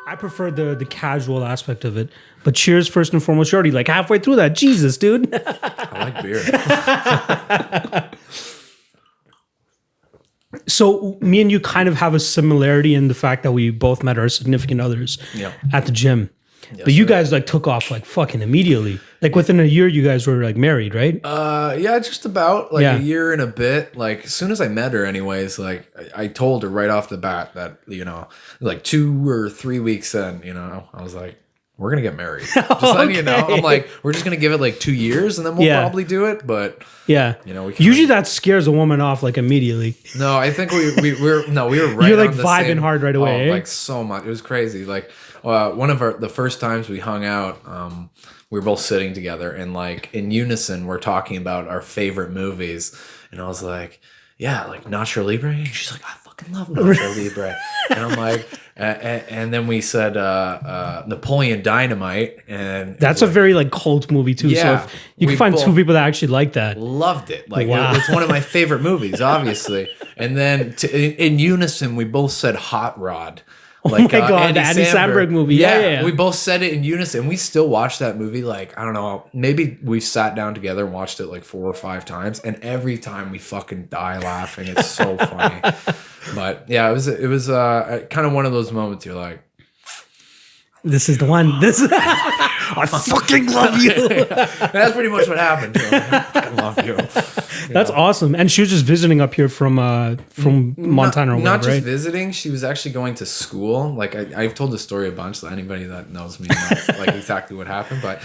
I prefer the casual aspect of it. But cheers first and foremost. You're already like halfway through that. Jesus, dude. I like beer. So me and you kind of have a similarity in the fact that we both met our significant others at the gym. Yes, but you guys like took off like fucking immediately. Like within a year, you guys were like married, right? Yeah, just about like a year and a bit. Like as soon as I met her, anyways, like I told her right off the bat that, you know, like 2 or 3 weeks in, you know, I was like, we're gonna get married. Just letting you know, I'm like, we're just gonna give it like 2 years and then we'll probably do it. But you know, usually that scares a woman off like immediately. No, I think we were right. You're like on the vibing same, hard right away, like so much. It was crazy. Like one of the first times we hung out, we were both sitting together and like in unison, we're talking about our favorite movies, and I was like, yeah, like Nacho Libre, and she's like, I fucking love Nacho Libre, and I'm like. And then we said Napoleon Dynamite, and that's a very like cult movie too. Yeah, so if you can find two people that actually like that. Loved it. Like it's one of my favorite movies, obviously. And then in unison, we both said Hot Rod. Like, oh my god, the Andy Samberg movie. Yeah. We both said it in unison. We still watch that movie. Like, I don't know, maybe we sat down together and watched it like 4 or 5 times, and every time we fucking die laughing. It's so funny. But yeah, it was kind of one of those moments you're like, this is the one. This I fucking love you. That's pretty much what happened. I love you. That's awesome. And she was just visiting up here from Montana or whatever, not just right? visiting. She was actually going to school. Like I've told the story a bunch, so anybody that knows me knows like exactly what happened. But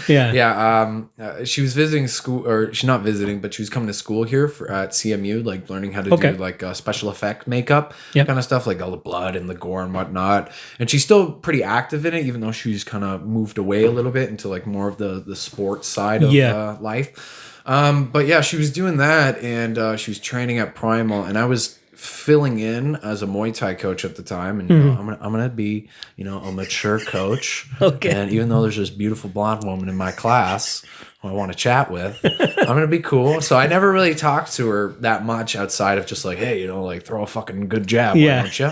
she was visiting school, or she's not visiting, but she was coming to school here at CMU, like learning how to do like special effect makeup kind of stuff, like all the blood and the gore and whatnot. And she's still pretty active in it, even though she's kind of moved away a little bit into like more of the sports side of life. But yeah, she was doing that, and she was training at Primal, and I was filling in as a Muay Thai coach at the time, and you know, I'm gonna be, you know, a mature coach. And even though there's this beautiful blonde woman in my class who I want to chat with, I'm gonna be cool. So I never really talked to her that much outside of just like, hey, you know, like throw a fucking good jab, why don't you?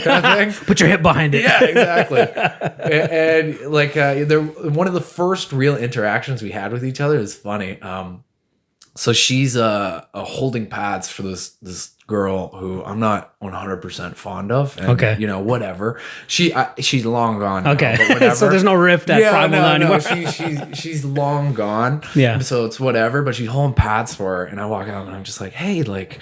Kind of thing. Put your hip behind it. Yeah, exactly. and like one of the first real interactions we had with each other is funny. So she's holding pads for this girl who I'm not 100% fond of. And, you know, whatever. She's long gone. Okay. Now, but whatever. So there's no rift at Primal anymore. She's long gone. Yeah. So it's whatever. But she's holding pads for her, and I walk out and I'm just like, hey, like,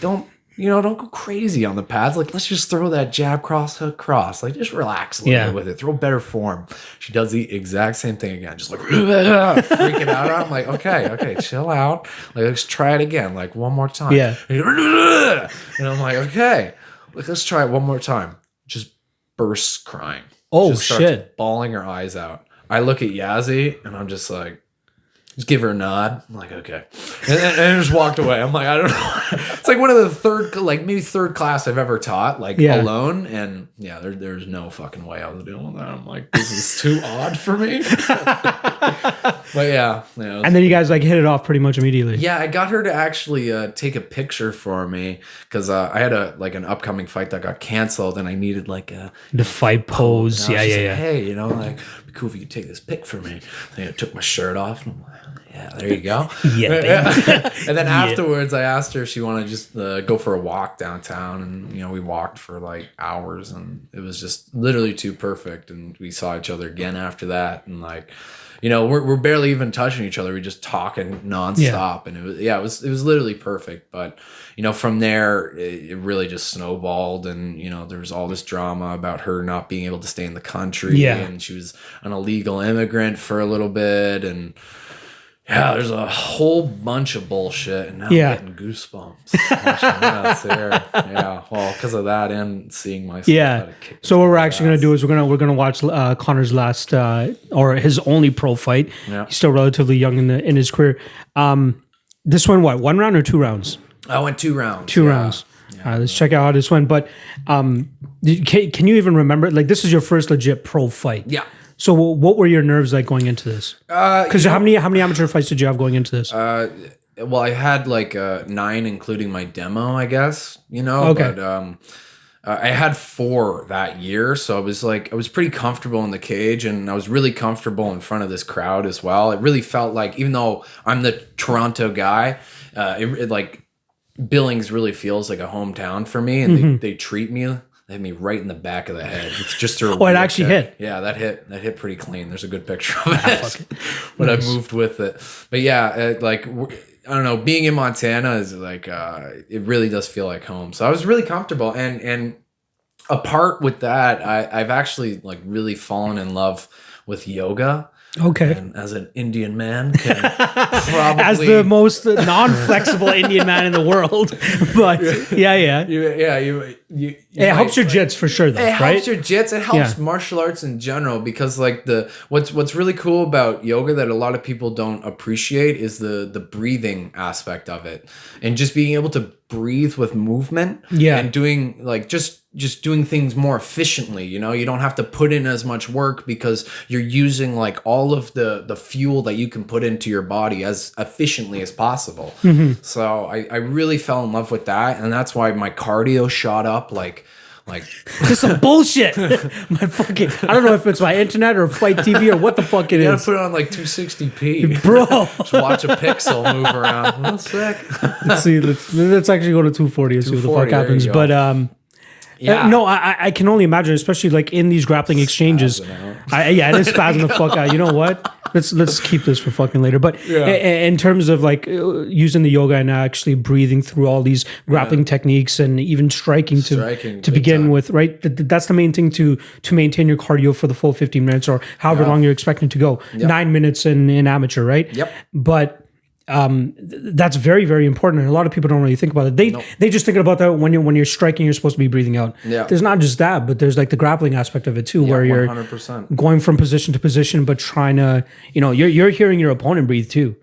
don't go crazy on the pads. Like, let's just throw that jab, cross, hook, cross. Like, just relax a little bit with it. Throw better form. She does the exact same thing again. Just like freaking out. I'm like, okay, chill out. Like, let's try it again. Like, one more time. Yeah. And I'm like, okay, let's try it one more time. Just bursts crying. Oh, just starts shit. bawling her eyes out. I look at Yazzie, and I'm just like, just give her a nod. I'm like, okay. And just walked away. I'm like, I don't know. It's like one of the maybe third class I've ever taught, like alone. And yeah, there's no fucking way I was doing with that. I'm like, this is too odd for me. But yeah. And then you guys like hit it off pretty much immediately. Yeah, I got her to actually take a picture for me because I had an upcoming fight that got canceled, and I needed like the fight pose. Yeah. Like, hey, you know, like, it'd be cool if you could take this pic for me. And I took my shirt off, and I'm like, yeah, there you go. And then afterwards, I asked her if she wanted to just go for a walk downtown, and you know, we walked for like hours, and it was just literally too perfect. And we saw each other again after that, and like, you know, we're barely even touching each other. We're just talking nonstop, and it was literally perfect. But you know, from there, it really just snowballed, and you know, there was all this drama about her not being able to stay in the country, and she was an illegal immigrant for a little bit, and yeah, there's a whole bunch of bullshit, and now I'm getting goosebumps. Yeah, well, because of that and seeing myself. Yeah. So what we're actually going to do is we're gonna watch Connor's last or his only pro fight. Yeah. He's still relatively young in his career. This one, what, 1 round or 2 rounds? I went 2 rounds. 2 rounds. Yeah. Let's check out how this went. But can you even remember? Like, this is your first legit pro fight. Yeah. So what were your nerves like going into this? Because how many amateur fights did you have going into this? Well, I had like 9, including my demo, I guess. You know, okay. But I had 4 that year, so I was pretty comfortable in the cage, and I was really comfortable in front of this crowd as well. It really felt like, even though I'm the Toronto guy, it like Billings really feels like a hometown for me, and they treat me. They hit me right in the back of the head. It's just a it actually hit. Yeah, that hit pretty clean. There's a good picture of it. But nice. I moved with it. But yeah, like, I don't know, being in Montana is like, it really does feel like home. So I was really comfortable. And apart with that, I've actually like really fallen in love with yoga. Okay. And as an Indian man, can probably... as the most non-flexible Indian man in the world, but it helps your jits for sure, though. It helps your jits. It helps martial arts in general, because like what's really cool about yoga that a lot of people don't appreciate is the breathing aspect of it, and just being able to breathe with movement. And doing like just doing things more efficiently. You know, you don't have to put in as much work because you're using like all of the fuel that you can put into your body as efficiently as possible. So I really fell in love with that, and that's why my cardio shot up like this is some bullshit. My fucking, I don't know if it's my internet or Fight TV or what the fuck it is. You gotta put it on like 260p, bro. Just watch a pixel move around. Well, sick. Let's see. Let's actually go to 240 and see what the fuck happens. But no, I can only imagine, especially like in these grappling exchanges. It is spazzing the fuck out. You know what? Let's keep this for fucking later. But in terms of like using the yoga and actually breathing through all these grappling techniques and even striking to begin with, right? That's the main thing to maintain your cardio for the full 15 minutes or however long you're expecting to go. 9 minutes in amateur, right? But that's very, very important, and a lot of people don't really think about it. They just thinking about that when you're striking, you're supposed to be breathing out. There's not just that, but there's like the grappling aspect of it too, where you're 100%. Going from position to position, but trying to, you're hearing your opponent breathe too.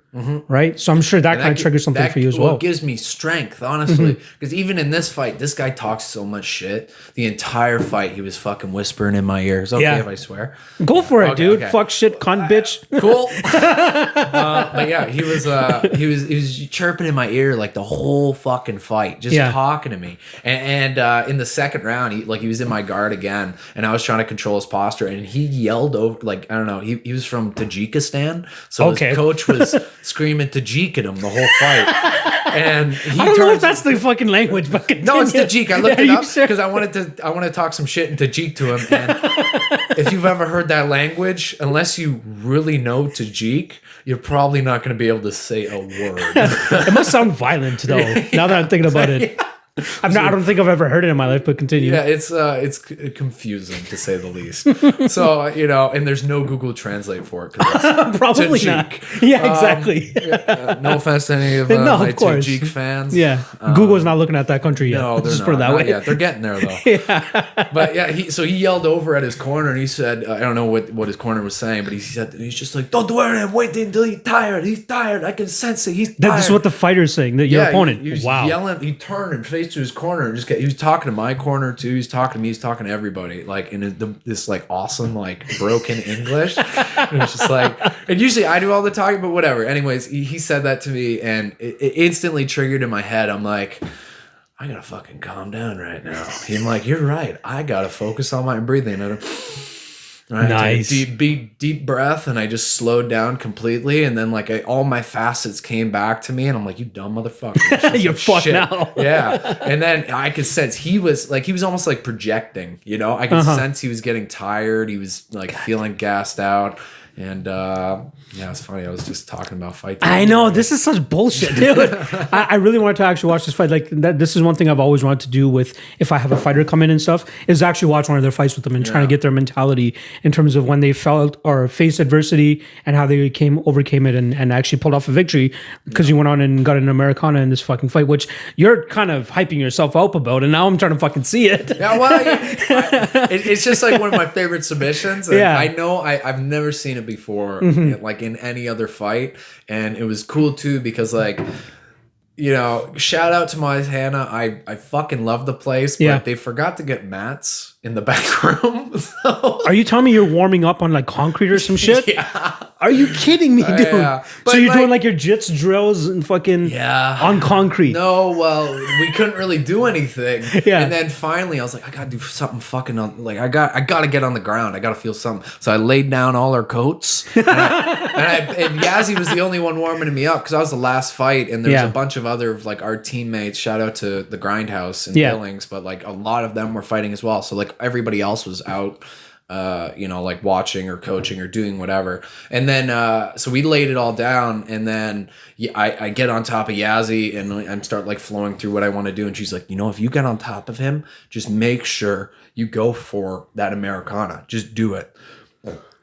Right? So I'm sure that kind of triggers something for you as well. It gives me strength, honestly. Because even in this fight, this guy talks so much shit. The entire fight, he was fucking whispering in my ear. Is it okay if I swear? Go for it, dude. Okay. Fuck, shit, cunt, bitch. Cool. But yeah, he was chirping in my ear like the whole fucking fight, just talking to me. And in the second round, he was in my guard again, and I was trying to control his posture, and he yelled over, like, I don't know, he was from Tajikistan, so his coach was screaming Tajik at him the whole fight, and I don't know if that's the fucking language, but no, it's Tajik. I looked it up because I wanted to talk some shit in Tajik to him. And if you've ever heard that language, unless you really know Tajik, you're probably not going to be able to say a word. It must sound violent though. Now that I'm thinking about it. I don't think I've ever heard it in my life, but continue. Yeah, it's confusing to say the least. So, and there's no Google Translate for it. Probably not. Yeah, exactly. No offense to any of my Tajik fans. Yeah, Google's not looking at that country yet. No, they're just not. Put it that way. Yeah, they're getting there though. But yeah, he yelled over at his corner and he said, I don't know what his corner was saying, but he's just like, don't do anything. Wait until he's tired. He's tired. I can sense it. He's tired. This is what the fighter's saying. Your opponent. He was yelling. He turned and faced to his corner and he was talking to my corner too. He's talking to me. He's talking to everybody, like in this like awesome like broken English. And it's just like, and usually I do all the talking, but whatever. Anyways, he said that to me, and it instantly triggered in my head. I'm like, I gotta fucking calm down right now. I'm like, you're right. I gotta focus on my breathing. Right, nice. Deep breath, and I just slowed down completely, and then like all my facets came back to me, and I'm like, "You dumb motherfucker, you're fucked now." Yeah, and then I could sense he was almost like projecting. I could sense he was getting tired. He was like feeling gassed out. And it's funny. I was just talking about fight. I know, this is such bullshit, dude. I really wanted to actually watch this fight. Like this is one thing I've always wanted to do with if I have a fighter come in and stuff, is actually watch one of their fights with them and trying to get their mentality in terms of when they felt or faced adversity and how they overcame it and actually pulled off a victory, because you went on and got an Americana in this fucking fight, which you're kind of hyping yourself up about, and now I'm trying to fucking see it. Yeah, well, it's just like one of my favorite submissions. And I know I've never seen it before, like in any other fight, and it was cool too because like, shout out to Montana. I fucking love the place, but they forgot to get mats in the back room. So. Are you telling me you're warming up on like concrete or some shit? Yeah. Are you kidding me, dude? Yeah. So you're doing like your jits drills and fucking on concrete? No, well, we couldn't really do anything. Yeah. And then finally I was like, I gotta do something fucking on, like I gotta get on the ground. I gotta feel something. So I laid down all our coats. And Yazzie was the only one warming me up because I was the last fight, and there was a bunch of other like our teammates. Shout out to the Grindhouse in Billings, but like a lot of them were fighting as well. So like everybody else was out, like watching or coaching or doing whatever. And then so we laid it all down, and then I get on top of Yazzie and start like flowing through what I want to do. And she's like, if you get on top of him, just make sure you go for that Americana. Just do it.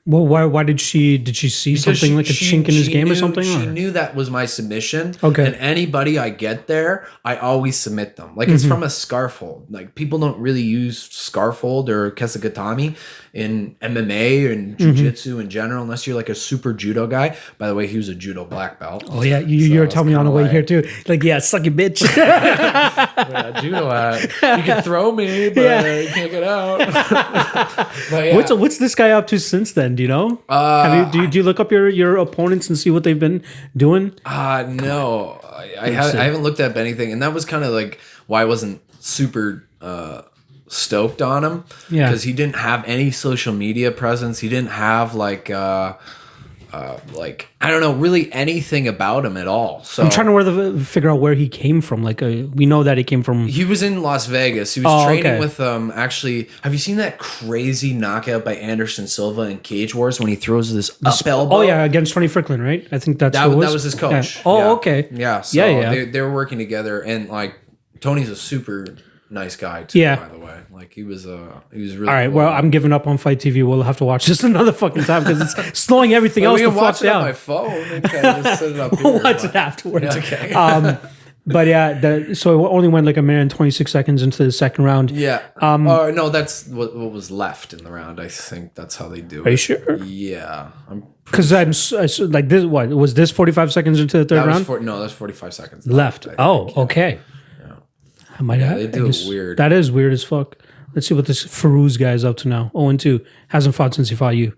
Well, why did she see something like a chink in his game or something? She knew that was my submission. Okay. And anybody I get there, I always submit them. Like it's from a scarf hold. Like people don't really use scarf hold or kesagatami in MMA and jiu-jitsu in general, unless you're like a super judo guy. By the way, he was a judo black belt. Oh yeah, you're telling me on the way here too. Like, yeah, suck it, bitch. Judo, you can throw me, but you can't get out. But yeah. What's this guy up to since then? Do you know? Do you look up your opponents and see what they've been doing? No, I haven't looked up anything, and that was kind of like why I wasn't super stoked on him. Yeah, because he didn't have any social media presence. He didn't have like I don't know really anything about him at all. So I'm trying to figure out where he came from. Like we know that he came from. He was in Las Vegas. He was training with actually. Have you seen that crazy knockout by Anderson Silva in Cage Wars when he throws this up elbow? Oh yeah, against Tony Strickland, right? I think that was his coach. Yeah. Oh okay. Yeah. So they were working together, and like Tony's a super nice guy too. Yeah. By the way, like he was really. All right. Cool. Well, I'm giving up on Fight TV. We'll have to watch this another fucking time because it's slowing everything else the fuck down. On my phone. And just set it up here, we'll watch it afterwards. Yeah, okay. But yeah, so it only went like a minute and 26 seconds into the second round. Yeah. No, that's what was left in the round. I think that's how they do it. Are you sure? Yeah. Because like this. What was this? 45 seconds into the third round? No, that's 45 seconds left. Okay. I might have. They do it weird. That is weird as fuck. Let's see what this Farouz guy is up to now. 0-2. Hasn't fought since he fought you.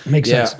Makes sense.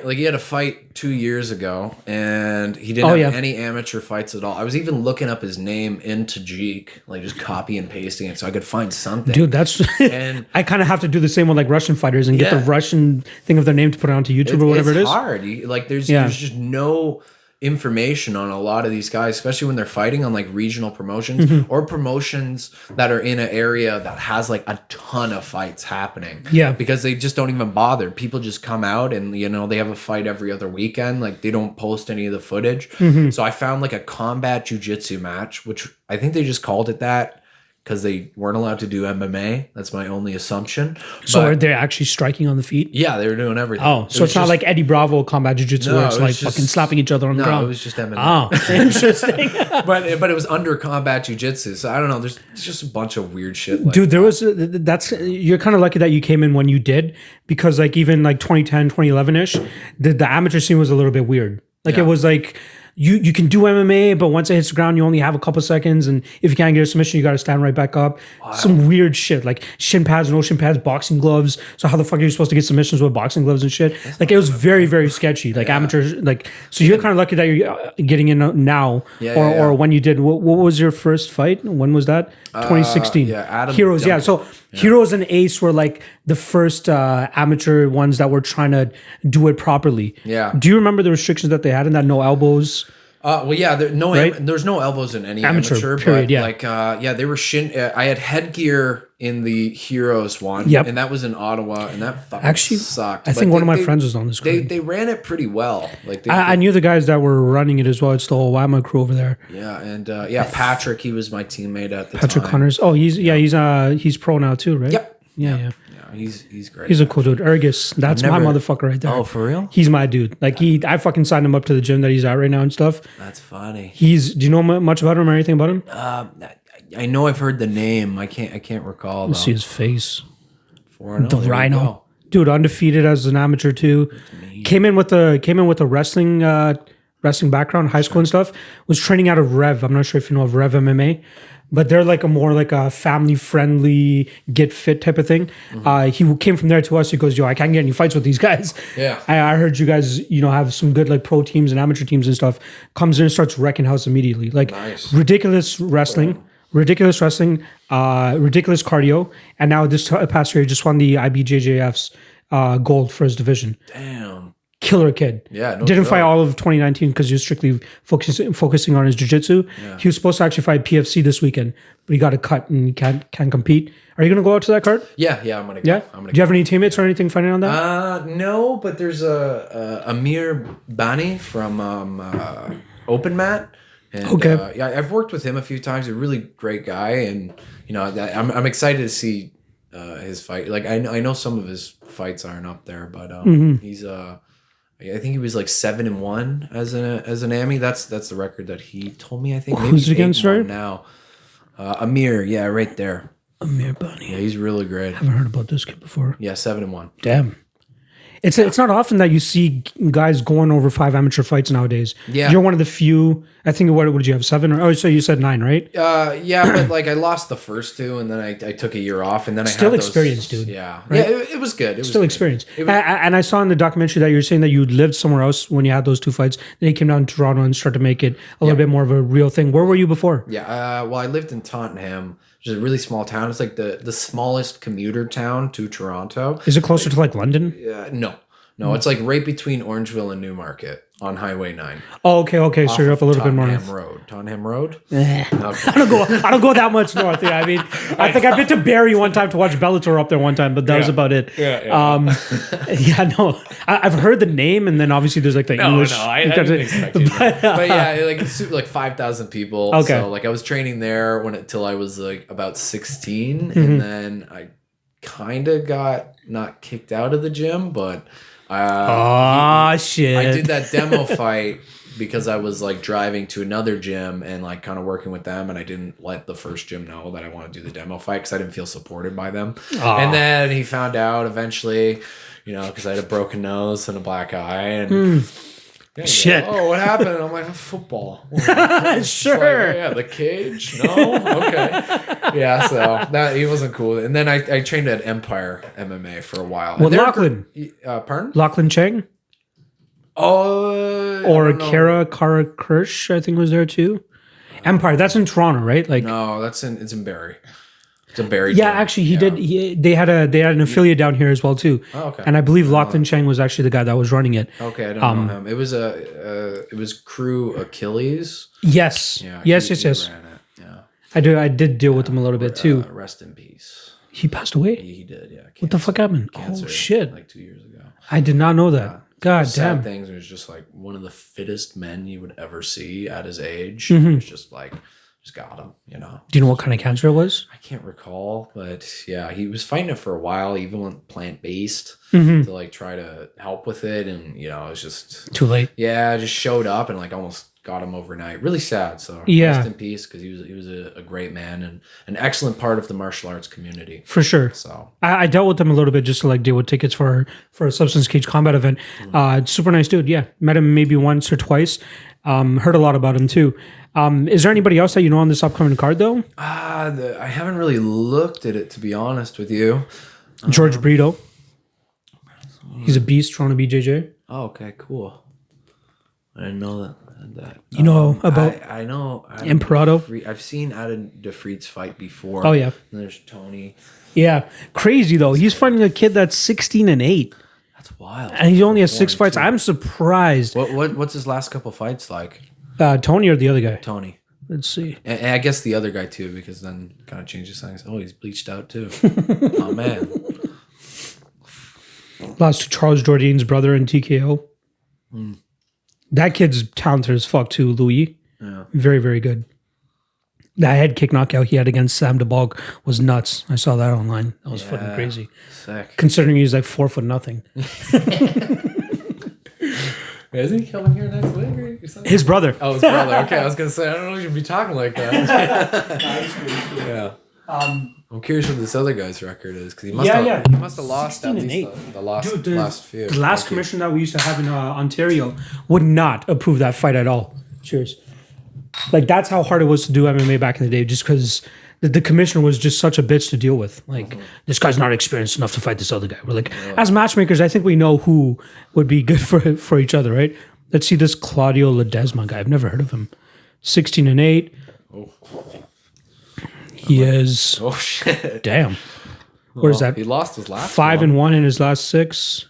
like he had a fight 2 years ago, and he didn't have any amateur fights at all. I was even looking up his name in Tajik, like just copy and pasting it so I could find something. Dude, that's... And I kind of have to do the same with like Russian fighters and get the Russian thing of their name to put it onto YouTube or whatever it is. It's hard. There's just no information on a lot of these guys, especially when they're fighting on like regional promotions or promotions that are in an area that has like a ton of fights happening. Yeah. Because they just don't even bother. People just come out and, they have a fight every other weekend. Like they don't post any of the footage. So I found like a combat jiu-jitsu match, which I think they just called it that because they weren't allowed to do MMA. That's my only assumption. So are they actually striking on the feet? Yeah, they were doing everything. Oh, so it's not like Eddie Bravo combat jiu-jitsu where it's like fucking slapping each other on the ground. No, it was just MMA. Oh, interesting. but it was under combat jiu-jitsu. So I don't know. There's just a bunch of weird shit. Like dude, you're kind of lucky that you came in when you did, because like even like 2010, 2011-ish, the amateur scene was a little bit weird. Like it was like... You can do MMA, but once it hits the ground, you only have a couple seconds. And if you can't get a submission, you got to stand right back up. Wow. Some weird shit, like shin pads, no shin pads, boxing gloves. So how the fuck are you supposed to get submissions with boxing gloves and shit? Like it was very, very sketchy. Like amateurs, like, so you're kind of lucky that you're getting in now or when you did. What was your first fight? When was that? 2016. Adam Heroes. Duncan. Yeah. So Heroes and Ace were like the first amateur ones that were trying to do it properly. Yeah. Do you remember the restrictions that they had in that? No elbows. There's no elbows in any amateur period, but they were shin. I had headgear in the Heroes one, and that was in Ottawa, and that fucking sucked. I think one of my friends was on this group. They ran it pretty well. Like I knew the guys that were running it as well. It's the whole Wama crew over there. Yeah, and Patrick, he was my teammate at the time. Patrick Hunters. Oh, he's pro now too, right? Yep. Yeah. He's great. He's a cool dude. Ergus, that's my motherfucker right there. Oh, for real? He's my dude. Like I fucking signed him up to the gym that he's at right now and stuff. That's funny. Do you know much about him or anything about him? I know I've heard the name. I can't recall. Let's see his face. 4-0. The Rhino, dude, undefeated as an amateur too. Came in with a wrestling wrestling background, high school and stuff, was training out of Rev. I'm not sure if you know of Rev MMA, but they're like a more like a family friendly, get fit type of thing. He came from there to us. He goes, yo, I can't get any fights with these guys. Yeah. I heard you guys, you know, have some good like pro teams and amateur teams and stuff. Comes in and starts wrecking house immediately. Like ridiculous wrestling. Ridiculous cardio, and now this past year he just won the IBJJF's gold for his division. Damn, killer kid. Yeah, didn't fight all of 2019 because he was strictly focusing on his jiu-jitsu. Yeah. He was supposed to actually fight PFC this weekend, but he got a cut and he can't compete. Are you gonna go out to that card? Yeah, I'm gonna. Yeah, do you have any teammates or anything fighting on that? No, but there's a Amir Bani from Open Mat. And, okay. Yeah, I've worked with him a few times. A really great guy, and you know, I'm excited to see his fight. Like I know some of his fights aren't up there, but he's I think he was like 7-1 as an AMI. That's the record that he told me. I think maybe who's it against right now. Amir, yeah, right there. Amir Bunny. Yeah, he's really great. I haven't heard about this kid before. Yeah, 7-1. Damn. It's not often that you see guys going over 5 amateur fights nowadays. Yeah. You're one of the few. I think, what did you have, 7? So you said 9, right? Yeah, but like I lost the first 2 and then I took a year off and then I still had experience, dude. Yeah. Right? Yeah, it was good. It was still good. Experience. And I saw in the documentary that you were saying that you lived somewhere else when you had those 2 fights. Then you came down to Toronto and started to make it a little bit more of a real thing. Where were you before? Yeah, well, I lived in Tottenham, which is a really small town. It's like the smallest commuter town to Toronto. Is it closer to like London? No, it's like right between Orangeville and Newmarket on Highway 9. Oh, okay. So you're up a little bit more north. Tottenham Road. Okay. I don't go that much north. Yeah, I mean, I think I've been to Barrie one time to watch Bellator up there one time, but that was about it. No, I've heard the name, and then obviously there's like the English. No, I didn't expect you. But yeah, like it's like 5,000 people. Okay. So like I was training there till I was like about 16, and then I kind of got not kicked out of the gym, but. Shit. I did that demo fight because I was like driving to another gym and like kind of working with them, and I didn't let the first gym know that I want to do the demo fight because I didn't feel supported by them. And then he found out eventually, you know, because I had a broken nose and a black eye, and shit. Like, what happened? And I'm like, football. Sure. Like, yeah, the cage. No, okay. Yeah, so that he wasn't cool. And then I trained at Empire MMA for a while. Well, Lachlan. Pardon? Lachlan Cheng. Or Kara Kirsch, I think was there too. Empire. That's in Toronto, right? Like no, it's in Barrie. It's a Barrie. Yeah, gym. Actually, he did. They had an affiliate down here as well too. Oh, okay. And I believe Lachlan Cheng was actually the guy that was running it. Okay, I don't know him. It was Crew Achilles. Yes. Yeah. Yes. He ran it. Yeah. I did deal with him a little bit too. Rest in peace. He passed away. He did. Yeah. Cancer. What the fuck happened? Cancer, oh shit! Like 2 years ago. I did not know that. God damn. Sad things. It was just like one of the fittest men you would ever see at his age. It was just like. Just got him, you know. Do you know what kind of cancer it was? I can't recall, but yeah, he was fighting it for a while. He even went plant-based to like try to help with it, and you know, it was just too late. Yeah, just showed up and like almost got him overnight. Really sad. So rest in peace, because he was a great man and an excellent part of the martial arts community for sure. So I dealt with him a little bit just to like deal with tickets for a substance cage combat event. Super nice dude. Yeah, met him maybe once or twice. Heard a lot about him too. Is there anybody else that you know on this upcoming card though? I haven't really looked at it, to be honest with you. George Brito. He's a beast, Toronto BJJ. Oh, okay, cool. I didn't know that. You know about? I know. Imperado. I've seen Adam DeFried's fight before. Oh yeah. And there's Tony. Yeah, crazy though. He's fighting a kid that's 16-8. That's wild. And he only has 6 fights. I'm surprised. What's his last couple fights like? Tony or the other guy? Tony. Let's see. And I guess the other guy too, because then kind of changes things. Oh, he's bleached out too. Oh man. Lost to Charles Jourdain's brother in TKO. That kid's talented as fuck too, Louis. Yeah. Very, very good. That head kick knockout he had against Sam DeBalg was nuts. I saw that online. That was fucking crazy. Sick. Considering he's like 4'0". Is he coming here next week or something? His brother. Oh, his brother. Okay, I was gonna say I don't know if you should be talking like that. Yeah. I'm curious what this other guy's record is because he must have lost at least the last few. The last commission that we used to have in Ontario would not approve that fight at all. Cheers. Like, that's how hard it was to do MMA back in the day, just because the commissioner was just such a bitch to deal with. Like, this guy's not experienced enough to fight this other guy. We're like, as matchmakers, I think we know who would be good for each other, right? Let's see this Claudio Ledesma guy. I've never heard of him. 16-8. Oh. He is. Oh shit! Damn. Where's that? He lost his last 5-1 in his last 6.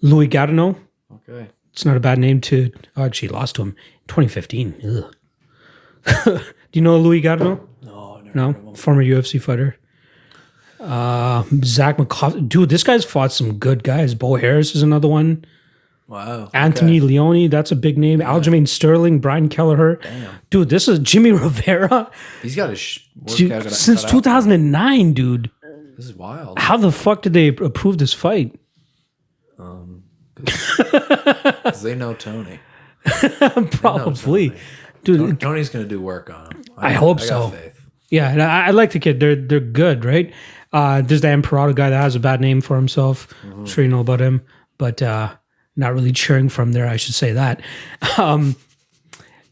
Louis Gatineau. Okay. It's not a bad name to. Oh, she lost to him in 2015. Ugh. Do you know Louis Gatineau? No. Former UFC fighter. Zach McCoff. Dude, this guy's fought some good guys. Bo Harris is another one. Wow. Anthony Leone, that's a big name. Aljamain Sterling, Brian Kelleher. Damn. Dude, this is Jimmy Rivera. He's got since 2009, dude. This is wild. How the fuck did they approve this fight? Because they know Tony. Probably. Dude, Tony's going to do work on him. I hope so. Got faith. Yeah, and I like the kid. They're good, right? There's the Emperado guy that has a bad name for himself. I'm sure you know about him, but not really cheering from there, I should say that.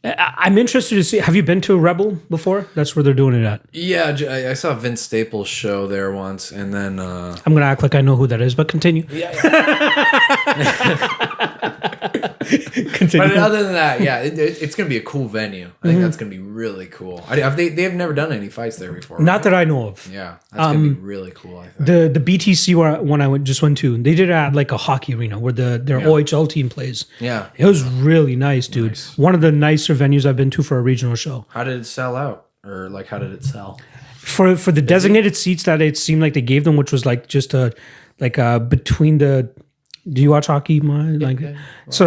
I'm interested to see. Have you been to a Rebel before? That's where they're doing it at. Yeah, I saw Vince Staples' show there once, and then I'm gonna act like I know who that is, but continue. Yeah. Continue. But other than that, yeah, it's gonna be a cool venue. I think that's gonna be really cool. They have never done any fights there before. Not that I know of. Yeah, that's gonna be really cool. I think the BTC one I just went to, they did it at like a hockey arena where their OHL team plays. Yeah, it was really nice, dude. Nice. One of the nicer venues I've been to for a regional show. How did it sell out, or like how did it sell? For the designated seats that it seemed like they gave them, which was like just between the. Do you watch hockey? Just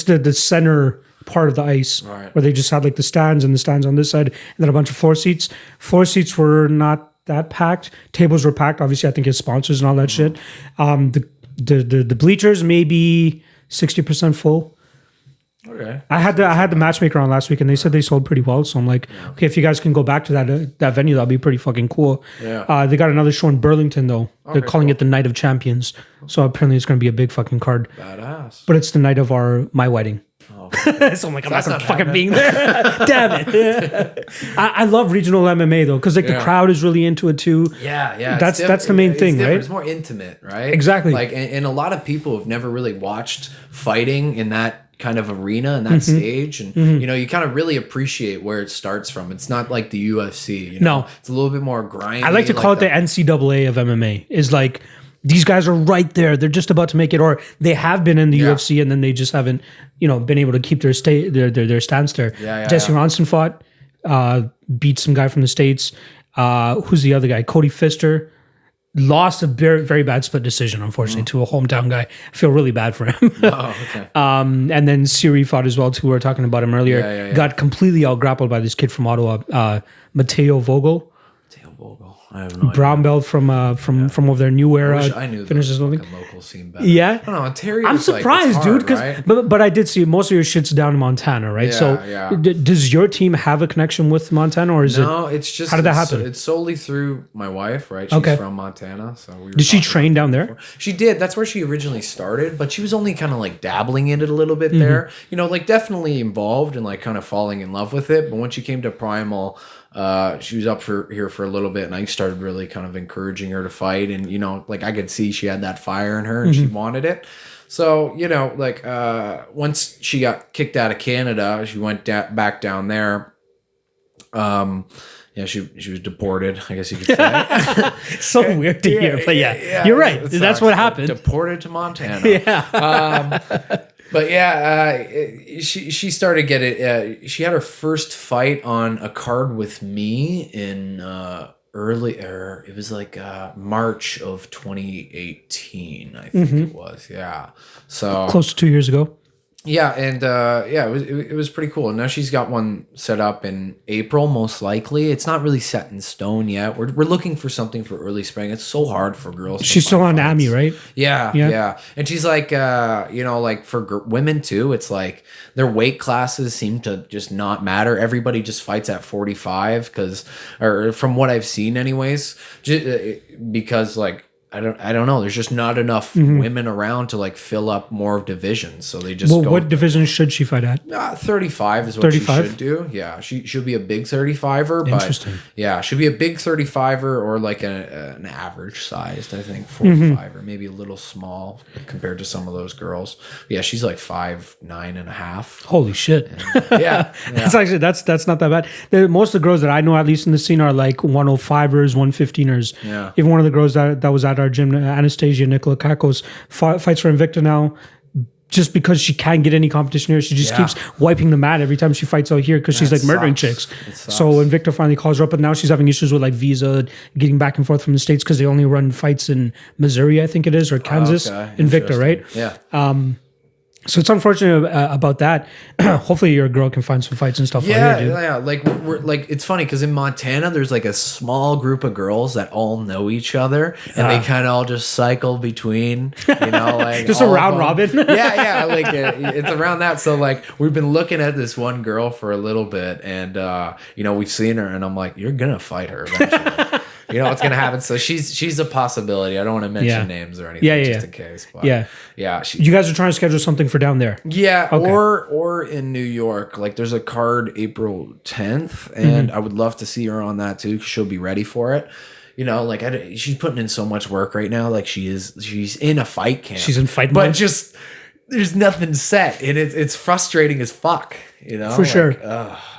the center part of the ice, right, where they just had like the stands and the stands on this side, and then a bunch of floor seats. Floor seats were not that packed. Tables were packed. Obviously, I think his sponsors and all that shit. The bleachers maybe 60% full. Okay. I had the matchmaker on last week, and they said they sold pretty well. So I'm like, okay, if you guys can go back to that venue, that'll be pretty fucking cool. Yeah. They got another show in Burlington though. They're calling it the Night of Champions. So apparently it's going to be a big fucking card. Badass. But it's the night of my wedding. Oh, okay. So I'm like, I'm not going to fucking being there. Damn it. I love regional MMA though, because the crowd is really into it too. Yeah. That's the main thing, right? It's more intimate, right? Exactly. Like, and a lot of people have never really watched fighting in that kind of arena and that stage, and you kind of really appreciate where it starts from. It's not like the UFC. No, it's a little bit more grimy. I like to call it the NCAA of MMA. Is like these guys are right there. They're just about to make it, or they have been in the UFC, and then they just haven't, been able to keep their stance there. Jesse Ronson fought, beat some guy from the States. Who's the other guy? Cody Pfister. Lost a very, very bad split decision, unfortunately, to a hometown guy. I feel really bad for him. Oh, okay. And then Siri fought as well, too. We were talking about him earlier. Yeah. Got completely out-grappled by this kid from Ottawa, Matteo Vogel. I have no brown belt from over there, New Era. I knew finishes the local scene better. Yeah, I don't know. Ontario. I'm surprised, dude. Because but I did see most of your shit's down in Montana, right? Does your team have a connection with Montana, or is it? No, it's just how did that happen? It's solely through my wife, right? She's from Montana, so we were. Did she train down there? She did. That's where she originally started, but she was only kind of like dabbling in it a little bit there. Like definitely involved and like kind of falling in love with it. But when she came to Primal. She was up here for a little bit, and I started really kind of encouraging her to fight, and like I could see she had that fire in her, and she wanted it. So once she got kicked out of Canada, she went back down there. She was deported, I guess you could say. So weird to hear, but you're right. That's what happened. Deported to Montana. But she started getting. She had her first fight on a card with me in it was like March of 2018, I think it was. Yeah, so close to 2 years ago. Yeah, and it was pretty cool. And now she's got one set up in April, most likely. It's not really set in stone yet. We're looking for something for early spring. It's so hard for girls. She's still on AMI, right? Yeah. And she's like, like for women too, it's like their weight classes seem to just not matter. Everybody just fights at 45 or from what I've seen, anyways, because like. I don't know. There's just not enough women around to like fill up more divisions, so they just. Well, what division should she fight at? 35 is what 35? She should do. Yeah, she be a big 35er. Interesting. But yeah, she'll be a big 35er or like an average sized, I think 45er, maybe a little small compared to some of those girls. Yeah, she's like 5'9.5". Holy shit! And, yeah. That's actually that's not that bad. Most of the girls that I know, at least in the scene, are like 105ers, 115ers. Yeah. Even one of the girls that was at our gym, Anastasia Nicola Kakos, fights for Invicta now, just because she can't get any competition here. She just keeps wiping the mat every time she fights out here because she's like murdering chicks. So Invicta finally calls her up, but now she's having issues with like visa, getting back and forth from the States because they only run fights in Missouri, I think it is, or Kansas. Invicta, right? Yeah. So it's unfortunate about that. Hopefully your girl can find some fights and stuff like that, dude. Yeah. Like we're like, it's funny because in Montana there's like a small group of girls that all know each other, and they kind of all just cycle between, like just a round robin. yeah, like it's around that. So like we've been looking at this one girl for a little bit, and we've seen her, and I'm like, you're gonna fight her eventually. You know what's gonna happen. So she's a possibility. I don't want to mention names or anything, just in case. But yeah. You guys are trying to schedule something for down there. Yeah, okay. or in New York. Like there's a card April 10th, and I would love to see her on that too, because she'll be ready for it. She's putting in so much work right now. Like she's in a fight camp. She's in fight mode. But just there's nothing set, and it's frustrating as fuck. For sure.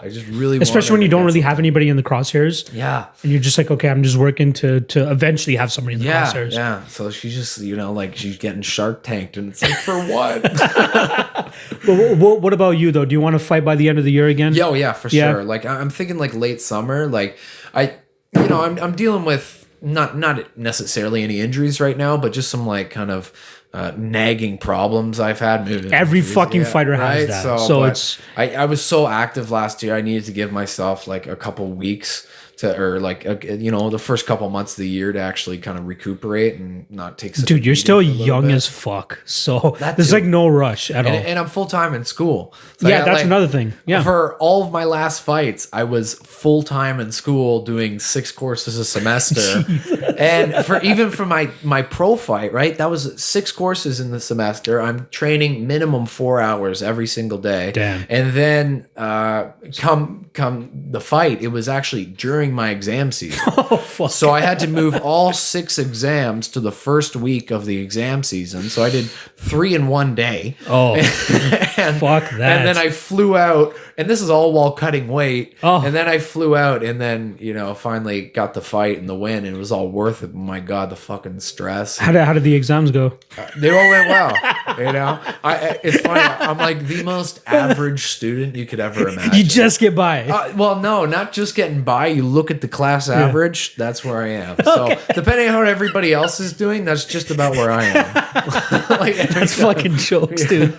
I just really, especially when you don't really have anybody in the crosshairs. Yeah, and you're just like, okay, I'm just working to eventually have somebody in the crosshairs. Yeah. So she's just like she's getting Shark Tanked, and it's like, for what? What about you though? Do you want to fight by the end of the year again? Yeah, for sure. Like I'm thinking like late summer. Like I'm dealing with not necessarily any injuries right now, but just some like kind of nagging problems I've had. Every fucking fighter has that. So it's I was so active last year. I needed to give myself like a couple weeks the first couple months of the year to actually kind of recuperate and not take. Dude, you're still young as fuck, so there's like no rush at all. And I'm full time in school. So that's another thing. Yeah, for all of my last fights, I was full time in school doing 6 courses a semester, and for my pro fight, right, that was 6 courses in the semester. I'm training minimum 4 hours every single day. Damn. And then come the fight, it was actually during my exam season. Oh, fuck. So I had to move all 6 exams to the first week of the exam season. So I did 3 in one day. Oh, fuck that. And then I flew out, and this is all while cutting weight. Oh. And then I flew out, and then, finally got the fight and the win, and it was all worth it. Oh my God, the fucking stress. How did the exams go? They all went well. It's funny. I'm like the most average student you could ever imagine. You just get by. Well, no, not just getting by. You look at the class average. That's where I am. So depending on how everybody else is doing, that's just about where I am. That's fucking jokes, dude.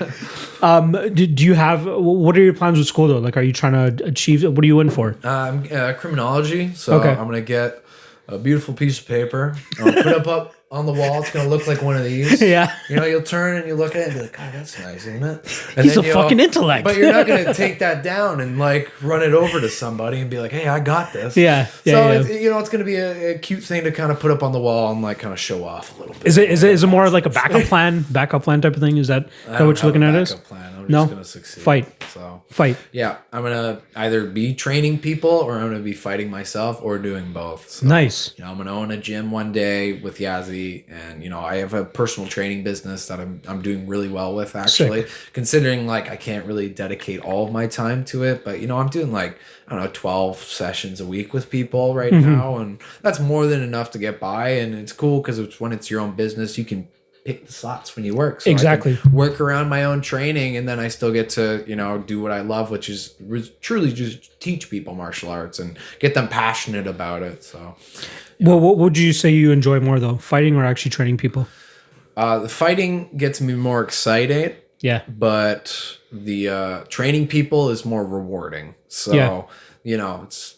Do you have? What are your plans with school though? Like, are you trying to achieve? What are you in for? Criminology. So I'm gonna get a beautiful piece of paper. I'll put it up on the wall. It's gonna look like one of these. Yeah. You'll turn and you look at it and be like, God, that's nice, isn't it? And He's a fucking intellect. But you're not gonna take that down and like run it over to somebody and be like, hey, I got this. Yeah. It's gonna be a cute thing to kind of put up on the wall and like kind of show off a little bit. Is it more like a backup plan type of thing? Is that what you're looking at? Is plan. I'm just gonna succeed. Fight. Yeah, I'm gonna either be training people or I'm gonna be fighting myself or doing both. So, nice. I'm gonna own a gym one day with Yazzie, and I have a personal training business that I'm doing really well with actually. Sick. Considering like I can't really dedicate all of my time to it, but I'm doing like 12 sessions a week with people right now, and that's more than enough to get by. And it's cool because when it's your own business, you can pick the slots when you work. So exactly. I can work around my own training, and then I still get to, do what I love, which is truly just teach people martial arts and get them passionate about it. So, well, what would you say you enjoy more though, fighting or actually training people? The fighting gets me more excited. Yeah. But the training people is more rewarding. So, it's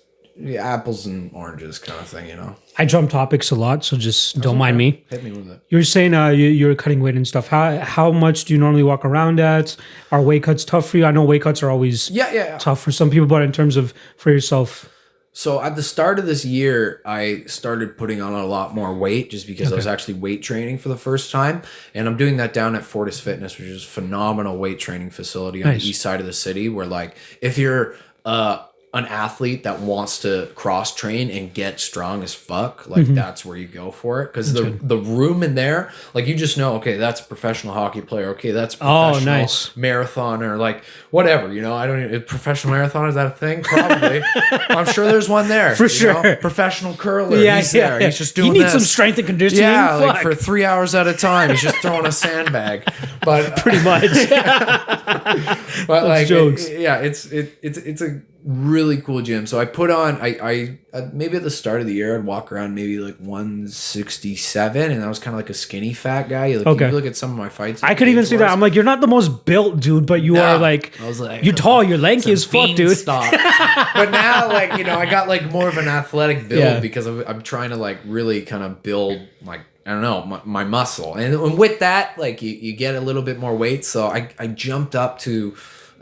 apples and oranges kind of thing, I jump topics a lot, so just don't mind me. Hit me with it. You're saying you're cutting weight and stuff. How much do you normally walk around at? Are weight cuts tough for you? I know weight cuts are always tough for some people, but in terms of for yourself. So at the start of this year, I started putting on a lot more weight just because I was actually weight training for the first time. And I'm doing that down at Fortis Fitness, which is a phenomenal weight training facility on the east side of the city where, like, if you're an athlete that wants to cross train and get strong as fuck, like that's where you go for it. Because the room in there, like you just know, okay, that's a professional hockey player. Okay, that's a professional marathoner, like whatever, I don't even, professional marathon, is that a thing? Probably. I'm sure there's one there. For sure. Professional curler. He's there. He's just doing this. He needs some strength and conditioning. Yeah, like for 3 hours at a time. He's just throwing a sandbag. But pretty much. But like jokes. It's a really cool gym. So I put on I maybe at the start of the year I'd walk around maybe like 167, and I was kind of like a skinny fat guy. Like if you look at some of my fights, I could even see that. I'm like, you're not the most built dude, but you are like, I was like, you're tall, you're lanky as fuck, dude. But now, like, I got like more of an athletic build because I'm trying to like really kind of build like, I don't know, my muscle, and with that, like you get a little bit more weight. So I jumped up to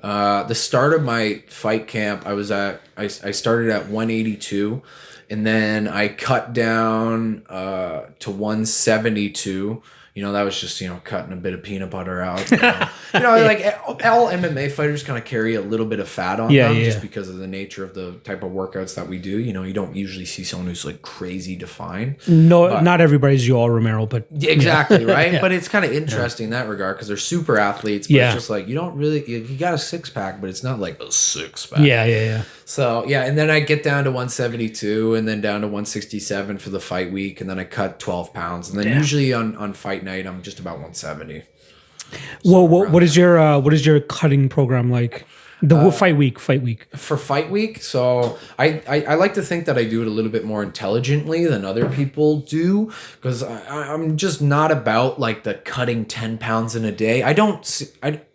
the start of my fight camp. I started at 182, and then I cut down to 172. That was just, cutting a bit of peanut butter out. Like all MMA fighters kind of carry a little bit of fat on them just because of the nature of the type of workouts that we do. You don't usually see someone who's like crazy defined. No, not everybody's Yoel Romero, but exactly, right? But it's kind of interesting in that regard because they're super athletes, but it's just like you don't really, you got a six pack, but it's not like a six pack. Yeah. So and then I get down to 172 and then down to 167 for the fight week, and then I cut 12 pounds, and then usually on fight night I'm just about 170. Well, what is your cutting program like? The fight week. For fight week, so I like to think that I do it a little bit more intelligently than other people do, because I'm just not about like the cutting 10 pounds in a day. I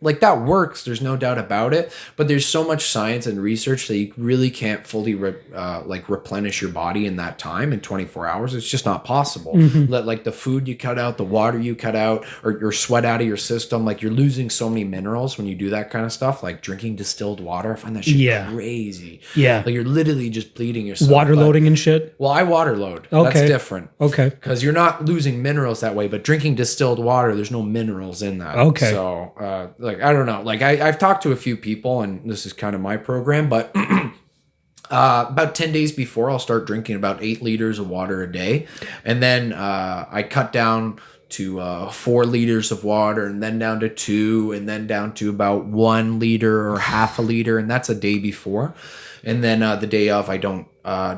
like that works. There's no doubt about it, but there's so much science and research that you really can't fully replenish your body in that time in 24 hours. It's just not possible. Like the food you cut out, the water you cut out, or your sweat out of your system, like you're losing so many minerals when you do that kind of stuff, like drinking distilled water. I find that shit crazy. Yeah. Like you're literally just bleeding yourself. Water loading and shit? Well, I water load. Okay. That's different. Okay. Because you're not losing minerals that way, but drinking distilled water, there's no minerals in that. Okay. So, like, I don't know. Like, I've talked to a few people, and this is kind of my program, but about 10 days before, I'll start drinking about 8 liters of water a day. And then I cut down to 4 liters of water, and then down to 2, and then down to about 1 liter or half a liter, and that's a day before. And then the day of, I don't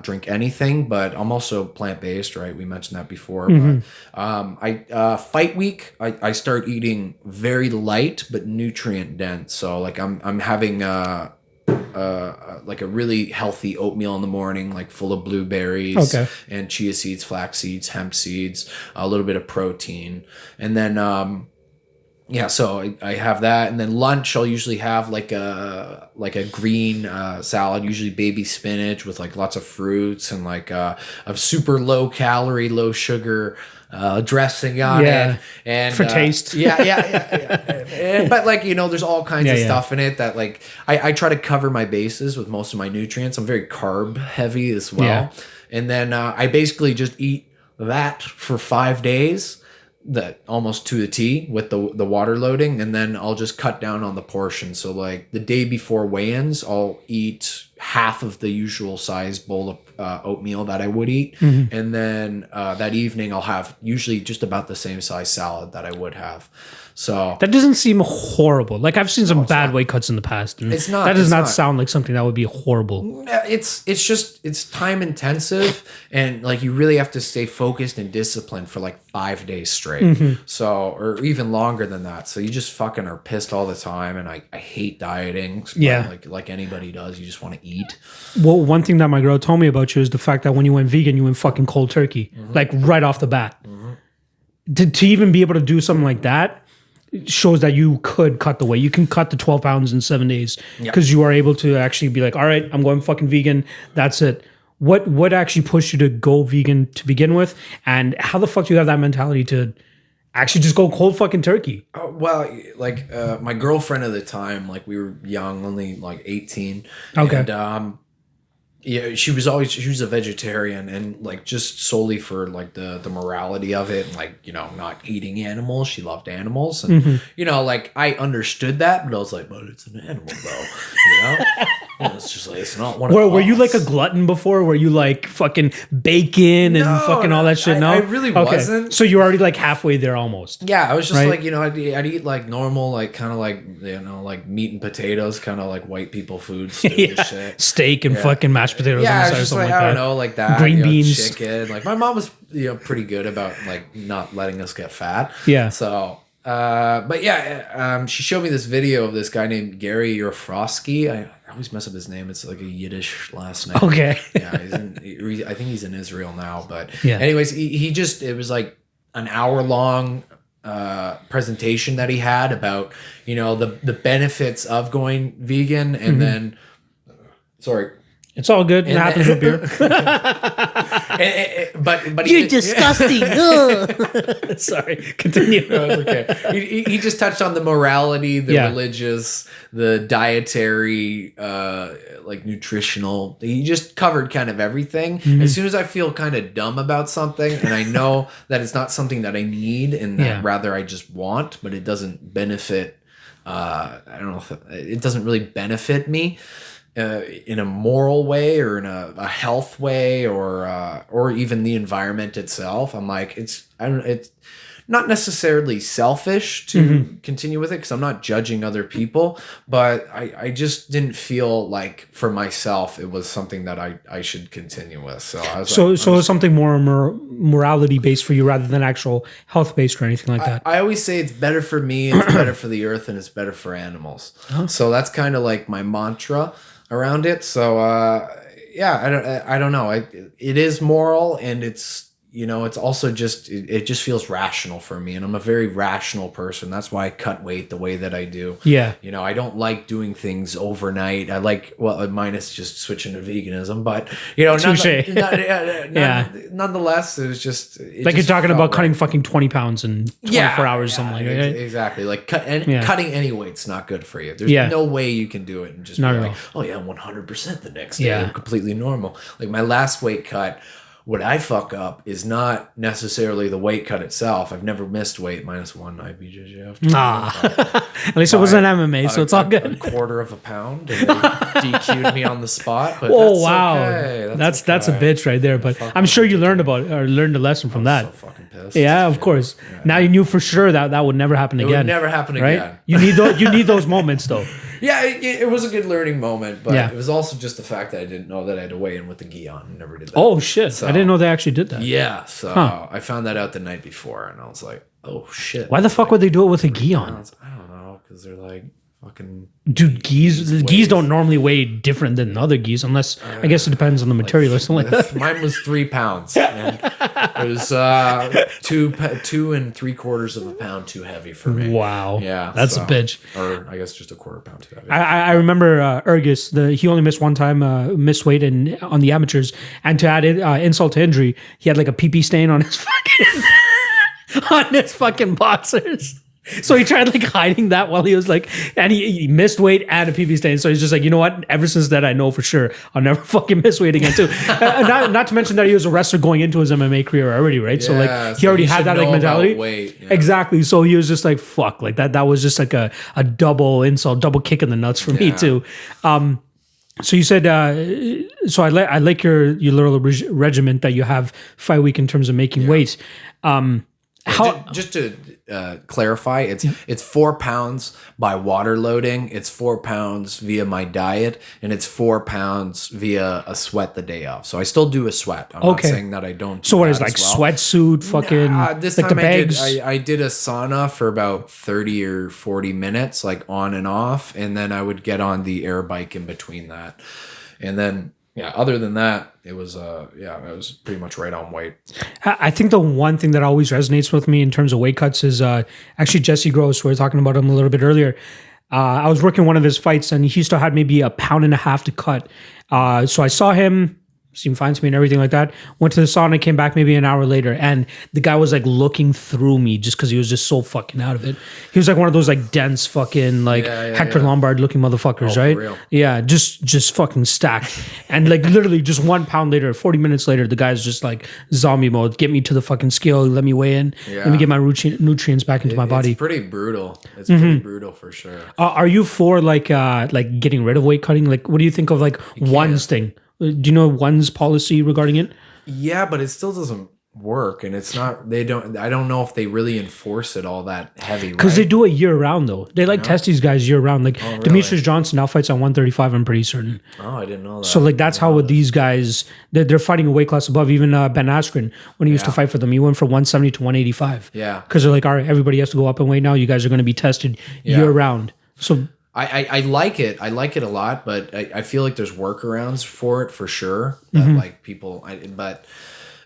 drink anything, but I'm also plant-based, right? We mentioned that before. But fight week, I start eating very light but nutrient dense. So like I'm having like a really healthy oatmeal in the morning, like full of blueberries and chia seeds, flax seeds, hemp seeds, a little bit of protein. And then, so I have that. And then lunch, I'll usually have like a green salad, usually baby spinach with like lots of fruits and like a super low calorie, low sugar dressing on it, and for taste. But like, there's all kinds of stuff in it that like I try to cover my bases with most of my nutrients. I'm very carb heavy as well. And then I basically just eat that for 5 days, that almost to the T with the water loading, and then I'll just cut down on the portion. So like the day before weigh-ins, I'll eat half of the usual size bowl of oatmeal that I would eat, and then that evening I'll have usually just about the same size salad that I would have. So that doesn't seem horrible. Like I've seen some bad weight cuts in the past, and it's not. That does not sound like something that would be horrible. It's time intensive, and like you really have to stay focused and disciplined for like 5 days straight. So, or even longer than that. So you just fucking are pissed all the time, and I hate dieting. Like anybody does, you just want to eat. Well, one thing that my girl told me about you is the fact that when you went vegan, you went fucking cold turkey, like right off the bat. To even be able to do something like that, shows that you could cut the weight. You can cut the 12 pounds in 7 days because you are able to actually be like, all right, I'm going fucking vegan. That's it. What actually pushed you to go vegan to begin with? And how the fuck do you have that mentality to actually just go cold fucking turkey? Well, like my girlfriend at the time, like we were young, only like 18. Okay. And yeah, she was a vegetarian, and like just solely for like the morality of it, and like, you know, not eating animals. She loved animals, and you know, like I understood that, but I was like, but it's an animal though, you know. And it's just like, it's not one. Were you like a glutton before? Were you like fucking bacon and fucking all that shit? No, I really wasn't. So you're already like halfway there almost. Yeah, I was just like, you know, I'd eat like normal, like kind of like, you know, like meat and potatoes, kind of like white people food, and shit. Steak and fucking mashed potatoes. Yeah, on the I side was just or like, something I don't know, like that. Green you know, beans, chicken. Like my mom was, you know, pretty good about like not letting us get fat. Yeah. So, but yeah, she showed me this video of this guy named Gary Urofsky. I always mess up his name. It's like a Yiddish last name. Okay. Yeah, I think he's in Israel now. But anyways, he just, it was like an hour long presentation that he had about, you know, the benefits of going vegan, and then, sorry. It's all good. It happens with beer. But you're disgusting. Sorry, continue. No, it's okay. He just touched on the morality, the religious, the dietary, like nutritional. He just covered kind of everything. As soon as I feel kind of dumb about something, and I know that it's not something that I need, and that rather I just want, but it doesn't benefit. I don't know if it doesn't really benefit me. In a moral way, or in a health way, or even the environment itself, I'm like, it's not necessarily selfish to continue with it, because I'm not judging other people, but I just didn't feel like for myself it was something that I should continue with. So I was so it's something more morality based for you rather than actual health based or anything like that. I always say it's better for me, it's better for the earth, and it's better for animals. So that's kind of like my mantra around it. So I don't know. It is moral, and it's, you know, it's also just, it just feels rational for me, and I'm a very rational person. That's why I cut weight the way that I do. Yeah. You know, I don't like doing things overnight. I like, well, minus just switching to veganism, but you know, nonetheless, it was just like you're talking about cutting fucking 20 pounds in 24 hours or something like that. Exactly. Like cutting any weight's not good for you. There's no way you can do it and just be like, oh yeah, 100% the next day. I'm completely normal. Like my last weight cut, what I fuck up is not necessarily the weight cut itself. I've never missed weight, -1 IBJJF. At least it wasn't MMA, so it's all good. A quarter of a pound, and they DQ'd me on the spot. But wow, that's a bitch right there. But I'm sure you learned a lesson from that. So fucking pissed. Yeah, of course. Yeah. Now you knew for sure that would never happen again. It would never happen again. You need those moments though. Yeah, it was a good learning moment, but it was also just the fact that I didn't know that I had to weigh in with the gi on. I never did that. Oh shit! So, I didn't know they actually did that. Yeah, so I found that out the night before, and I was like, "Oh shit!" Why the fuck would they do it with a gi on? I don't know, because they're like fucking. Dude, gis don't normally weigh different than other gis, unless I guess it depends on the material or something like that. Mine was 3 pounds. And it was 2 3/4 of a pound too heavy for me. Wow. Yeah, that's a bitch. Or I guess just 1/4 pound too heavy. I remember Ergus. He only missed one time, missed weight on the amateurs, and to add insult to injury, he had like a pee stain on his fucking boxers. So he tried like hiding that while he was like, and he missed weight and a PB stain. So he's just like, you know what? Ever since that, I know for sure I'll never fucking miss weight again too. Not to mention that he was a wrestler going into his MMA career already, right? Yeah, so like he already had that like mentality. Weight, yeah. Exactly. So he was just like, fuck, like that. That was just like a double insult, double kick in the nuts for me too. So you said, so I like your little regiment that you have fight week in terms of making weight. Just to clarify, it's 4 pounds by water loading, it's 4 pounds via my diet, and it's 4 pounds via a sweat the day of. So I still do a sweat. I'm not saying that I don't. So what is like sweatsuit, fucking this like time the bags? I did a sauna for about 30 or 40 minutes, like on and off, and then I would get on the air bike in between that, and then yeah, other than that, it was pretty much right on weight. I think the one thing that always resonates with me in terms of weight cuts is actually Jesse Gross. We were talking about him a little bit earlier. I was working one of his fights, and he still had maybe 1.5 pounds to cut. So I saw him. Seemed fine to me and everything like that. Went to the sauna, came back maybe an hour later, and the guy was like looking through me just because he was just so fucking out of it. He was like one of those like dense fucking like Hector Lombard looking motherfuckers, right? For real? Yeah, just fucking stacked. And like literally just 1 pound later, 40 minutes later, the guy's just like zombie mode. Get me to the fucking scale, let me weigh in, let me get my nutrients back into my body. It's pretty brutal. It's pretty brutal for sure. Are you for like getting rid of weight cutting? Like, what do you think of like ONE's thing? Do you know ONE's policy regarding it? Yeah, but it still doesn't work, and it's not. I don't know if they really enforce it all that heavy. Because they do it year round, though. They test these guys year round. Like Demetrius Johnson now fights at 135. I'm pretty certain. Oh, I didn't know that. So like that's how with these guys they're fighting a weight class above. Even Ben Askren, when he used to fight for them, he went from 170 to 185. Yeah, because they're like, all right, everybody has to go up in weight now. You guys are going to be tested year round. So. I like it. I like it a lot, but I feel like there's workarounds for it for sure. That like people, but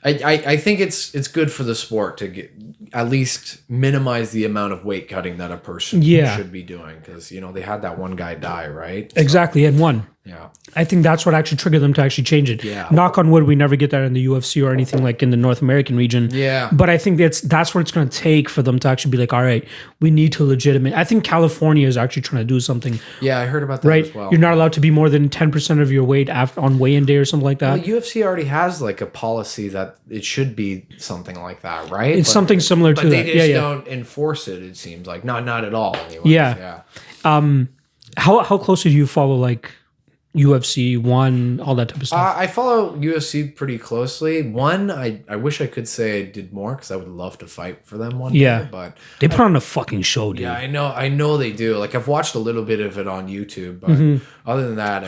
I think it's good for the sport to get at least minimize the amount of weight cutting that a person should be doing, because they had that one guy die, right? Exactly, and one. Yeah. I think that's what actually triggered them to actually change it. Yeah. Knock on wood, we never get that in the UFC or anything like in the North American region. Yeah. But I think that's what it's going to take for them to actually be like, all right, we need to legitimate. I think California is actually trying to do something. Yeah, I heard about that as well. You're not allowed to be more than 10% of your weight on weigh-in day or something like that. Well, UFC already has like a policy that it should be something like that, right? It's something similar to that. But they just don't enforce it, it seems like. Not at all, anyways. Yeah. How closely do you follow like UFC, ONE, all that type of stuff? I follow UFC pretty closely. ONE, I wish I could say I did more, because I would love to fight for them one day, but they put on a fucking show, dude. Yeah, I know they do. Like, I've watched a little bit of it on YouTube, but other than that,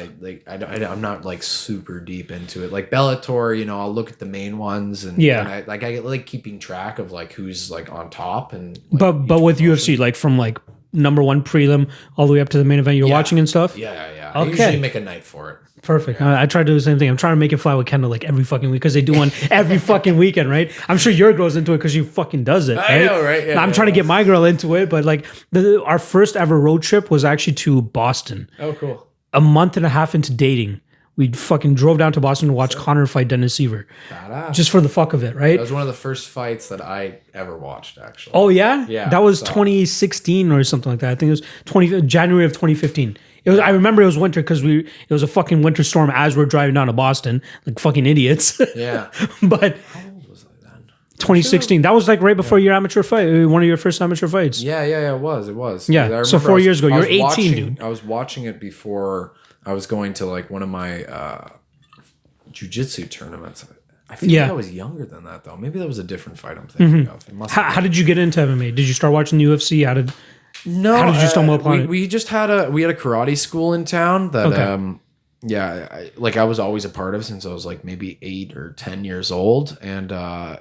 I'm not like super deep into it. Like Bellator, I'll look at the main ones, and I like keeping track of like who's like on top, and like, but with UFC, like from like number one prelim all the way up to the main event you're watching and stuff? Yeah. I usually make a night for it. Perfect. I try to do the same thing. I'm trying to make it fly with Kendall like every fucking week, because they do one every fucking weekend, right? I'm sure your girl's into it because she fucking does it, right? I know, right? Yeah, I'm trying to get my girl into it, but like our first ever road trip was actually to Boston. Oh, cool. A month and a half into dating, we fucking drove down to Boston to watch Conor fight Dennis Seaver. Badass. Just for the fuck of it, right? That was one of the first fights that I ever watched, actually. Oh, yeah? Yeah. That was 2016 or something like that. I think it was January of 2015. I remember it was winter because it was a fucking winter storm as we're driving down to Boston, like fucking idiots. Yeah. But how old was I then? 2016. That was like right before your amateur fight, one of your first amateur fights. Yeah, it was. Yeah, so 4 years ago. You're 18, dude. I was watching it before I was going to like one of my jiu-jitsu tournaments. I feel like I was younger than that, though. Maybe that was a different fight I'm thinking of. It must how did you get into MMA? Did you start watching the UFC? How did you stumble upon it? We just had a karate school in town that I was always a part of since I was like maybe 8 or 10 years old, and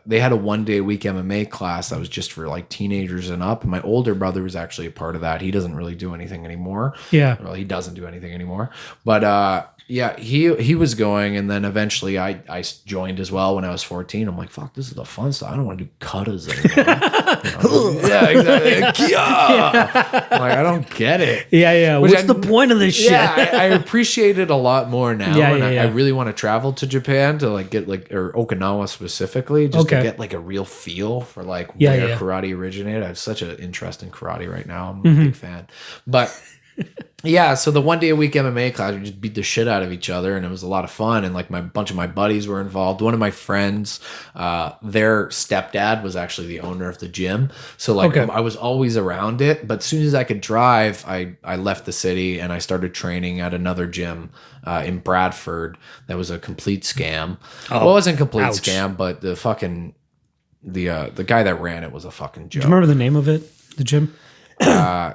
they had a 1 day a week MMA class that was just for like teenagers and up. And my older brother was actually a part of that. He doesn't really do anything anymore. Yeah, well, he doesn't do anything anymore, but yeah, he was going, and then eventually I joined as well when I was 14. I'm like, fuck, this is the fun stuff. I don't want to do katas anymore. Yeah, exactly. I'm like, I don't get it. Yeah. What's the point of this shit? Yeah, I appreciate it a lot more now. Yeah. I really want to travel to Japan to like get like, or Okinawa specifically, just to get like a real feel for like where karate originated. I have such an interest in karate right now. I'm a big fan. But yeah, so the 1 day a week MMA class, we just beat the shit out of each other, and it was a lot of fun. And like bunch of my buddies were involved. One of my friends, their stepdad was actually the owner of the gym, so like I was always around it. But as soon as I could drive, I left the city and I started training at another gym in Bradford. That was a complete scam. Well, it wasn't a complete scam, but the fucking the guy that ran it was a fucking joke. Do you remember the name of it? The gym?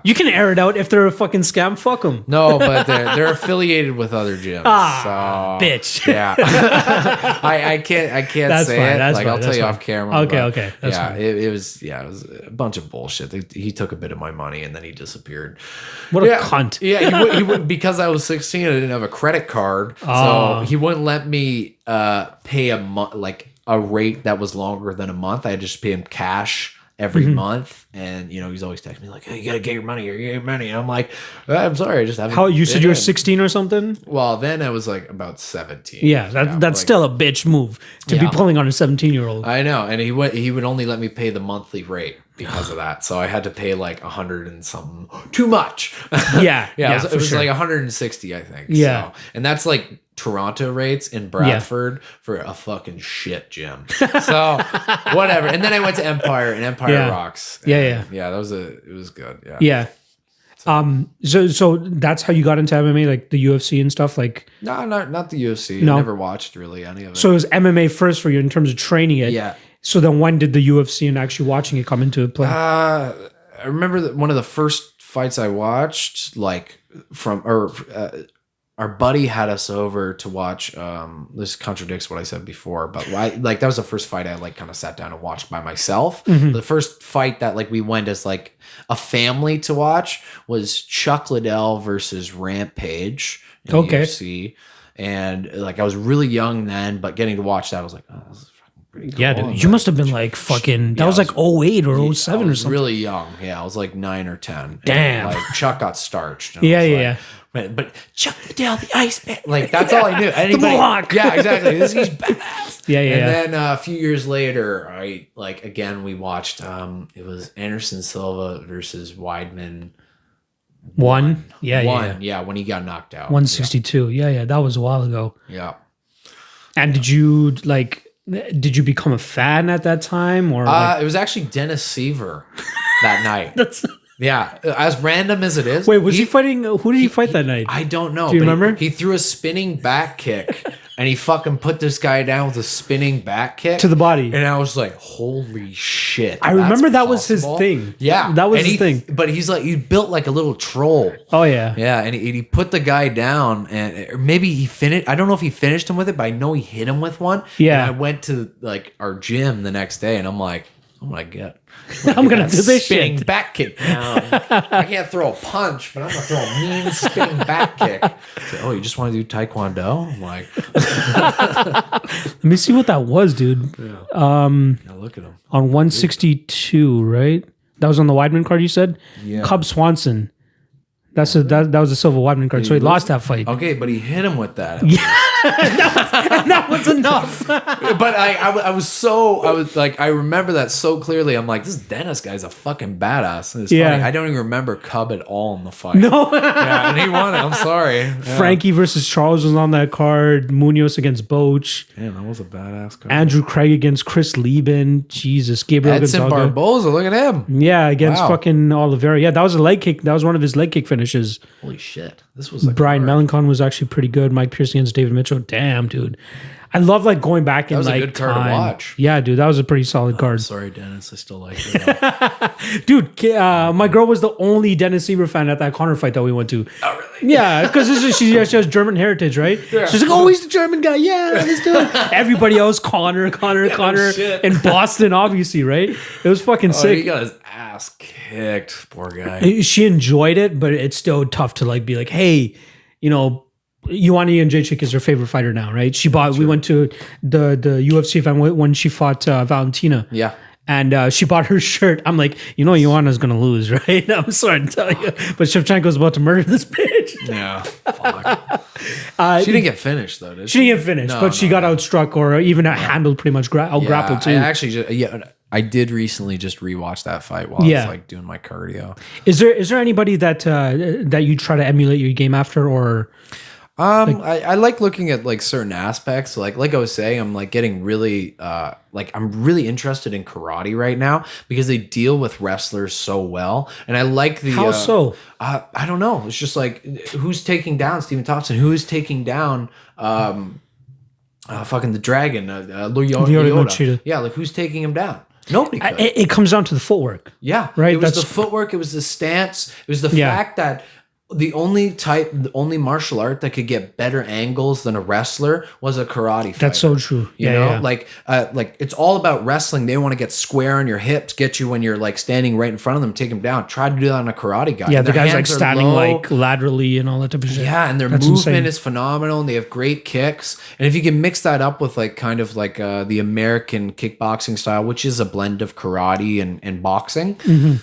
You can air it out if they're a fucking scam. Fuck them. No, but they're affiliated with other gyms. Bitch. Yeah, I can't That's say fine, it. that's Like fine, I'll tell that's you fine. off camera. Okay. That's yeah, fine. it was a bunch of bullshit. He took a bit of my money and then he disappeared. What a cunt. Yeah, he would, because I was 16 and I didn't have a credit card, so he wouldn't let me pay a rate that was longer than a month. I had to just pay him cash every month, and he's always texting me like, "Hey, you gotta get your money, and I'm like, I'm sorry, I just haven't." How you said you were 16 or something? Well, then I was like about 17. Yeah, that's still a bitch move to be pulling on a 17-year-old. I know, and he would only let me pay the monthly rate because of that. So I had to pay like 100 and something, too much. Yeah, it was like 160, I think. Yeah, so, and that's like Toronto rates in Bradford for a fucking shit gym. So whatever. And then I went to Empire, and Empire rocks. And yeah. It was good. Yeah. So that's how you got into MMA, like the UFC and stuff. Like no, not the UFC. No? I never watched really any of it. So it was MMA first for you in terms of training it. Yeah. So then when did the UFC and actually watching it come into play? I remember that one of the first fights I watched, like our buddy had us over to watch. This contradicts what I said before, but that was the first fight I kind of sat down and watched by myself. Mm-hmm. The first fight that we went as like a family to watch was Chuck Liddell versus Rampage in the UFC. And I was really young then, but getting to watch that, I was like, oh, this is fucking pretty cool. Yeah, dude, you must have been like fucking. That was like 08 or 07 or something. Really young. Yeah, I was like 9 or 10. Damn. And, Chuck got starched. Yeah. But Chuck Liddell, the Iceman, that's all I knew. The block. Yeah, exactly. He's badass. Yeah. And then a few years later, again we watched. It was Anderson Silva versus Weidman. One. Yeah, when he got knocked out. 162. Yeah. That was a while ago. Yeah. And did you become a fan at that time, or? It was actually Dennis Seaver that night. Yeah, as random as it is. Wait, was he fighting? Who did he fight that night? I don't know. Do you remember? He threw a spinning back kick, and he fucking put this guy down with a spinning back kick to the body. And I was like, "Holy shit!" I remember that was his thing. Yeah, that was his thing. But he built like a little troll. Oh yeah, yeah. And he put the guy down, or maybe he finished. I don't know if he finished him with it, but I know he hit him with one. Yeah. And I went to our gym the next day, and I'm like, "Oh my god." I'm gonna do this spinning shit. back kick down. I can't throw a punch, but I'm gonna throw a mean spinning back kick. So, you just want to do Taekwondo? I'm like, let me see what that was, dude. Yeah. Look at him on 162, right? That was on the Weidman card. You said, yeah. Cub Swanson. That was a Silva Weidman card, so he lost that fight. Okay, but he hit him with that. Yeah, that was enough. But I remember that so clearly. I'm like, this Dennis guy's a fucking badass. And it's funny. I don't even remember Cub at all in the fight. No. Yeah, and he won it. I'm sorry. Yeah. Frankie versus Charles was on that card. Munoz against Boach. Damn, that was a badass card. Andrew Craig against Chris Lieben. Jesus. Gabriel Edson Gonzaga. Barboza, look at him. Yeah, against fucking Oliveira. Yeah, that was a leg kick. That was one of his leg kick finishes. Holy shit. This was Brian Melancon was actually pretty good. Mike Pierce against David Mitchell. Damn, dude. I love going back in that was a good card to watch. Yeah, dude, that was a pretty solid card. Sorry, Dennis. I still like it. Dude, my girl was the only Dennis Seaver fan at that Connor fight that we went to. Oh, really? Yeah, because she has German heritage, right? Yeah. She's like, oh, he's the German guy. Yeah, let's do it. Everybody else, Connor in Boston, obviously, right? It was fucking sick. He got his ass kicked. Poor guy. She enjoyed it, but it's still tough to be like, hey, Ioana Jędrzejczyk is her favorite fighter now, right? We went to the UFC event when she fought Valentina. Yeah. And she bought her shirt. I'm like, Ioana's going to lose, right? I'm sorry to tell you. But Shevchenko's about to murder this bitch. Yeah. Fuck. She didn't get finished, though, did she? She didn't get finished, but she got outstruck or even handled pretty much grappled, too. I actually I did recently just rewatch that fight while I was doing my cardio. Is there anybody that you try to emulate your game after, or... I like looking at certain aspects. Like I was saying, I'm getting really I'm really interested in karate right now because they deal with wrestlers so well, and I like the how so. I don't know. It's just who's taking down Stephen Thompson, who's taking down fucking the dragon, Lyoto. Machida. Yeah, who's taking him down. Nobody could. It comes down to the footwork. Yeah. Right? It was the footwork. It was the stance. It was the fact that the only martial art that could get better angles than a wrestler was a karate fighter. That's so true. You know, like it's all about wrestling. They want to get square on your hips, get you when you're like standing right in front of them, take them down. Try to do that on a karate guy. Yeah, the guy's like standing like laterally and all that type of shit. Yeah, and their movement is phenomenal, and they have great kicks. And if you can mix that up with like kind of like the American kickboxing style, which is a blend of karate and boxing.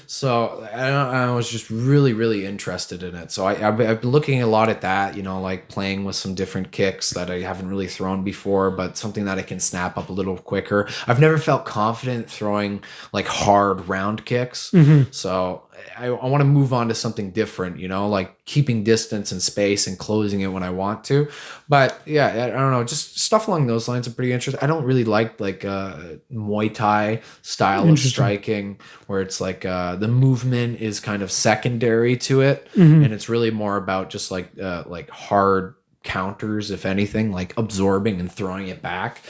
So I was just really, really interested in it. So I've been looking a lot at that, you know, like playing with some different kicks that I haven't really thrown before, but something that I can snap up a little quicker. I've never felt confident throwing like hard round kicks. So I want to move on to something different, you know, like keeping distance and space and closing it when I want to. But yeah, I don't know, just stuff along those lines are pretty interesting. I don't really like Muay Thai style of striking where it's like the movement is kind of secondary to it, and it's really more about just like hard counters, if anything, like absorbing and throwing it back.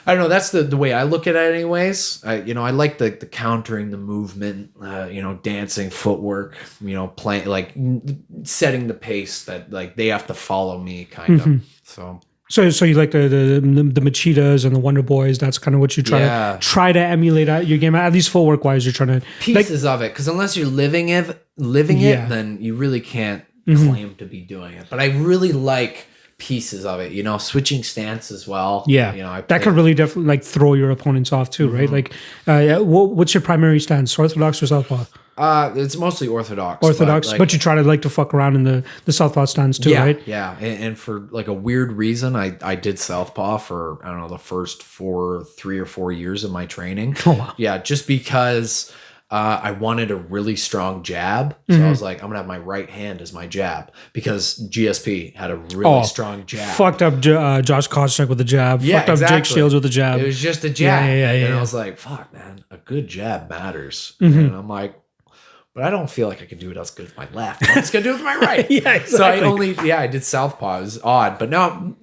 I don't know. That's the way I look at it anyways. I like the countering, the movement, dancing, footwork, playing, like setting the pace that like they have to follow me kind of. So you like the Machitas and the Wonder Boys. That's kind of what you try to emulate at your game. At least footwork wise, you're trying to pieces of it. Because unless you're living it, then you really can't claim to be doing it. But I really like pieces of it, switching stance as well. That could really definitely like throw your opponents off too, right? Like what's your primary stance, orthodox or southpaw? It's mostly orthodox, but you try to like to fuck around in the southpaw stance too, right? And for like a weird reason, I did southpaw for I don't know the first 3 or 4 years of my training. Just because I wanted a really strong jab. So I was like, I'm going to have my right hand as my jab because GSP had a really strong jab. Fucked up Josh Koscheck with the jab. Fucked up Jake Shields with the jab. It was just a jab. And I was like, fuck, man, a good jab matters. And I'm like, but I don't feel like I can do it as good with my left. I'm just going to do it with my right. So I did southpaw. It was odd. But now,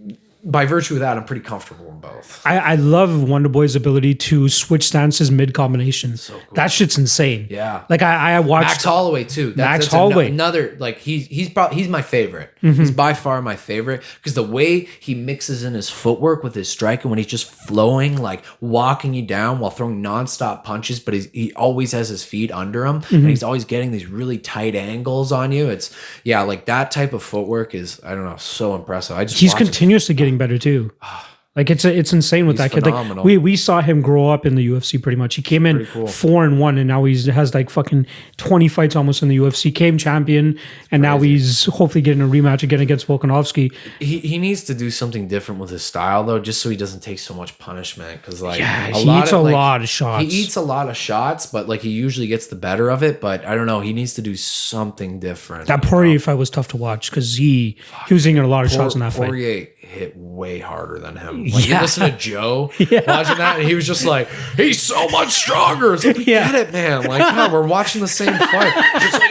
by virtue of that, I'm pretty comfortable in both. I love Wonder Boy's ability to switch stances mid-combination. So cool. That shit's insane. Yeah. Like I watched Max Holloway too. That's Holloway. Another like he's my favorite. He's by far my favorite because the way he mixes in his footwork with his striking when he's just flowing, like walking you down while throwing nonstop punches, but he always has his feet under him and he's always getting these really tight angles on you. It's like that type of footwork is, I don't know, so impressive. He's continuously getting better too. Like it's insane with that kid. Like we saw him grow up in the UFC pretty much. He came in 4-1 and now has like fucking 20 fights almost in the UFC. Came champion and now he's hopefully getting a rematch again against Volkanovski. He needs to do something different with his style though, just so he doesn't take so much punishment. Because like he eats a lot of shots. He eats a lot of shots, but like he usually gets the better of it. But I don't know. He needs to do something different. That Poirier fight was tough to watch because he was eating a lot of shots in that fight. Poirier hit way harder than him. Like you listen to Joe watching that, and he was just like, "He's so much stronger." It's like, get it, man. Like, God, we're watching the same fight.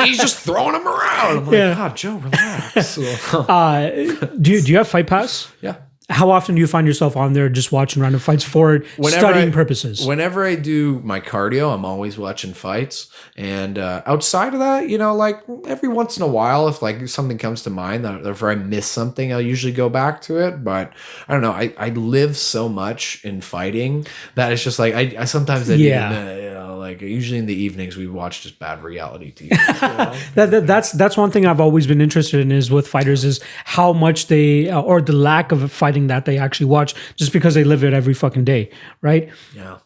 He's just throwing him around. I'm like, God, Joe, relax. Do you have Fight Pass? Yeah. How often do you find yourself on there just watching random fights for studying purposes? Whenever I do my cardio, I'm always watching fights. And outside of that, like every once in a while, if like something comes to mind, that if I miss something, I'll usually go back to it. But I don't know. I live so much in fighting that it's just like I sometimes like usually in the evenings we watch just bad reality TV. That's one thing I've always been interested in is with fighters is how much they or the lack of fighting that they actually watch just because they live it every fucking day, right? Yeah.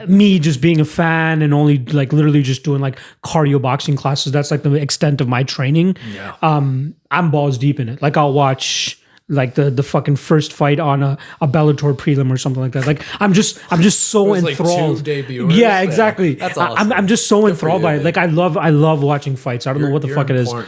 Me just being a fan and only like literally just doing like cardio boxing classes, that's like the extent of my training. Yeah. I'm balls deep in it. Like I'll watch like the fucking first fight on a Bellator prelim or something like that. Like I'm just so enthralled. Like 2 debuts. Yeah, exactly. That's awesome. I'm just so enthralled by it. Like I love watching fights. I don't know what the fuck it is. Though.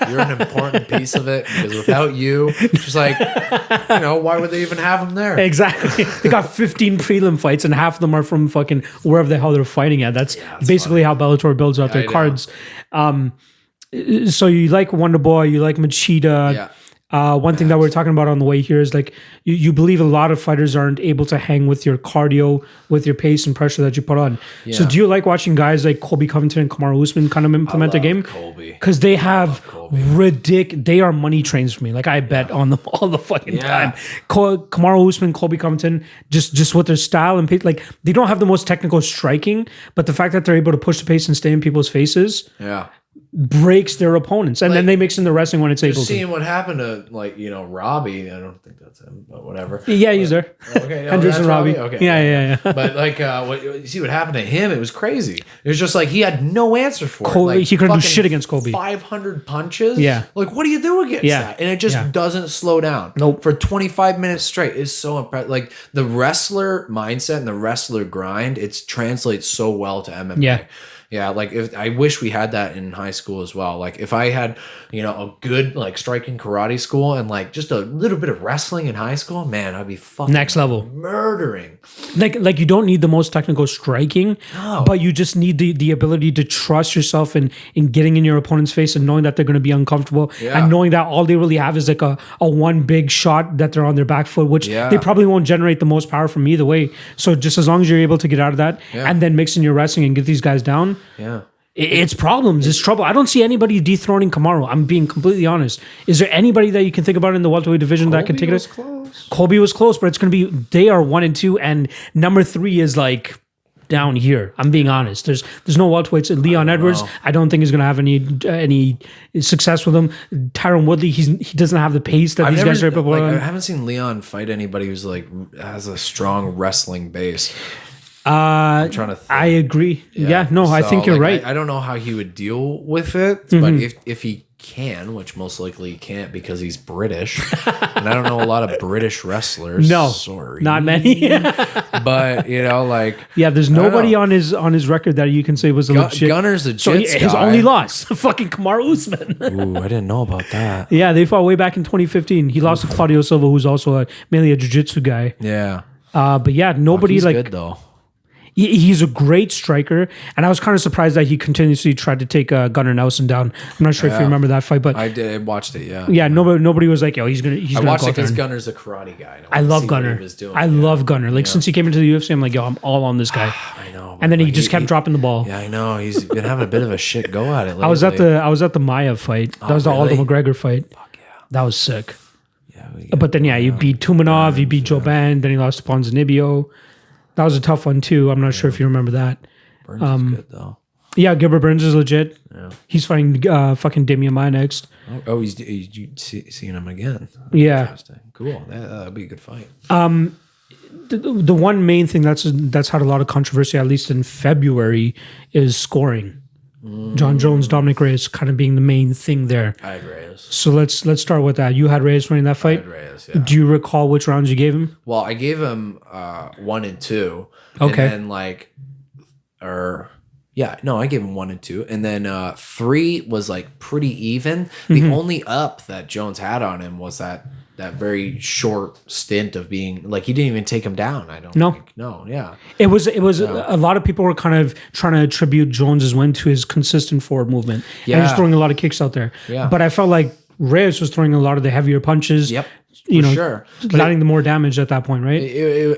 You're an important piece of it because without you, just like why would they even have them there? Exactly. They got 15 prelim fights and half of them are from fucking wherever the hell they're fighting at. That's basically how Bellator builds out their cards. So you like Wonder Boy, you like Machida. Yeah. One thing that we're talking about on the way here is like you believe a lot of fighters aren't able to hang with your cardio, with your pace and pressure that you put on. Yeah. So do you like watching guys like Colby Covington and Kamaru Usman kind of implement the game? Because they have they are money trains for me. Like I bet on them all the fucking time. Kamaru Usman, Colby Covington, just with their style and pace, like they don't have the most technical striking, but the fact that they're able to push the pace and stay in people's faces. Yeah. Breaks their opponents, and then they mix in the wrestling when it's able to. Seeing what happened to Robbie, I don't think that's him, but whatever. Yeah, he's there. Okay, Hendricks and Robbie. Okay, yeah. But like, you see what happened to him? It was crazy. It was just like he had no answer for it. Like, he couldn't do shit against Colby. 500 punches. Yeah. Like, what do you do against that? And it just doesn't slow down. Nope. For 25 minutes straight, it's so impressive. Like the wrestler mindset and the wrestler grind, it translates so well to MMA. Yeah. Yeah, like if I wish we had that in high school as well. Like if I had, a good like striking karate school and like just a little bit of wrestling in high school, man, I'd be fucking next level murdering. Like you don't need the most technical striking, but you just need the ability to trust yourself in getting in your opponent's face and knowing that they're going to be uncomfortable and knowing that all they really have is like a one big shot that they're on their back foot, which they probably won't generate the most power from either way. So just as long as you're able to get out of that and then mix in your wrestling and get these guys down. Yeah. It's problems. It's trouble. I don't see anybody dethroning Kamaru. I'm being completely honest. Is there anybody that you can think about in the welterweight division that can take it? Colby was close, but it's going to be, they are 1 and 2, and number 3 is like down here. I'm being honest. There's no welterweights. Leon Edwards, I don't think is going to have any success with him. Tyron Woodley, he doesn't have the pace that these guys are able to. I haven't seen Leon fight anybody who's like has a strong wrestling base. I'm trying to think. I agree. Yeah, no, so, I think you're right. I don't know how he would deal with it, but if he can, which most likely he can't because he's British, and I don't know a lot of British wrestlers. No, sorry, not many. But there's nobody on his record that you can say was a legit. Gunner's a his only loss, fucking Kamaru Usman. Ooh, I didn't know about that. Yeah, they fought way back in 2015. He lost to Claudio Silva, who's also mainly a jiu-jitsu guy. Yeah, but yeah, nobody he's like good though. He's a great striker, and I was kind of surprised that he continuously tried to take Gunnar Nelson down. I'm not sure if you remember that fight, but I watched it. Yeah. Nobody was like, "Yo, he's gonna." I watched it because Gunner's a karate guy. I love Gunnar. I love Gunnar. Like since he came into the UFC, I'm like, "Yo, I'm all on this guy." I know. And then he just kept dropping the ball. Yeah, I know. He's been having a bit of a shit go at it lately. I was at the Maya fight. That was the Aldo McGregor fight. Fuck yeah, that was sick. Yeah, but then you beat Tumanov, you beat Joe Ben, then he lost to Ponzinibbio. That was a tough one too. I'm not sure if you remember that. Burns is good though. Yeah, Gilbert Burns is legit. Yeah. He's fighting fucking Damian Maia next. Oh, he's seeing him again. Yeah. Interesting. Cool. That'll be a good fight. The one main thing that's had a lot of controversy, at least in February, is scoring. John Jones, Dominic Reyes kind of being the main thing there. I had Reyes. So let's start with that. You had Reyes winning that fight? I had Reyes, yeah. Do you recall which rounds you gave him? Well, I gave him 1 and 2. Okay. And then I gave him 1 and 2. And then 3 was like pretty even. The only up that Jones had on him was that very short stint of being like he didn't even take him down. I don't think. No, yeah. It was a lot of people were kind of trying to attribute Jones's win to his consistent forward movement. Yeah. And he's throwing a lot of kicks out there. Yeah. But I felt like Reyes was throwing a lot of the heavier punches. Yep. Landing the more damage at that point, right?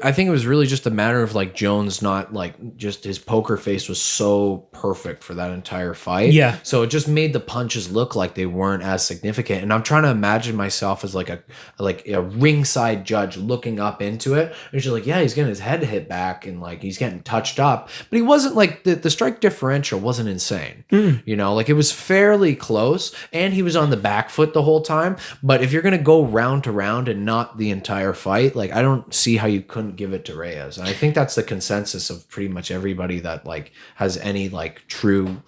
I think it was really just a matter of like Jones not like just his poker face was so perfect for that entire fight. Yeah. So it just made the punches look like they weren't as significant. And I'm trying to imagine myself as like a ringside judge looking up into it. And she's like, yeah, he's getting his head hit back and like he's getting touched up. But he wasn't like the strike differential wasn't insane. Like it was fairly close and he was on the back foot the whole time. But if you're gonna go round to round and not the entire fight, like I don't see how you couldn't give it to Reyes. And I think that's the consensus of pretty much everybody that like has any like true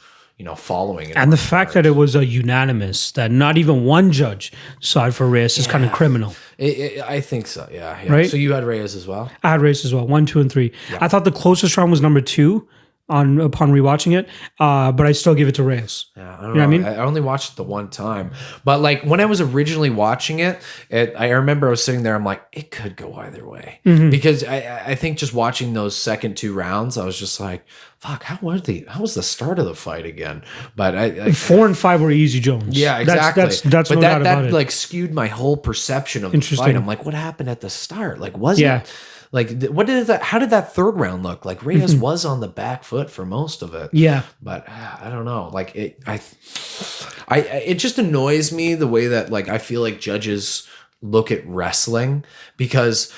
following. And the fact that it was a unanimous, that not even one judge side for Reyes is kind of criminal. I think so, yeah. Right? So you had Reyes as well? I had Reyes as well, 1, 2, and 3. Yeah. I thought the closest round was number 2. upon rewatching it, but I still give it to Reyes. Yeah, I don't know. What I mean? I only watched it the one time, but like when I was originally watching it, I remember I was sitting there. I'm like, it could go either way because I think just watching those second 2 rounds, I was just like, fuck, how was the start of the fight again? But 4 and 5 were easy Jones. Yeah, exactly. That's but no doubt about it. Like skewed my whole perception of the fight. I'm like, what happened at the start? Like, was it? Like, what did that? How did that third round look? Like, Reyes was on the back foot for most of it. Yeah, but I don't know. Like, it just annoys me the way that like I feel like judges look at wrestling because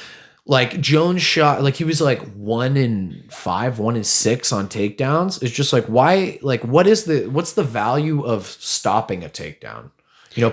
like Jones shot like he was like 1 in 5, 1 in 6 on takedowns. It's just like why? Like, what's the value of stopping a takedown?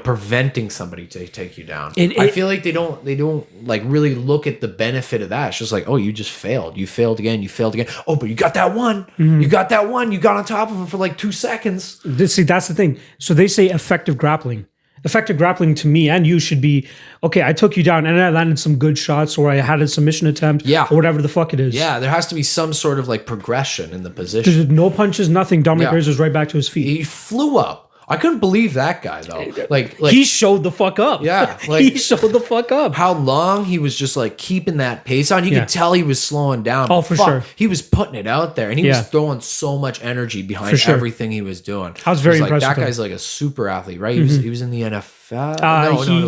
Preventing somebody to take you down. I feel like they don't like really look at the benefit of that. It's just like, oh, you just failed. You failed again. You failed again. Oh, but you got that one. You got that one. You got on top of him for like 2 seconds. See, that's the thing. So they say effective grappling. Effective grappling to me and you should be, okay, I took you down and I landed some good shots or I had a submission attempt or whatever the fuck it is. Yeah, there has to be some sort of like progression in the position. There's no punches, nothing. Dominic Reyes was right back to his feet. He flew up. I couldn't believe that guy though. Like he showed the fuck up. Yeah, like he showed the fuck up. How long he was just like keeping that pace on. You could tell he was slowing down. Oh, for sure. He was putting it out there, and he was throwing so much energy behind everything he was doing. I was very impressed. That guy's like a super athlete, right? He was in the NFL.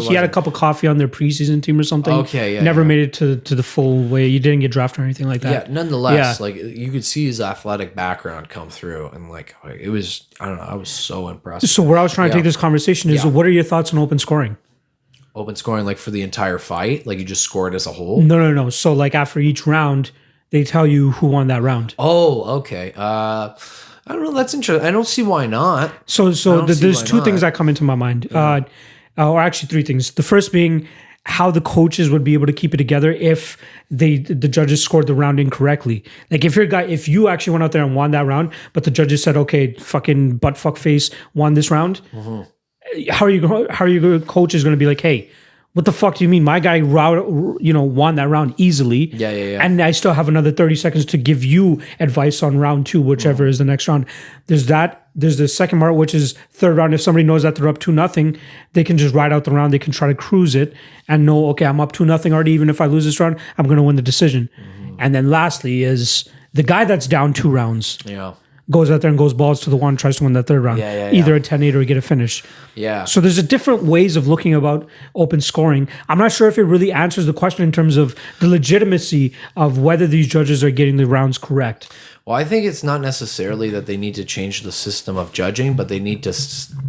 He had a cup of coffee on their preseason team or something. Okay, yeah. Never made it to the full way. You didn't get drafted or anything like that. Yeah, nonetheless, like you could see his athletic background come through, and like it was, I don't know, I was so impressed. So where I was trying to take this conversation is, what are your thoughts on open scoring? Open scoring, like for the entire fight, like you just score it as a whole? No. So like after each round, they tell you who won that round. Oh, okay. I don't know. That's interesting. I don't see why not. So there's 2 things that come into my mind, or actually 3 things. The first being how the coaches would be able to keep it together if the judges scored the round incorrectly. Like if you actually went out there and won that round, but the judges said, okay, fucking butt fuck face won this round. How are your coaches going to be like, hey, what the fuck do you mean? My guy, won that round easily. Yeah. And I still have another 30 seconds to give you advice on round 2, whichever is the next round. There's that. There's the second part, which is third round. If somebody knows that they're up 2-0, they can just ride out the round. They can try to cruise it and know, okay, I'm up 2-0 already. Even if I lose this round, I'm going to win the decision. And then lastly is the guy that's down 2 rounds. Yeah. Goes out there and goes balls to the one, tries to win that third round. Either a 10-8 or get a finish. Yeah. So there's a different ways of looking about open scoring. I'm not sure if it really answers the question in terms of the legitimacy of whether these judges are getting the rounds correct. Well, I think it's not necessarily that they need to change the system of judging, but they need to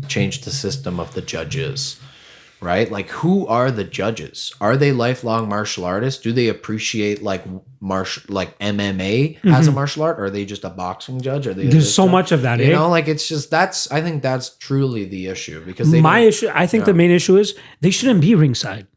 change the system of the judges. Right? Like, who are the judges? Are they lifelong martial artists? Do they appreciate like MMA as a martial art? Or are they just a boxing judge? There's so much of that, like it's just I think that's truly the issue because I think the main issue is they shouldn't be ringside.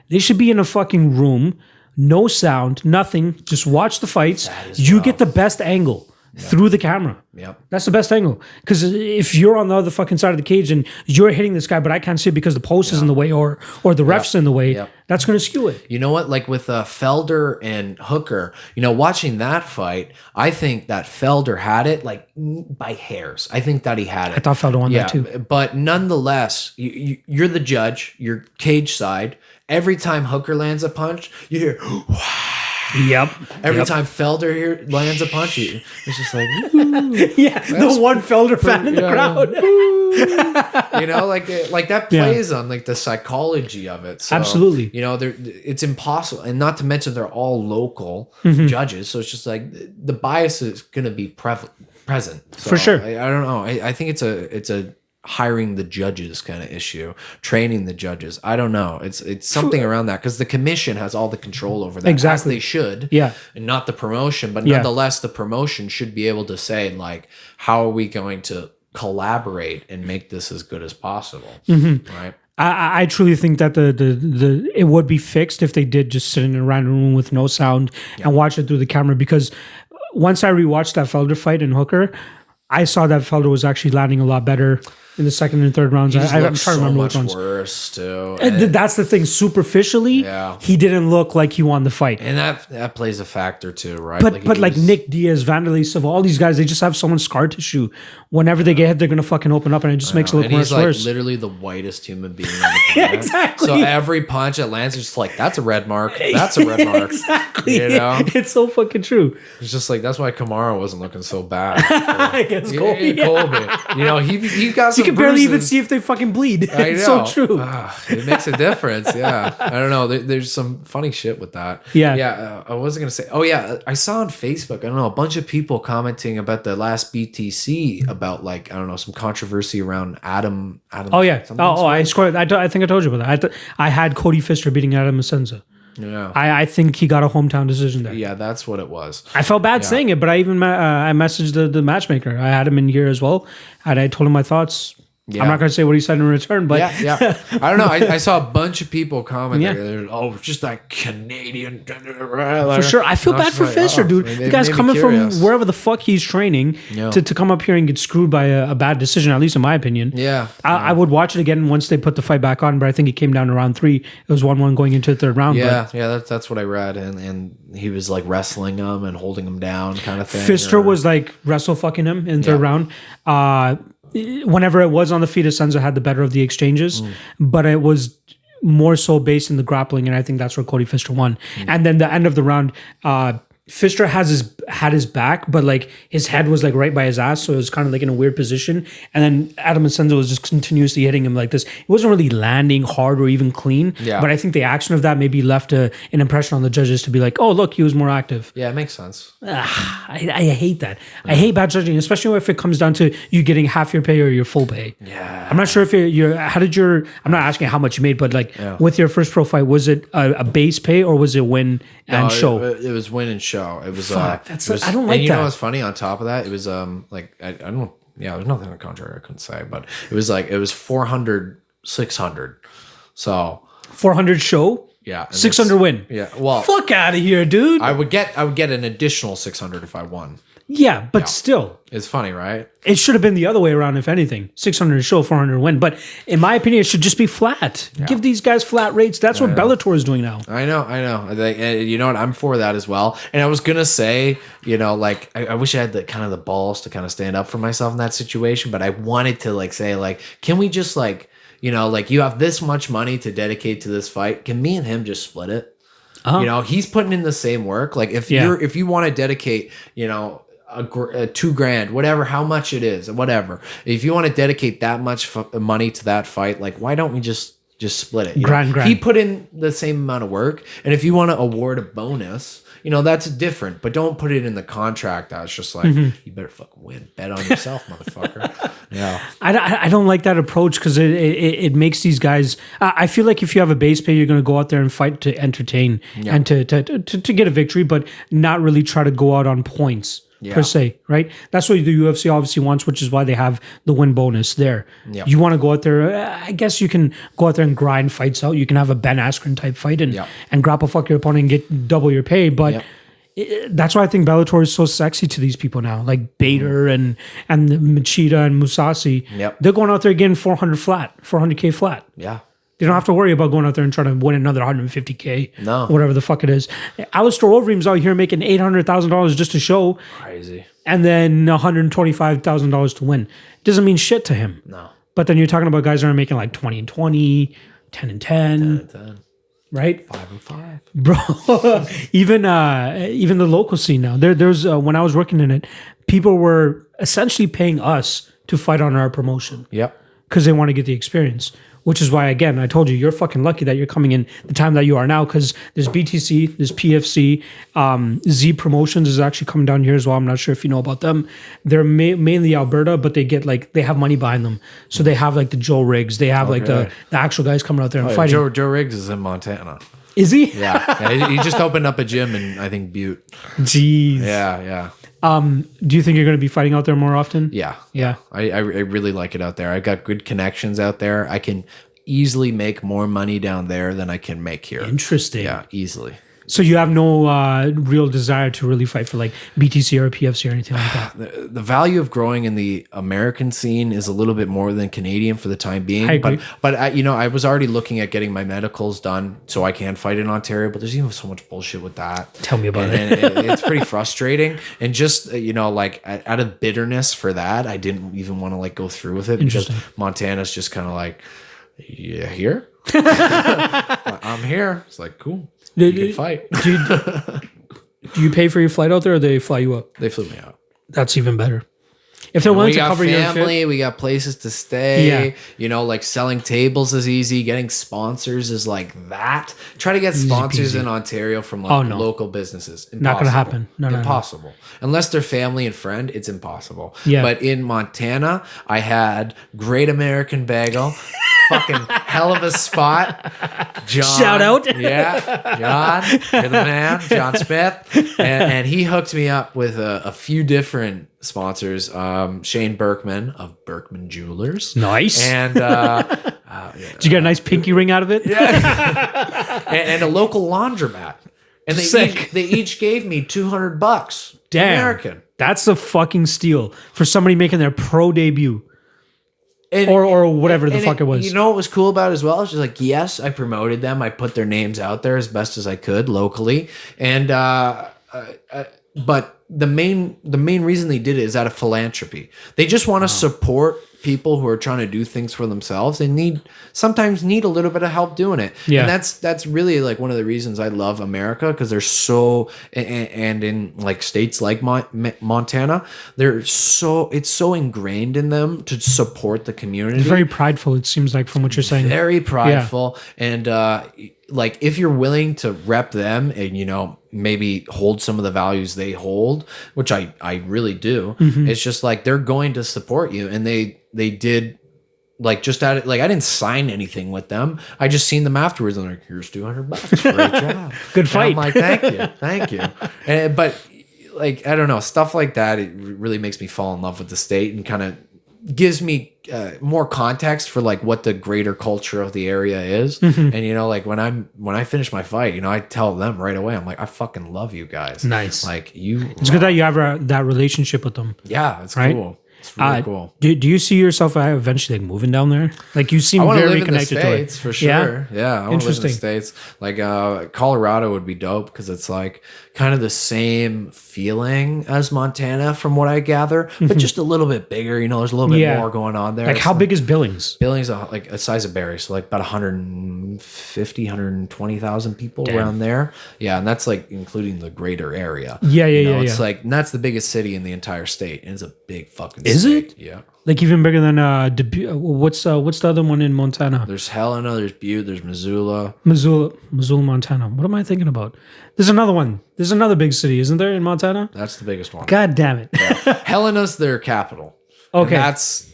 They should be in a fucking room, no sound, nothing. Just watch the fights. You get the best angle. Through the camera. Yep. That's the best angle. Because if you're on the other fucking side of the cage and you're hitting this guy, but I can't see it because the post is in the way or the ref's in the way, that's going to skew it. You know what? Like with Felder and Hooker, watching that fight, I think that Felder had it like by hairs. I think that he had it. I thought Felder won that too. But nonetheless, you're the judge, you're cage side. Every time Hooker lands a punch, you hear, Yep. Every time Felder here lands a punch, it's just like, the one Felder fan in the crowd. like that plays on like the psychology of it. So, absolutely. It's impossible, and not to mention they're all local judges, so it's just like the bias is going to be present. So, for sure. I don't know. I think it's a hiring the judges kind of issue, training the judges. I don't know. It's something around that because the commission has all the control over that. Exactly. As they should. Yeah. And not the promotion, but nonetheless, the promotion should be able to say like, how are we going to collaborate and make this as good as possible? Right. I truly think that the it would be fixed if they did just sit in a random room with no sound and watch it through the camera, because once I rewatched that Felder fight in Hooker, I saw that Felder was actually landing a lot better in the second and third rounds. I'm trying to remember which ones. Worse too. That's the thing. Superficially, he didn't look like he won the fight, and that plays a factor too, right? But like Nick Diaz, Vanderlei Silva, all these guys, they just have so much scar tissue. Whenever they get hit, they're gonna fucking open up, and it just makes it look worse. He's like literally the whitest human being on the planet. Exactly. So every punch that lands, it's just like that's a red mark. That's a red mark. Exactly. You know, it's so fucking true. It's just like that's why Kamaru wasn't looking so bad against Colby. Colby. You know, he got some. You can barely even see if they fucking bleed. It's so true. It makes a difference. Yeah, I don't know. There's some funny shit with that. Yeah. I wasn't gonna say. Oh yeah, I saw on Facebook. I don't know, a bunch of people commenting about the last BTC about like I don't know some controversy around Adam. Oh yeah. I scored. I think I told you about that. I had Cody Pfister beating Adam Masenza. Yeah, I think he got a hometown decision there. Yeah, that's what it was. I felt bad saying it, but I even I messaged the matchmaker. I had him in here as well, and I told him my thoughts. Yeah. I'm not going to say what he said in return, but yeah. I don't know. I saw a bunch of people comment. Oh, just that Canadian. For sure. I feel bad for Fisher, dude. The guy's coming from wherever the fuck he's training to come up here and get screwed by a bad decision, at least in my opinion. Yeah. I would watch it again once they put the fight back on, but I think it came down to round 3. It was 1-1 going into the third round. Yeah, that's what I read. And he was like wrestling him and holding him down kind of thing. Fister was like wrestle fucking him in the third round. Whenever it was on the feet, Senza had the better of the exchanges, but it was more so based in the grappling, and I think that's where Cody Pfister won. And then the end of the round, Pfister had his back, but like his head was like right by his ass, so it was kind of like in a weird position. And then Adam Senza was just continuously hitting him like this. It wasn't really landing hard or even clean, but I think the action of that maybe left an impression on the judges to be like, oh look, he was more active. Yeah, it makes sense. I hate that. I hate bad judging, especially if it comes down to you getting half your pay or your full pay. Yeah, I'm not sure if I'm not asking how much you made, but like with your first pro fight, was it a base pay or was it win and show? It was win and show. It was I don't like that. You know what's funny on top of that? It was like I don't there's nothing on contrary I couldn't say, but it was 400 600. So 400 show? Yeah. 600 win. Yeah. Well, fuck out of here, dude. I would get an additional 600 if I won. Yeah, but still. It's funny, right? It should have been the other way around, if anything. 600 show, 400 win. But in my opinion, it should just be flat. Yeah. Give these guys flat rates. That's what Bellator is doing now. I know. You know what? I'm for that as well. And I was going to say, you know, like, I wish I had the balls to kind of stand up for myself in that situation. But I wanted to, like, say, like, can we just, like, you know, like, you have this much money to dedicate to this fight. Can me and him just split it? Uh-huh. You know, he's putting in the same work. Like, if you want to dedicate, you know, $2,000, whatever, how much it is, whatever. If you want to dedicate that much money to that fight, like, why don't we just split it? Grand. He put in the same amount of work, and if you want to award a bonus, you know, that's different. But don't put it in the contract. That's just like, you better fucking win. Bet on yourself, motherfucker. Yeah. I don't like that approach because it makes these guys. I feel like if you have a base pay, you're going to go out there and fight to entertain and to get a victory, but not really try to go out on points. Per se, right? That's what the UFC obviously wants, which is why they have the win bonus there. Yep. You want to go out there, I guess you can go out there and grind fights out. You can have a Ben Askren type fight and grapple fuck your opponent and get double your pay. But that's why I think Bellator is so sexy to these people now. Like Bader and Machida and Musasi. Yep. They're going out there getting 400K flat. Yeah. They don't have to worry about going out there and trying to win another 150K. No. Whatever the fuck it is. Alistair Overeem's out here making $800,000 just to show. Crazy. And then $125,000 to win. Doesn't mean shit to him. No. But then you're talking about guys that are making like 20 and 20, 10 and 10. 10 and 10. Right? 5 and 5. Bro, even the local scene now. There's when I was working in it, people were essentially paying us to fight on our promotion. Yep. Because they want to get the experience. Which is why, again, I told you, you're fucking lucky that you're coming in the time that you are now, because there's BTC, there's PFC, Z Promotions is actually coming down here as well. I'm not sure if you know about them. They're mainly Alberta, but they have money behind them. So they have like the Joe Riggs, they have the actual guys coming out there and fighting. Joe Riggs is in Montana. Is he? Yeah. He just opened up a gym in, I think, Butte. Jeez. Yeah. Do you think you're going to be fighting out there more often? Yeah. Yeah. I really like it out there. I got good connections out there. I can easily make more money down there than I can make here. Interesting. Yeah, easily. So you have no real desire to really fight for like BTC or PFC or anything like that? The value of growing in the American scene is a little bit more than Canadian for the time being. I agree. But I was already looking at getting my medicals done so I can fight in Ontario, but there's even so much bullshit with that. Tell me about it. And it's pretty frustrating. And just, like out of bitterness for that, I didn't even want to like go through with it because Montana's just kind of like, yeah, here? I'm here. It's like, cool. You can fight. Do you pay for your flight out there, or they fly you up? They flew me out. That's even better. If they're willing to cover your family, shit, we got places to stay. Yeah. Like selling tables is easy. Getting sponsors is like that. Try to get sponsors in Ontario from like local businesses. Impossible. Not gonna happen. No, impossible. No. Unless they're family and friend, it's impossible. Yeah. But in Montana, I had Great American Bagel. Fucking hell of a spot. John. Shout out. Yeah. John. You're the man. John Smith. And he hooked me up with a few different sponsors. Shane Berkman of Berkman Jewelers. Nice. And did you get a nice pinky ring out of it? Yeah. and a local laundromat. And they each gave me $200. Damn. American. That's a fucking steal for somebody making their pro debut. Or whatever the fuck it was. You know what was cool about it as well? It's just like, yes, I promoted them. I put their names out there as best as I could locally. And but the main reason they did it is out of philanthropy. They just want to support people who are trying to do things for themselves. They sometimes need a little bit of help doing it. Yeah. And that's really like one of the reasons I love America, because they're so, and in like states like Montana, it's so ingrained in them to support the community. It's very prideful, it seems like, from what you're saying. Very prideful. Yeah. And like if you're willing to rep them and maybe hold some of the values they hold, which I really do, it's just like they're going to support you. And they did, like, just at it, like, I didn't sign anything with them. I just seen them afterwards and they're like, here's $200. Great job. Good fight. And I'm like, thank you. But like, I don't know, stuff like that, it really makes me fall in love with the state and kind of gives me more context for like what the greater culture of the area is. And like when I finish my fight, I tell them right away, I'm like, I fucking love you guys. Nice. Like it's good that you have that relationship with them. Yeah, it's right? Cool. It's really cool. Do you see yourself eventually like moving down there? Like you seem very connected to it. For sure. Yeah, I want to live in the States. Like Colorado would be dope because it's like kind of the same feeling as Montana from what I gather, but just a little bit bigger. There's a little bit more going on there. Like how big is Billings? Billings is like a size of Barrie, so like about 120,000 people around there. Yeah, and that's like including the greater area. Yeah. It's like, and that's the biggest city in the entire state, and it's a big fucking state. Is it? Yeah. Like even bigger than what's the other one in Montana? There's Helena, there's Butte, there's Missoula, Montana. What am I thinking about? There's another one. There's another big city, isn't there, in Montana? That's the biggest one. God damn it. Yeah. Helena's their capital. Okay. And that's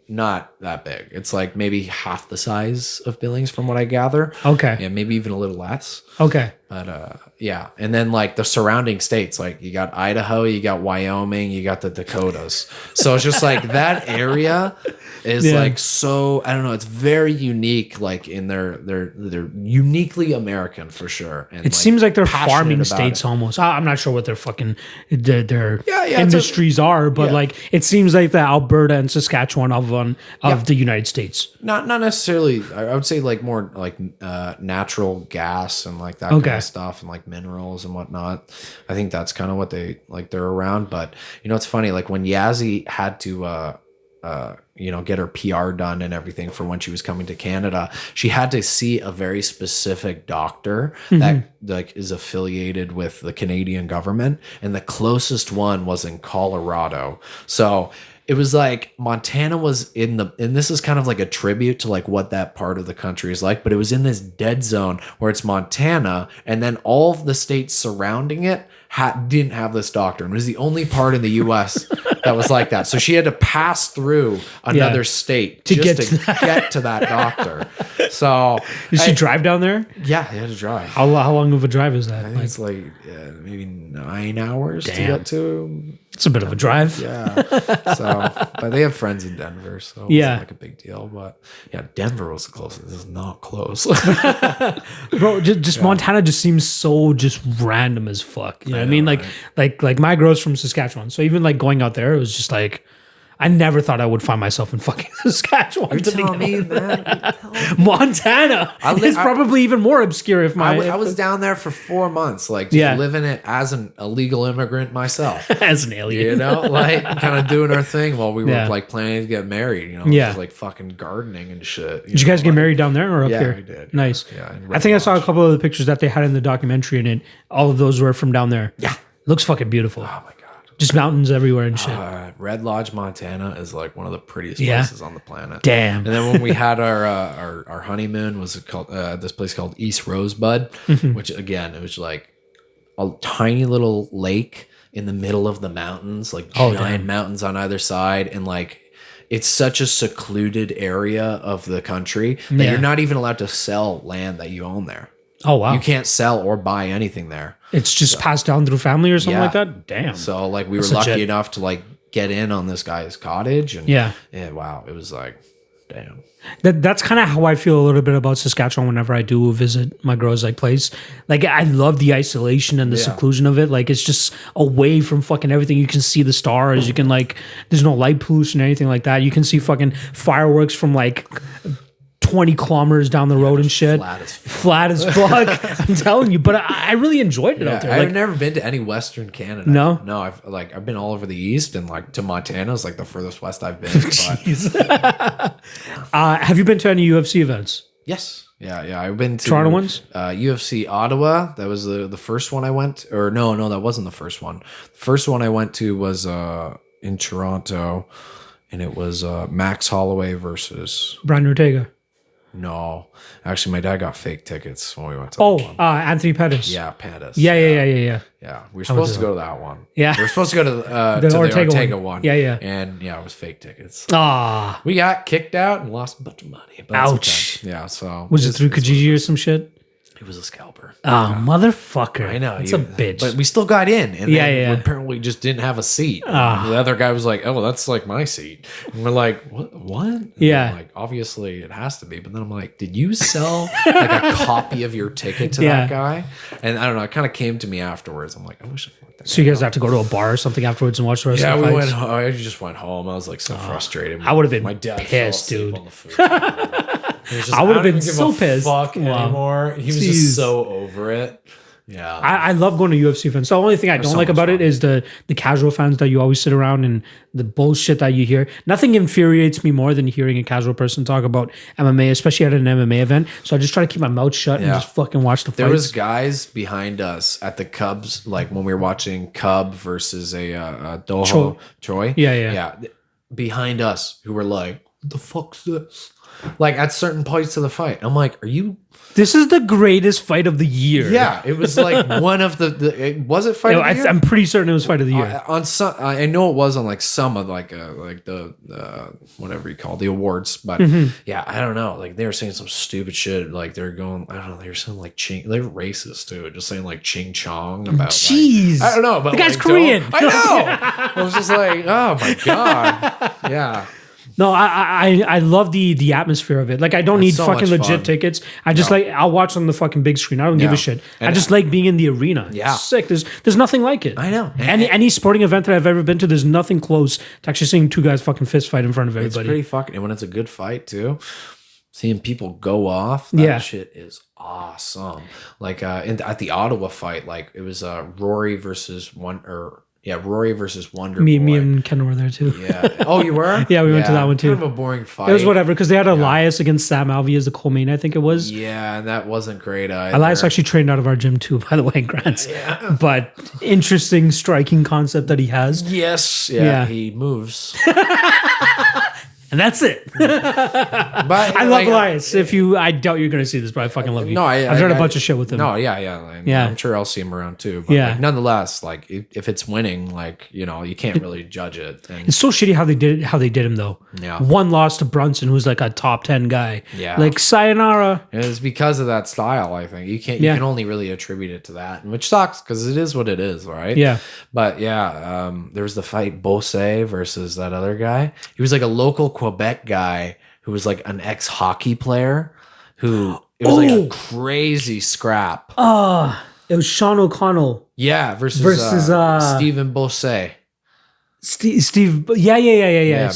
not that big. It's like maybe half the size of Billings from what I gather. Okay. Yeah, maybe even a little less. Okay. But yeah. And then like the surrounding states, like you got Idaho, you got Wyoming, you got the Dakotas. So it's just like that area is like, so I don't know, it's very unique, like in they're uniquely American for sure. And it seems like they're farming states almost. I'm not sure what their fucking their industries are, but like it seems like the Alberta and Saskatchewan of the United States. Not necessarily. I would say like more like natural gas and like that kind of stuff and like minerals and whatnot. I think that's kind of what they're around. But it's funny, like when Yazzie had to get her PR done and everything for when she was coming to Canada, she had to see a very specific doctor that like is affiliated with the Canadian government, and the closest one was in Colorado. So it was like Montana was and this is kind of like a tribute to like what that part of the country is like, but it was in this dead zone where it's Montana, and then all of the states surrounding it didn't have this doctor, and it was the only part in the U.S. that was like that. So she had to pass through another state to get to that doctor. So did she drive down there? Yeah, you had to drive. How long of a drive is that? I think it's like maybe 9 hours to get to. It's a bit of a drive. Yeah. So, but they have friends in Denver, so it wasn't like a big deal. But yeah, Denver was the closest. This is not close. Bro, just Montana just seems so just random as fuck. You know what I mean? Like my girl's from Saskatchewan. So even like going out there, it was just like, I never thought I would find myself in fucking Saskatchewan. You're telling me, man. Montana is probably even more obscure. I was down there for 4 months, like just living it as an illegal immigrant myself, as an alien, you know, like kind of doing our thing while we were like planning to get married. You know, just like fucking gardening and shit. Did you guys get married down there or up here? Yeah, we did. Nice. Yeah, I think I saw a couple of the pictures that they had in the documentary, and it all of those were from down there. Yeah, looks fucking beautiful. Oh my god. Just mountains everywhere and shit. Red Lodge, Montana is like one of the prettiest places on the planet. Damn. And then when we had our honeymoon, was called this place called East Rosebud, which again, it was like a tiny little lake in the middle of the mountains, like giant mountains on either side, and like it's such a secluded area of the country that you're not even allowed to sell land that you own there. Oh wow! You can't sell or buy anything there. It's just passed down through family or something like that. Damn. So like we were lucky enough to like get in on this guy's cottage, and wow, it was like, damn. That's kind of how I feel a little bit about Saskatchewan whenever I do visit my girl's like place. Like I love the isolation and the seclusion of it. Like it's just away from fucking everything. You can see the stars. You can like, there's no light pollution or anything like that. You can see fucking fireworks from like 20 kilometers down the road and shit. Flat as fuck. I'm telling you. But I really enjoyed it out there. I've never been to any Western Canada. No? No, I've been all over the East, and like to Montana is like the furthest west I've been. Jeez. Have you been to any UFC events? Yes. Yeah. I've been to Toronto ones? UFC Ottawa. That was the first one I went. Or no, that wasn't the first one. The first one I went to was in Toronto, and it was Max Holloway versus Brian Ortega. No, actually, my dad got fake tickets when we went to that one. Anthony Pettis. Yeah, Pettis. Yeah. Yeah, we were supposed to go to that one. Yeah. We were supposed to go to the Ortega one. Yeah. And yeah, it was fake tickets. We got kicked out and lost a bunch of money. But ouch. Okay. Yeah, so. Was it through Kijiji or some shit? It was a scalper. Oh, motherfucker. I know. It's a bitch. But we still got in. And then apparently just didn't have a seat. The other guy was like, oh, well, that's like my seat. And we're like, what? And like, obviously it has to be. But then I'm like, did you sell like a copy of your ticket to that guy? And I don't know. It kind of came to me afterwards. I'm like, I wish I fucked that. So you guys have to go to a bar or something afterwards and watch the rest of the fights? Yeah, I just went home. I was like so frustrated. I would have been my dad pissed, dude. On the food. I would have been so pissed. Fuck anymore. He was just so over it. Yeah, I love going to UFC events. The only thing I don't like about it is the casual fans that you always sit around and the bullshit that you hear. Nothing infuriates me more than hearing a casual person talk about MMA, especially at an MMA event. So I just try to keep my mouth shut and just fucking watch the fights. There was guys behind us at the Cubs, like when we were watching Cub versus a Doho Troy. Yeah. Behind us, who were like, "What the fuck's this?" Like at certain points of the fight, I'm like, "Are you?" This is the greatest fight of the year. Yeah, it was like one of was it fight of the year? I'm pretty certain it was fight of the year. On some, I know it was on like some of like the whatever you call the awards, but yeah, I don't know. Like they were saying some stupid shit. Like they're going, I don't know. They were saying like ching. They're racist too. Just saying like ching chong about. Jeez, like, I don't know. But the guy's Korean. I know. I was just like, oh my god. Yeah. No, I love the atmosphere of it. Like I don't need so fucking legit fun. Tickets. I just like I'll watch on the fucking big screen. I don't give a shit. And I just like being in the arena. Yeah, it's sick. There's nothing like it. I know. Any sporting event that I've ever been to, there's nothing close to actually seeing two guys fucking fist fight in front of everybody. It's pretty fucking. And when it's a good fight too, seeing people go off, that shit is awesome. Like at the Ottawa fight, like it was Rory versus Rory versus Wonder Me Boy. and Ken were there too. Yeah. Oh, you were? Yeah, we went to that one too. Kind of a boring fight. It was whatever because they had Elias against Sam Alvey as the co-main, I think it was. Yeah, and that wasn't great either. Elias actually trained out of our gym too, by the way, Grants. Yeah. But interesting striking concept that he has. Yes. Yeah. He moves. And that's it. But I love Elias. I doubt you're going to see this, but I fucking love you. No, I've done a bunch of shit with him. No, yeah. I'm sure I'll see him around too. But like, nonetheless, like if it's winning, like, you know, you can't really judge it. And it's so shitty how they did him though. Yeah. One loss to Brunson, who's like a top 10 guy. Yeah. Like sayonara. It's because of that style, I think. You can only really attribute it to that, which sucks because it is what it is, right? Yeah. But yeah, there was the fight Bose versus that other guy. He was like a local Quebec guy who was like an ex-hockey player who it was like a crazy scrap. It was Sean O'Connell. Yeah, versus Stephen Bose. Steve, Steve, Steve Bose,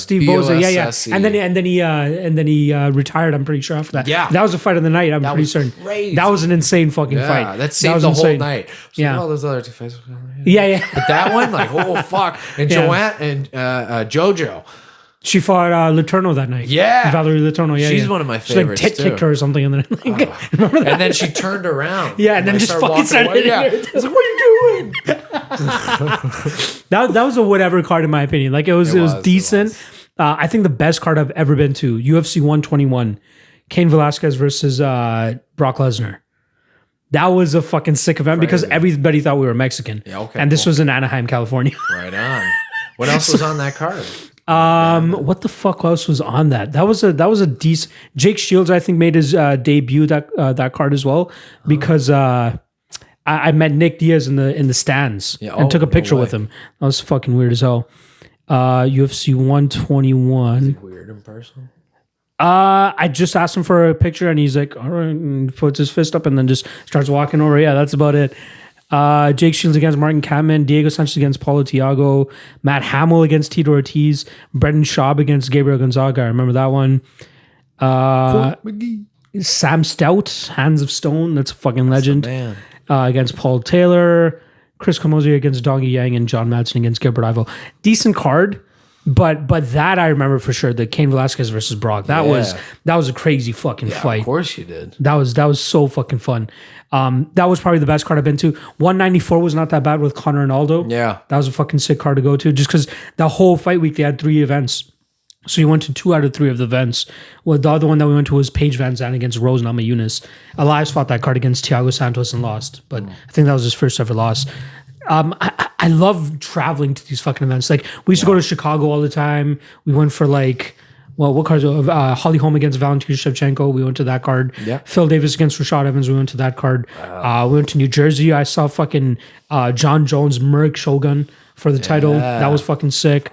B-O-S-S-E. and then he retired. I'm pretty sure after that. Yeah, that was the fight of the night. I'm pretty certain. Crazy. That was an insane fucking fight. That saved the whole night. So, yeah, all those other two fights. Yeah. But that one, like, oh fuck! And Joanne and JoJo. She fought Letourneau that night. Yeah. Valerie Letourneau. Yeah, she's one of my favorites. She like kicked her or something. And then remember that? And then she turned around. Yeah, and then just fucking started hitting her. I was like, what are you doing? that was a whatever card in my opinion. Like it was decent. I think the best card I've ever been to, UFC 121, Cain Velasquez versus Brock Lesnar. That was a fucking sick event because everybody thought we were Mexican. Yeah, okay. And this was in Anaheim, California. Right on. What else was on that card? What the fuck else was on that? That was a decent. Jake Shields, I think, made his debut that card as well because I met Nick Diaz in the stands and took a picture with him. That was fucking weird as hell. UFC 121. Is he weird in person? I just asked him for a picture and he's like, all right, and puts his fist up and then just starts walking over. Yeah, that's about it. Jake Shields against Martin Kampmann, Diego Sanchez against Paulo Thiago, Matt Hamill against Tito Ortiz, Brendan Schaub against Gabriel Gonzaga. I remember that one. Sam Stout, Hands of Stone. That's a fucking legend. Against Paul Taylor, Chris Camozzi against Doggy Yang, and John Madsen against Gilbert Ivo. Decent card. But that I remember for sure, the Cain Velasquez versus Brock. That was a crazy fucking fight. Of course you did. That was so fucking fun. That was probably the best card I've been to. 194 was not that bad with Conor and Aldo. Yeah. That was a fucking sick card to go to just because the whole fight week they had 3 events. So you went to 2 out of 3 of the events. Well, the other one that we went to was Paige Van Zandt against Rose Namajunas. Elias fought that card against Thiago Santos and lost. But I think that was his first ever loss. I love traveling to these fucking events. Like we used to go to Chicago all the time. We went for like, what cards? Holly Holm against Valentina Shevchenko. We went to that card. Yeah. Phil Davis against Rashad Evans. We went to that card. We went to New Jersey. I saw fucking John Jones Merrick Shogun for the title. That was fucking sick.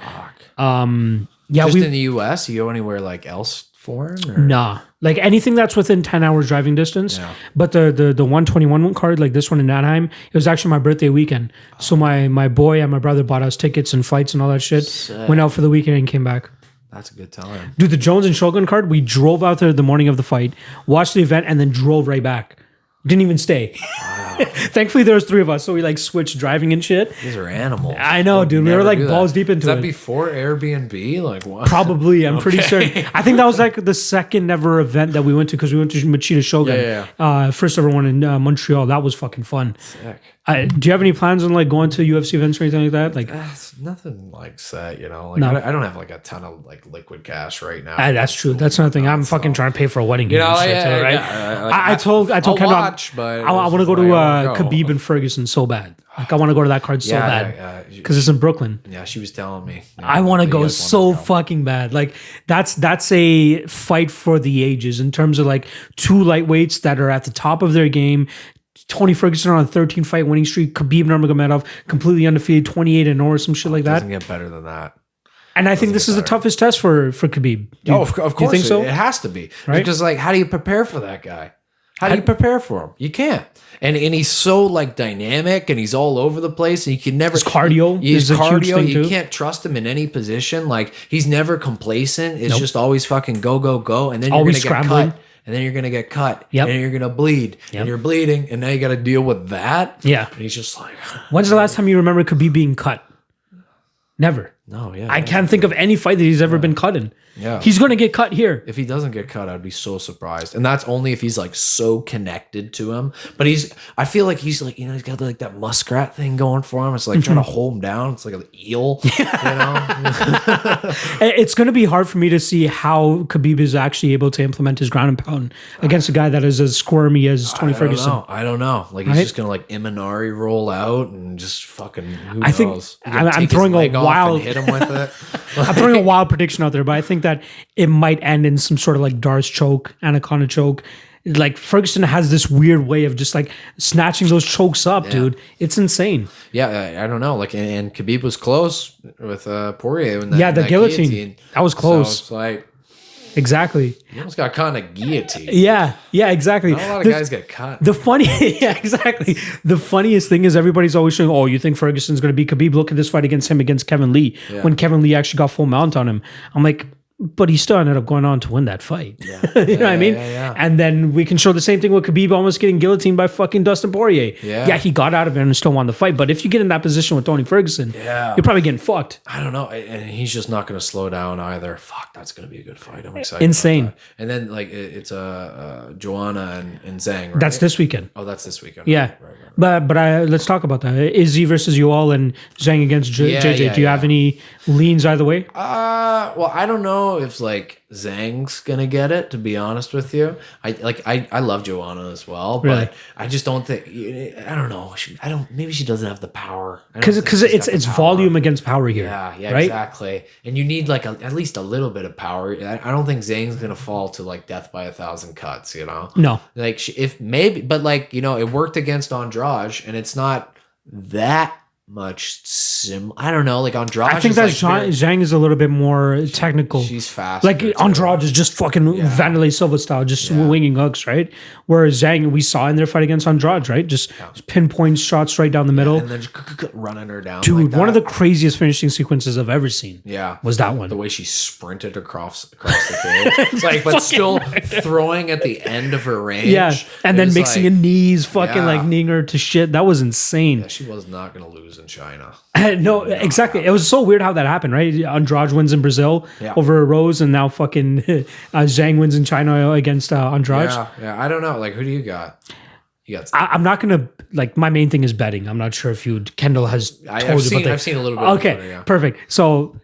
Just in the U.S. You go anywhere like else foreign? Or? Nah. Like anything that's within 10 hours driving distance. Yeah. But the 121 card, like this one in Anaheim, it was actually my birthday weekend. So my boy and my brother bought us tickets and flights and all that shit. Sick. Went out for the weekend and came back. That's a good time. Dude, the Jones and Shogun card, we drove out there the morning of the fight, watched the event, and then drove right back. Didn't even stay. Wow. Thankfully, there was 3 of us, so we like switched driving and shit. These are animals. I know, dude. We were like balls deep into it. Is that before Airbnb? Like what? Probably. I'm pretty sure. I think that was like the second ever event that we went to because we went to Machida Shogun. Yeah. First ever one in Montreal. That was fucking fun. Sick. Do you have any plans on like going to UFC events or anything like that? Like nothing like set, you know. Like no. I don't have like a ton of like liquid cash right now. That's true. That's another thing. I'm fucking trying to pay for a wedding. You know, right? I told Ken watch, but I want to go to Khabib and Ferguson so bad. Like I want to go to that card so bad because it's in Brooklyn. Yeah, she was telling me. I want to go so fucking bad. Like that's a fight for the ages in terms of like 2 lightweights that are at the top of their game. Tony Ferguson on a 13 fight winning streak. Khabib Nurmagomedov completely undefeated, 28-0 or some shit like that. Doesn't get better than that. And I think this is the toughest test for Khabib. Of course. Do you think so? It has to be. Right? Because like, how do you prepare for that guy? How do you prepare for him? You can't. And he's so like dynamic and he's all over the place and you can never. His cardio is a huge thing you too. Can't trust him in any position. Like he's never complacent. It's just always fucking go, go, go. And then always you're going to scrambling. get cut. And then you're going to get cut. Yep. And you're going to bleed. Yep. And you're bleeding. And now you got to deal with that. Yeah. And he's just like. When's the last time you remember Khabib being cut? Never. No, yeah. I can't think of any fight that he's ever been cut in. Yeah. He's going to get cut here. If he doesn't get cut, I'd be so surprised. And that's only if he's like so connected to him. But I feel like he's like, he's got like that muskrat thing going for him. It's like trying to hold him down. It's like an eel, It's going to be hard for me to see how Khabib is actually able to implement his ground and pound against a guy that is as squirmy as Tony Ferguson. I don't know. Like he's just going to like Imanari roll out and just fucking, who knows? I'm throwing a wild hit him with it. I'm throwing a wild prediction out there, but I think that it might end in some sort of like Darce choke, Anaconda choke. Like Ferguson has this weird way of just like snatching those chokes up, dude. It's insane. Yeah, I don't know. Like, and Khabib was close with Poirier in that. Yeah, the guillotine. That was close. So it's like, exactly. You almost got caught in a guillotine. Yeah, exactly. Not a lot of guys get cut. Yeah, exactly. The funniest thing is everybody's always saying, "Oh, you think Ferguson's going to beat Khabib? Look at this fight against him against Kevin Lee." Yeah. When Kevin Lee actually got full mount on him, I'm like, but he still ended up going on to win that fight. Yeah. You know what I mean? Yeah. And then we can show the same thing with Khabib almost getting guillotined by fucking Dustin Poirier. Yeah, he got out of it and still won the fight. But if you get in that position with Tony Ferguson, you're probably getting fucked. I don't know. And he's just not going to slow down either. Fuck, that's going to be a good fight. I'm excited. Insane. And then like it's Joanna and Zhang, right? That's this weekend. Oh, that's this weekend. Yeah. Right. But let's talk about that. Izzy versus Yoel and Zhang against JJ. Do you have any leans either way? Well, I don't know if like Zhang's gonna get it. To be honest with you, I love Joanna as well, but I just don't think. I don't know. Maybe she doesn't have the power. Because it's volume against power here. Yeah, right? Exactly. And you need like at least a little bit of power. I don't think Zhang's gonna fall to like death by 1,000 cuts. No. Like if maybe, but like it worked against Andrade, and it's not that much I don't know, like Andrade. I think that Zhang is a little bit more technical. She's fast. Like Andrade is just fucking Vanderlei Silva style, just swinging hooks, right? Whereas Zhang, we saw in their fight against Andrade, right? Just pinpoint shots right down the middle. And then just running her down. Dude, like one of the craziest finishing sequences I've ever seen. Yeah. Was that one. The way she sprinted across the cage. Like, but still throwing at the end of her range. Yeah. And then mixing in knees, fucking like kneeing her to shit. That was insane. Yeah, she was not going to lose in China. No, exactly. It was so weird how that happened, right? Andrade wins in Brazil over Rose, and now fucking Zhang wins in China against Andrade. Yeah. I don't know. Like, who do you got? I'm not gonna like. My main thing is betting. I'm not sure if Kendall has told you about that. I've seen a little bit. Okay, perfect. So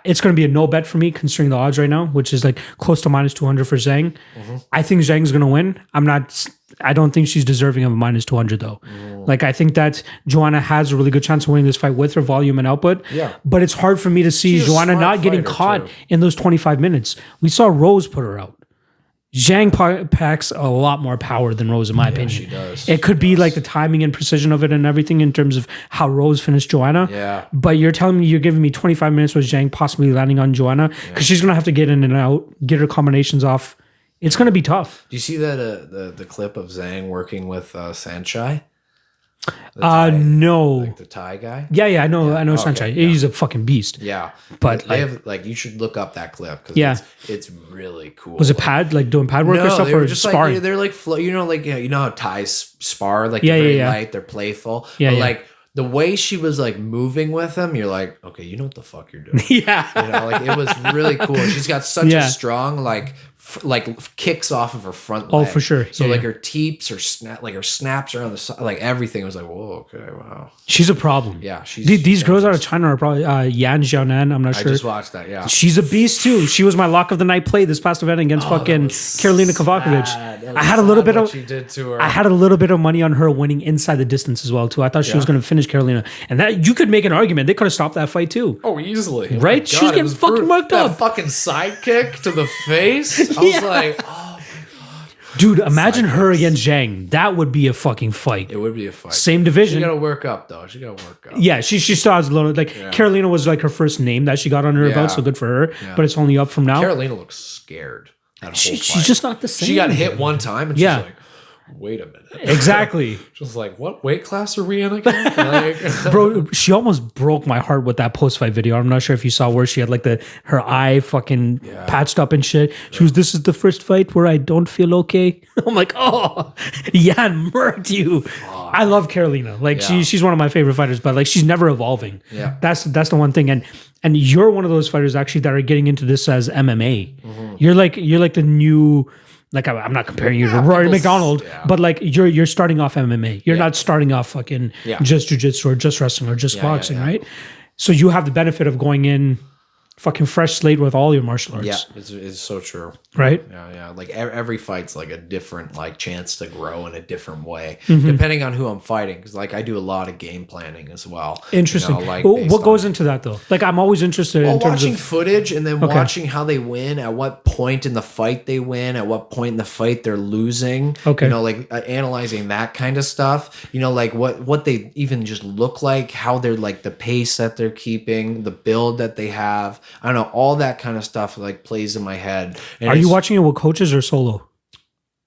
it's going to be a no bet for me considering the odds right now, which is like close to minus 200 for Zhang. Mm-hmm. I think Zhang's going to win. I don't think she's deserving of a minus 200 though. Like I think that Joanna has a really good chance of winning this fight with her volume and output. Yeah. But it's hard for me to see Joanna not getting caught in those 25 minutes. We saw Rose put her out. Zhang packs a lot more power than Rose, in my opinion. She does. It could be like the timing and precision of it and everything in terms of how Rose finished Joanna. Yeah. But you're telling me you're giving me 25 minutes with Zhang possibly landing on Joanna because she's going to have to get in and out, get her combinations off. It's going to be tough. Do you see that the clip of Zhang working with Sanchai? No. Like the Thai guy? Yeah, I know Sanchai. Okay, He's a fucking beast. Yeah. But they have you should look up that clip because it's really cool. Was it doing pad work or stuff or just sparring? Like, they're like you know how Thais spar, like they're very light, they're playful. Yeah, but like the way she was like moving with him, you're like, okay, you know what the fuck you're doing. Yeah. Like it was really cool. She's got such a strong like kicks off of her front leg. Oh, for sure. So like her teeps, her snaps are on the side, like everything was like, whoa, okay, wow. She's a problem. Yeah, these girls out of China are probably Yan Xiaonan. I'm not sure. I just watched that. Yeah, she's a beast too. She was my lock of the night play this past event against fucking Karolina Kovacevic. I had a little bit of she did to her. I had a little bit of money on her winning inside the distance as well too. I thought she was going to finish Karolina, and that you could make an argument they could have stopped that fight too. Oh, easily. Right? She was getting fucking marked up. That fucking sidekick to the face. I was like, oh. Dude, imagine her against Zhang. That would be a fucking fight. It would be a fight. Same division. She got to work up, though. Yeah, she still has a little... Like, Karolina was like her first name that she got on her belt, so good for her. Yeah. But it's only up from now. Karolina looks scared. She's just not the same. She got hit one time, and she's like... wait a minute. Exactly. Just like, what weight class are we in again? Like, bro, she almost broke my heart with that post-fight video. I'm not sure if you saw where she had like her eye fucking patched up and shit. She was, this is the first fight where I don't feel okay. I'm like, oh, Jan murked you. I love Carolina. Like she's one of my favorite fighters, but like she's never evolving. Yeah. That's the one thing. And you're one of those fighters actually that are getting into this as MMA. You're like the new, like I'm not comparing you to Rory McDonald, but like you're starting off MMA. You're not starting off fucking just jiu-jitsu or just wrestling or just boxing, right? So you have the benefit of going in fucking fresh slate with all your martial arts. Yeah, it's so true. Right? Yeah. Like every fight's like a different like chance to grow in a different way, depending on who I'm fighting. Because like I do a lot of game planning as well. Interesting. You know, like what goes into that though? Like I'm always interested in terms watching of footage and then watching how they win, at what point in the fight they win, at what point in the fight they're losing. Okay. You know, like analyzing that kind of stuff. You know, like what they even just look like, how they're like the pace that they're keeping, the build that they have. I don't know, all that kind of stuff like plays in my head. And are you watching it with coaches or solo?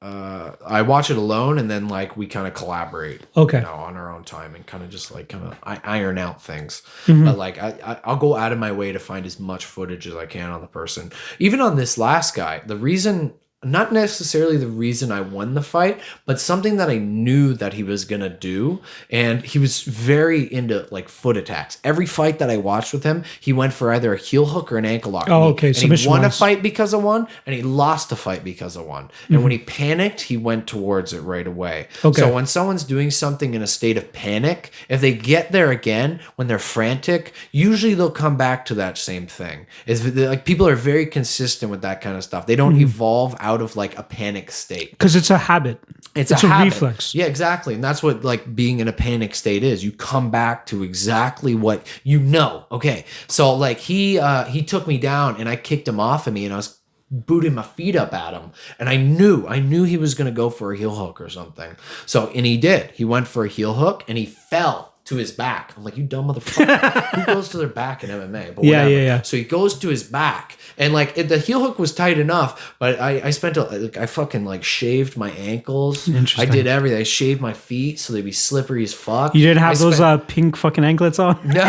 I watch it alone and then like we kind of collaborate, okay, you know, on our own time and kind of just like I iron out things. But like I'll go out of my way to find as much footage as I can on the person. Even on this last guy, the reason, not necessarily the reason I won the fight, but something that I knew that he was going to do. And he was very into like foot attacks. Every fight that I watched with him, he went for either a heel hook or an ankle lock. Oh, okay. And he won a fight because of one, and he lost a fight because of one. And when he panicked, he went towards it right away. Okay. So when someone's doing something in a state of panic, if they get there again, when they're frantic, usually they'll come back to that same thing. It's like people are very consistent with that kind of stuff. They don't evolve out of like a panic state, because it's a habit. It's a reflex. Yeah, exactly. And that's what like being in a panic state is. You come back to exactly what you know. Okay, so like he took me down and I kicked him off of me and I was booting my feet up at him, and I knew he was going to go for a heel hook or something. So, and he did. He went for a heel hook and he fell to his back. I'm like, you dumb motherfucker. Who goes to their back in MMA? But yeah. So he goes to his back, and like the heel hook was tight enough, but I fucking like shaved my ankles. I did everything. I shaved my feet so they'd be slippery as fuck. You didn't have those pink fucking anklets on? No.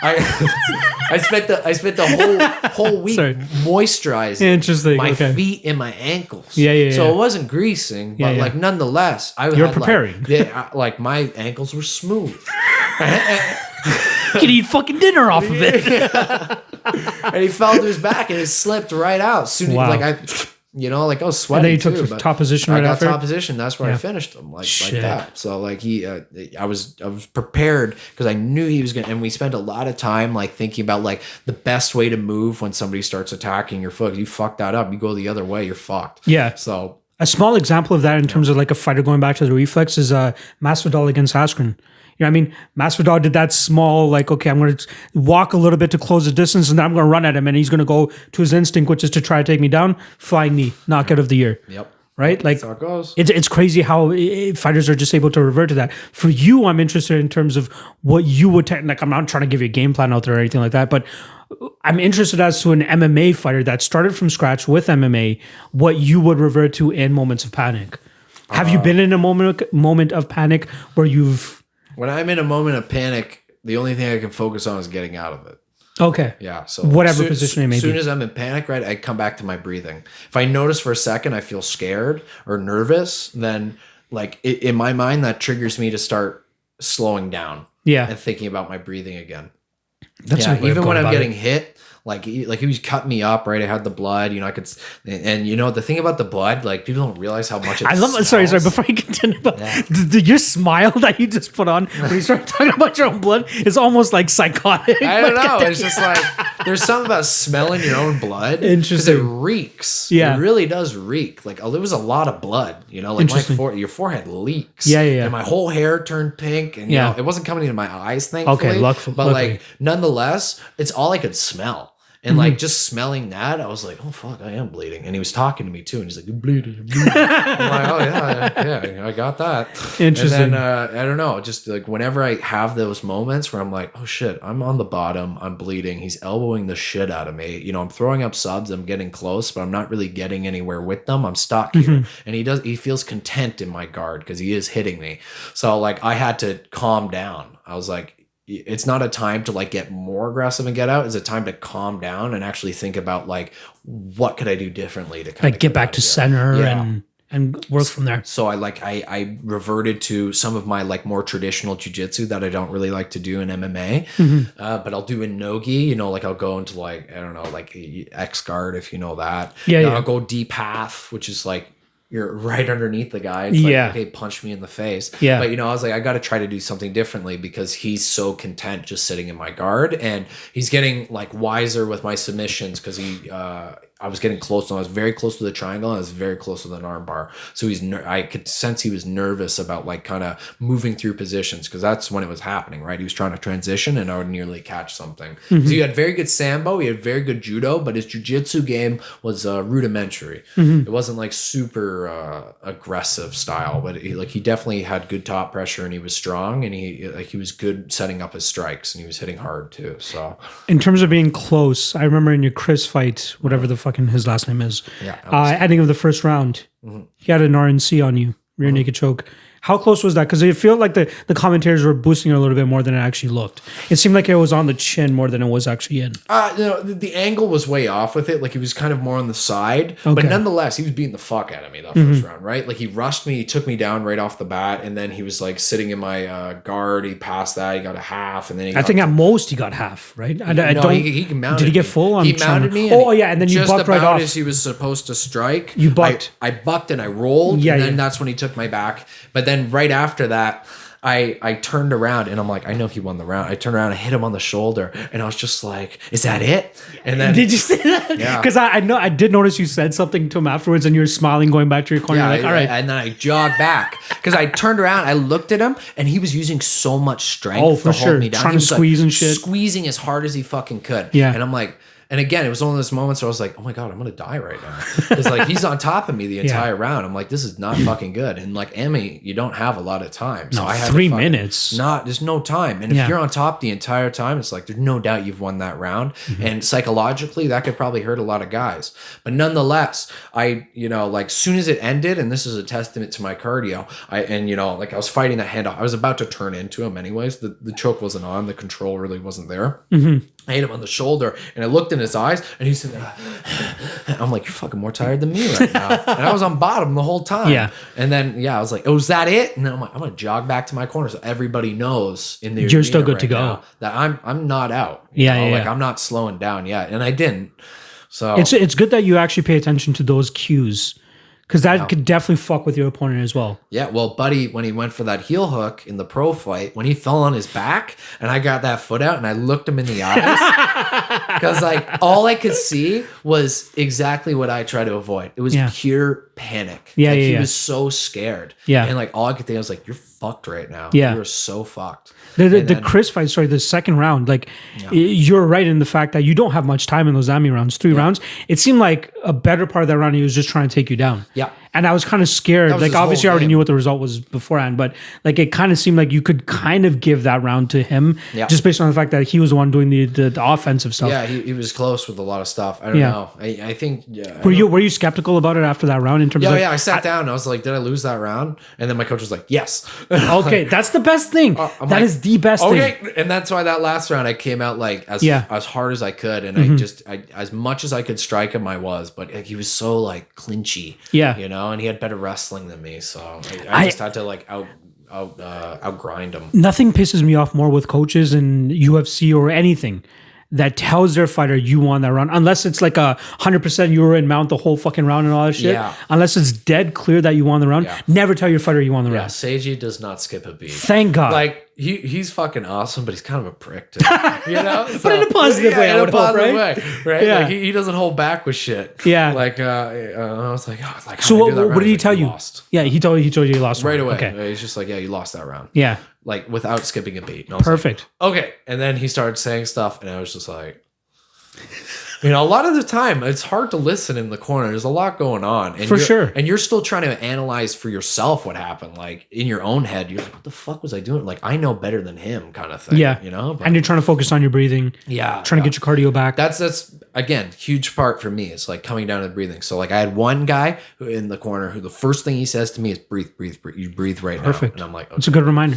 I spent the whole week moisturizing my feet and my ankles. Yeah. So it wasn't greasing, but like nonetheless, you're preparing. Like my ankles were smooth. You could eat fucking dinner off of it. And he fell to his back and it slipped right out. Soon as like I was sweating. And then you took top position right after? I got top position. That's where I finished him like that. So like I was prepared because I knew he was going to, and we spent a lot of time like thinking about like the best way to move when somebody starts attacking your foot. You fuck that up. You go the other way, you're fucked. Yeah. So a small example of that in terms of like a fighter going back to the reflex is Masvidal against Askren. You know what I mean? Masvidal did that small, like, okay, I'm going to walk a little bit to close the distance and then I'm going to run at him and he's going to go to his instinct, which is to try to take me down. Flying knee, knockout of the year. Yep. Right? Like, that's how it goes. It's crazy how fighters are just able to revert to that. For you, I'm interested in terms of what you would, like, I'm not trying to give you a game plan out there or anything like that, but I'm interested as to an MMA fighter that started from scratch with MMA, what you would revert to in moments of panic. Have you been in a moment of panic where you've... When I'm in a moment of panic, the only thing I can focus on is getting out of it. Okay. Yeah. So whatever position it may be. As soon as I'm in panic, right, I come back to my breathing. If I notice for a second I feel scared or nervous, then like in my mind that triggers me to start slowing down. Yeah. And thinking about my breathing again. That's even when I'm getting hit. Like he was cutting me up, right? I had the blood, I could, and the thing about the blood, like people don't realize how much it smells. Sorry, before you continue, your smile that you just put on when you start talking about your own blood is almost like psychotic. I don't know. It's just like, there's something about smelling your own blood. Interesting. Because it reeks. Yeah. It really does reek. Like, there was a lot of blood, like your forehead leaks. Yeah. And my whole hair turned pink and, it wasn't coming into my eyes, thankfully. Okay, luckily. But like, nonetheless, it's all I could smell. And like just smelling that, I was like, oh fuck, I am bleeding. And he was talking to me too, and he's like, you're bleeding. I'm like, oh yeah, I got that. Interesting. And then I don't know, just like whenever I have those moments where I'm like, oh shit, I'm on the bottom, I'm bleeding, he's elbowing the shit out of me. I'm throwing up subs, I'm getting close, but I'm not really getting anywhere with them. I'm stuck here. And he feels content in my guard because he is hitting me. So like I had to calm down. I was like, it's not a time to like get more aggressive and get out. It's a time to calm down and actually think about like, what could I do differently to kind of get back to center and work from there. So I reverted to some of my like more traditional jiu-jitsu that I don't really like to do in MMA, but I'll do in Nogi, like I'll go into like, I don't know, like X guard, if you know that. I'll go deep half, which is like, you're right underneath the guy. It's like, okay, punch me in the face. Yeah. But, I was like, I got to try to do something differently because he's so content just sitting in my guard. And he's getting like wiser with my submissions because I was getting close. And I was very close to the triangle. And I was very close to the arm bar. So I could sense he was nervous about like kind of moving through positions because that's when it was happening, right? He was trying to transition and I would nearly catch something. So he had very good sambo. He had very good judo, but his jiu-jitsu game was rudimentary. It wasn't like super aggressive style, but he definitely had good top pressure and he was strong and he was good setting up his strikes and he was hitting hard too. So in terms of being close, I remember in your Chris fight, whatever the fucking his last name is, ending of the first round, he had an RNC on you, rear naked choke. How close was that? Because I feel like the commentators were boosting it a little bit more than it actually looked. It seemed like it was on the chin more than it was actually in. The angle was way off with it. Like he was kind of more on the side. Okay. But nonetheless, he was beating the fuck out of me that first round, right? Like he rushed me, he took me down right off the bat, and then he was like sitting in my guard. He passed that, he got a half, and then I think at most he got half, right? He mounted Did he get full? He mounted me. And then you bucked right off. Just as he was supposed to strike. You bucked. I bucked and I rolled, and then that's when he took my back. But then right after that, I turned around and I'm like, I know he won the round. I turned around and hit him on the shoulder and I was just like, is that it? And then did you say that? Yeah. Because I did notice you said something to him afterwards and you were smiling going back to your corner. All right. And then I jogged back because I turned around, I looked at him and he was using so much strength to hold me down. Trying to squeeze and shit. Squeezing as hard as he fucking could. Yeah. And I'm like, and again, it was one of those moments where I was like, oh my God, I'm going to die right now. It's like, he's on top of me the entire round. I'm like, this is not fucking good. And like, Emmy, you don't have a lot of time. So I had 3 minutes. There's no time. And if you're on top the entire time, it's like, there's no doubt you've won that round. And psychologically, that could probably hurt a lot of guys. But nonetheless, I soon as it ended, and this is a testament to my cardio, I was fighting that handoff. I was about to turn into him anyways. The choke wasn't on. The control really wasn't there. I hit him on the shoulder and I looked in his eyes and he said, I'm like, you're fucking more tired than me right now. And I was on bottom the whole time. Yeah. And then, I was like, oh, is that it? And then I'm like, I'm going to jog back to my corner so everybody knows in the you're still good to go that I'm not out. Like I'm not slowing down yet. And I didn't. So it's good that you actually pay attention to those cues. Because that could definitely fuck with your opponent as well. Yeah, well, Buddy, when he went for that heel hook in the pro fight, when he fell on his back and I got that foot out and I looked him in the eyes, because like all I could see was exactly what I try to avoid. It was pure panic. He was so scared. Yeah. And like all I could think, I was like, you're fucked right now. Yeah. You're so fucked. The Chris fight, the second round, you're right in the fact that you don't have much time in those Ami rounds, 3 rounds. It seemed like a better part of that round, he was just trying to take you down. Yeah. And I was kind of scared. Like, obviously, I already knew what the result was beforehand, but like it kind of seemed like you could kind of give that round to him just based on the fact that he was the one doing the offensive stuff. Yeah, he was close with a lot of stuff. I don't know. I think. Were you skeptical about it after that round in terms of? I sat down and I was like, did I lose that round? And then my coach was like, yes. Okay, that's the best thing. That is the best thing. And that's why that last round I came out like as hard as I could, and I as much as I could strike him, I was, but like, he was so like clinchy. Yeah. And he had better wrestling than me, so I just had to like outgrind him. Nothing pisses me off more with coaches in UFC or anything that tells their fighter you won that round, unless it's like 100% you were in mount the whole fucking round and all that shit. Yeah. Unless it's dead clear that you won the round, never tell your fighter you won the round. Seiji does not skip a beat. Thank God. Like he's fucking awesome, but he's kind of a prick too. But in a positive way, in a positive way, right? Yeah. Like he doesn't hold back with shit. Yeah. Like I was like, so what did he tell you? Lost. Yeah, he told you you lost right away. Okay. He's just like, you lost that round. Yeah. Like without skipping a beat. Perfect. Like, okay. And then he started saying stuff, and I was just like. You know, a lot of the time it's hard to listen in the corner. There's a lot going on. And For sure. And you're still trying to analyze for yourself what happened. Like in your own head, you're like, what the fuck was I doing? Like, I know better than him kind of thing. Yeah. You know? But, and you're trying to focus on your breathing. Yeah. Trying to get your cardio back. That's again, huge part for me. It's like coming down to the breathing. So like I had one guy who in the corner who the first thing he says to me is breathe. You breathe right now. Perfect. And I'm like, okay. It's a good reminder.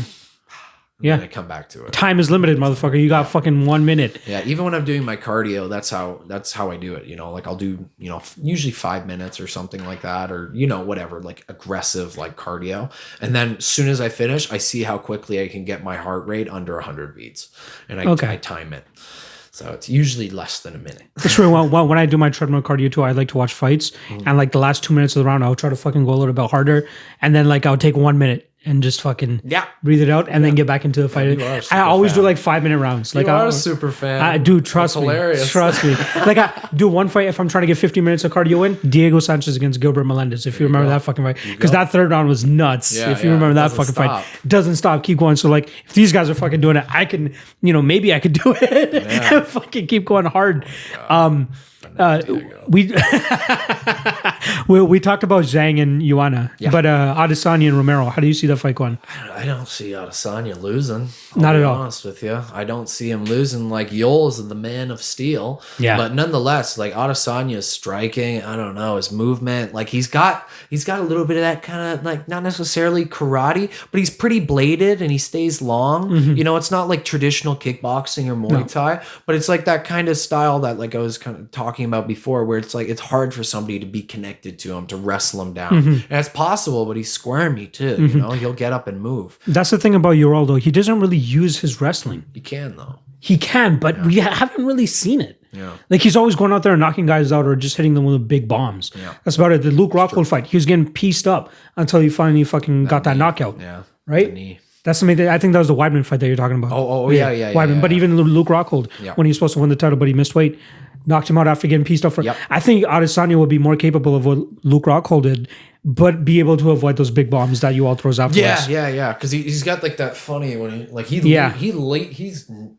Yeah, I come back to it. Time is limited, motherfucker. You got fucking 1 minute. Yeah, even when I'm doing my cardio, that's how I do it. You know, like I'll do, you know, usually 5 minutes or something like that, or you know, whatever, like aggressive like cardio. And then as soon as I finish, I see how quickly I can get my heart rate under 100 beats, and I time it. So it's usually less than a minute. It's true. When I do my treadmill cardio too, I like to watch fights, and like the last 2 minutes of the round, I'll try to fucking go a little bit harder, and then like I'll take 1 minute. And just fucking breathe it out and then get back into the fight. I always do like 5 minute rounds. Like I'm a super fan. Dude, trust me. Hilarious. Trust me. Like I do one fight if I'm trying to get 50 minutes of cardio in. Diego Sanchez against Gilbert Melendez. If you remember that fucking fight, because that third round was nuts. If you remember that fucking fight, doesn't stop. Keep going. So like, if these guys are fucking doing it, I can. You know, maybe I could do it and fucking keep going hard. We we talked about Zhang and Joanna, but Adesanya and Romero. How do you see that fight going? I don't see Adesanya losing. Not at all. Honest with you, I don't see him losing. Like Yoel is the man of steel. Yeah. But nonetheless, like Adesanya's striking. I don't know his movement. Like he's got a little bit of that kind of like not necessarily karate, but he's pretty bladed and he stays long. You know, it's not like traditional kickboxing or Muay Thai, but it's like that kind of style that like I was kind of talking about before, where it's like it's hard for somebody to be connected to him, to wrestle him down. And it's possible, but he's squirmy too. You know, he'll get up and move. That's the thing about Yoel, though. He doesn't really use his wrestling. He can though. He can, but we haven't really seen it. Yeah. Like he's always going out there and knocking guys out or just hitting them with big bombs. Yeah. That's about it. The Luke Rockhold fight, he was getting pieced up until he finally fucking got that knockout. Yeah. Right? The knee. That's something I think that was the Weidman fight that you're talking about. Yeah. Weidman. Yeah. But even Luke Rockhold, when he was supposed to win the title, but he missed weight, knocked him out after getting pieced up. I think Adesanya would be more capable of what Luke Rockhold did, but be able to avoid those big bombs that you all throws afterwards. Yeah. Because he's got like that funny when he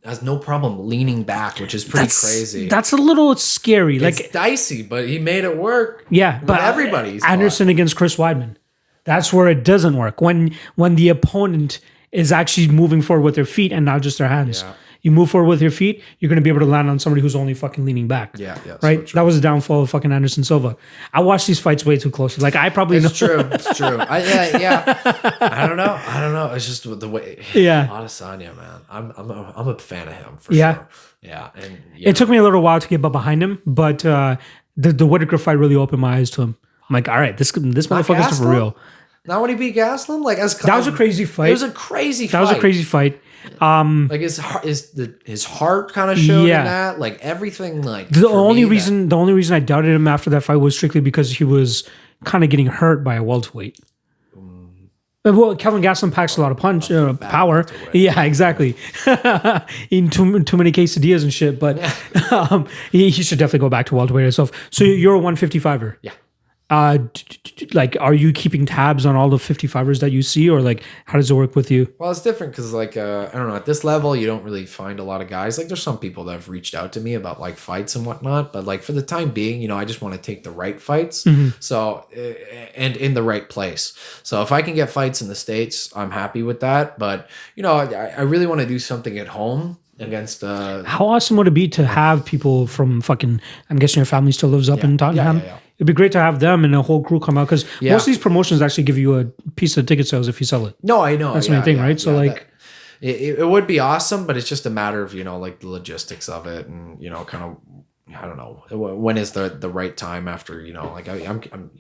has no problem leaning back, which is pretty crazy. That's a little scary. It's like dicey, but he made it work. Yeah, but everybody's Anderson against Chris Weidman. That's where it doesn't work. When the opponent is actually moving forward with their feet and not just their hands. Yeah. You move forward with your feet, you're going to be able to land on somebody who's only fucking leaning back. Yeah. Right? So that was the downfall of fucking Anderson Silva. I watched these fights way too closely. Like, I probably It's true. I don't know. It's just the way. Yeah. Adesanya, man. I'm a fan of him for sure. Yeah. And it took me a little while to get behind him, but the Whitaker fight really opened my eyes to him. I'm like, all right, this motherfucker's for real. Not when he beat Gaslam? Like that was a crazy fight. It was a crazy fight. That was a crazy fight. Like his heart kind of showed in that. Like everything. Like the only reason I doubted him after that fight was strictly because he was kind of getting hurt by a welterweight. Well, Kelvin Gastelum packs a lot of power. Yeah, exactly. Eating too many quesadillas and shit. But he should definitely go back to welterweight himself. So you're a 155er. Yeah. Like, are you keeping tabs on all the 55ers that you see, or like, how does it work with you? Well, it's different because, like, I don't know, at this level, you don't really find a lot of guys. Like, there's some people that have reached out to me about like fights and whatnot, but like for the time being, you know, I just want to take the right fights. So, and in the right place. So if I can get fights in the States, I'm happy with that. But you know, I really want to do something at home. Against how awesome would it be to have people from fucking, I'm guessing your family still lives up in Tottenham. It'd be great to have them and a whole crew come out, because most of these promotions actually give you a piece of ticket sales if you sell it. No, I know. That's the main thing, right? So like it would be awesome, but it's just a matter of, you know, like the logistics of it, and you know, kind of, I don't know, when is the right time after, you know, like I'm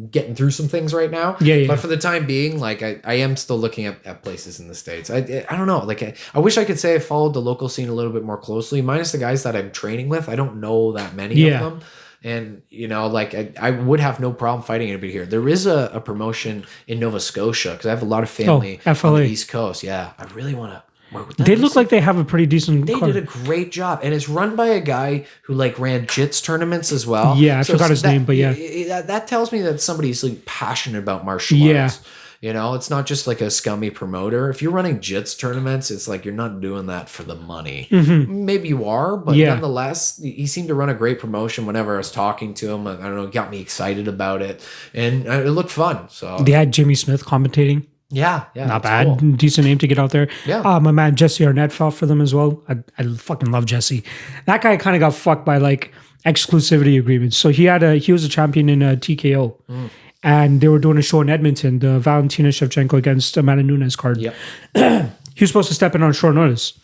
getting through some things right now. But for the time being, like I am still looking at places in the States. I don't know, like I wish I could say I followed the local scene a little bit more closely, minus the guys that I'm training with. I don't know that many of them. And, you know, like I would have no problem fighting anybody here. There is a promotion in Nova Scotia because I have a lot of family on the East Coast. Yeah, I really want to work with them. They look like they have a pretty decent They did a great job. And it's run by a guy who like ran JITS tournaments as well. Yeah, I forgot his name, but yeah. That tells me that somebody's like passionate about martial arts. You know, it's not just like a scummy promoter. If you're running jits tournaments, it's like you're not doing that for the money. Maybe you are, but nonetheless, he seemed to run a great promotion whenever I was talking to him. I don't know, got me excited about it, and it looked fun. So they had Jimmy Smith commentating. Yeah, not bad. Cool. Decent name to get out there. Yeah, my man Jesse Arnett fought for them as well. I fucking love Jesse. That guy kind of got fucked by like exclusivity agreements. So he was a champion in TKO, and they were doing a show in Edmonton, the Valentina Shevchenko against Amanda Nunes card. Yep. He was supposed to step in on short notice.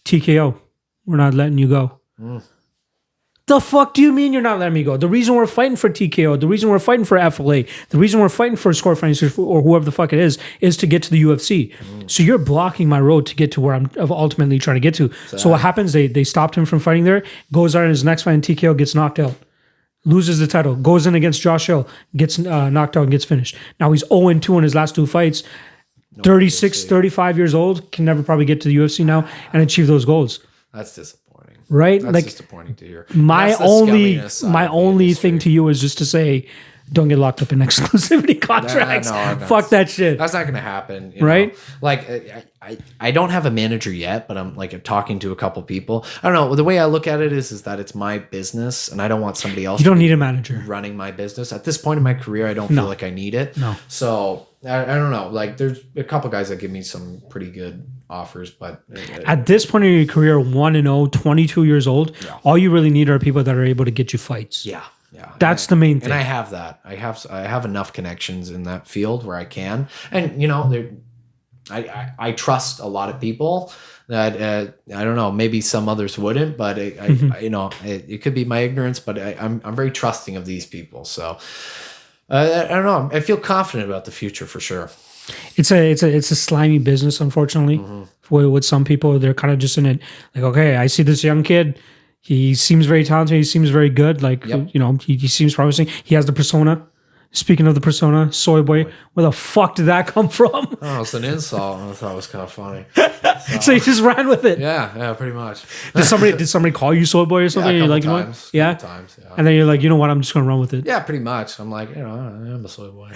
TKO, we're not letting you go. The fuck do you mean you're not letting me go? The reason we're fighting for TKO, the reason we're fighting for FLA, the reason we're fighting for Score Fighting or whoever the fuck it is to get to the UFC. So you're blocking my road to get to where I'm ultimately trying to get to. So what happens? They stopped him from fighting there, goes out in his next fight in TKO, gets knocked out, loses the title, goes in against Josh Hill, gets knocked out and gets finished. Now he's 0-2 in his last 2 fights. 36, 35 years old, can never probably get to the UFC now and achieve those goals. That's disappointing. Right? That's like disappointing to hear. My only thing to you is just to say, don't get locked up in exclusivity contracts. Fuck that shit. That's not going to happen. Right? Know? Like, I don't have a manager yet, but I'm like talking to a couple people. I don't know. The way I look at it is that it's my business and I don't want somebody else. You don't need a manager running my business. At this point in my career, I don't feel like I need it. No. So I don't know. Like there's a couple guys that give me some pretty good offers, but at this point in your career, 1-0, 22 years old, all you really need are people that are able to get you fights. Yeah. That's the main thing. And I have that. I have enough connections in that field where I can. And you know, I trust a lot of people that I don't know, maybe some others wouldn't, but you know, it could be my ignorance, but I'm very trusting of these people. So I don't know. I feel confident about the future for sure. It's a slimy business, unfortunately. With some people, they're kind of just in it like, okay, I see this young kid. He seems very talented. He seems very good. Like, you know, he seems promising. He has the persona. Speaking of the persona, Soy Boy, where the fuck did that come from? Oh, it's an insult. I thought it was kind of funny. So you just ran with it. Yeah, pretty much. Did somebody call you Soy Boy or something? Yeah, a couple times. Yeah? Times, yeah. And then you're like, you know what? I'm just gonna run with it. Yeah, pretty much. I'm like, you know, I'm a Soy Boy.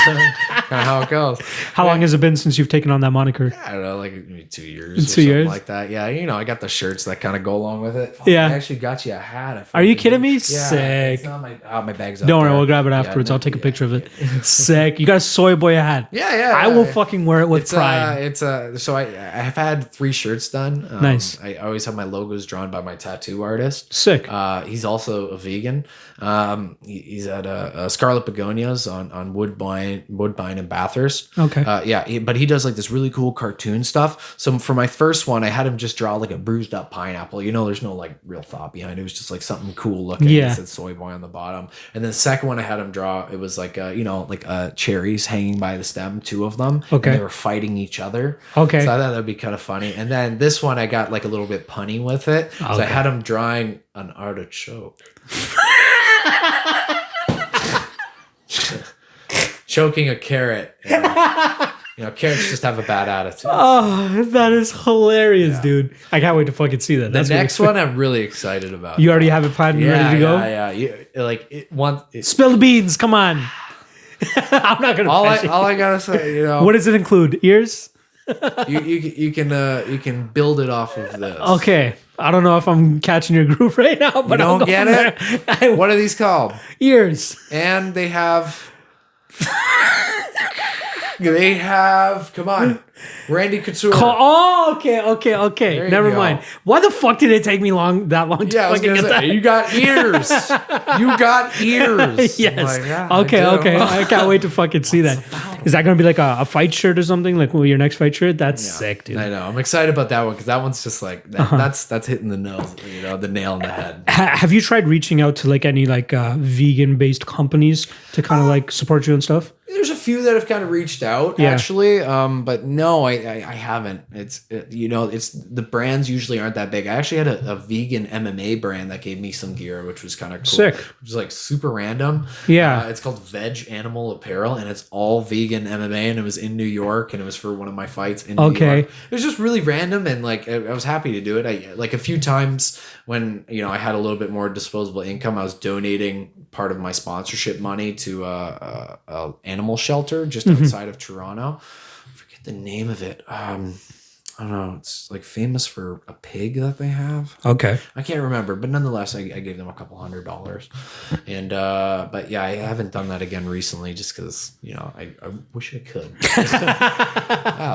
Kind of how it goes. How long has it been since you've taken on that moniker? I don't know, like maybe 2 years. 2 years, like that. Yeah, you know, I got the shirts that kind of go along with it. Yeah, I actually got you a hat. Are you kidding me? Yeah, sick. It's not my bag's up Don't worry, there. we'll grab it afterwards. I'll take a picture of it. Sick. You got a Soy Boy hat. Yeah. I will fucking wear it with pride. So I have had 3 shirts done. Nice. I always have my logos drawn by my tattoo artist. Sick. He's also a vegan. He's at Scarlet Begonias on Woodbine and Bathurst. Okay. But he does like this really cool cartoon stuff. So for my first one, I had him just draw like a bruised up pineapple. You know, there's no like real thought behind it. It was just like something cool looking. Yeah. It said Soy Boy on the bottom. And then the second one I had him draw, it was like cherries hanging by the stem, 2 of them. Okay. And they were fighting each other. Okay. So I thought that'd be kind of funny. And then this one I got like a little bit punny with it. So I had him drawing an artichoke. Choking a carrot. And, you know, carrots just have a bad attitude. Oh, that is hilarious, dude. I can't wait to fucking see that. The next one I'm really excited about. You already have it planned and ready to go? Yeah. Spill the beans. Come on. I'm not going to all I got to say, you know. What does it include? Ears? you can build it off of this. Okay. I don't know if I'm catching your groove right now, but you don't get it? What are these called? Ears. And they have... come on, Randy Couture. Okay. Never mind. Why the fuck did it take me that long to fucking get that? You got ears. You got ears. Yes. Like, yeah, okay. I can't wait to fucking see that. Is that going to be like a fight shirt or something? Like your next fight shirt? That's sick, dude. I know. I'm excited about that one because that one's just like that's hitting the nail, the nail in the head. Have you tried reaching out to like any like vegan based companies to kind of like support you and stuff? There's a few that have kind of reached out actually, but No, I haven't. It's the brands usually aren't that big. I actually had a vegan MMA brand that gave me some gear, which was kind of cool. Sick. Which is like super random. Yeah. It's called Veg Animal Apparel, and it's all vegan MMA, and it was in New York, and it was for one of my fights in New York. It was just really random, and like I was happy to do it. I like a few times when I had a little bit more disposable income, I was donating part of my sponsorship money to a animal shelter just outside of Toronto. I forget the name of it. I don't know. It's like famous for a pig that they have. Okay. I can't remember, but nonetheless, I gave them a couple $100. And, but yeah, I haven't done that again recently just because, I wish I could.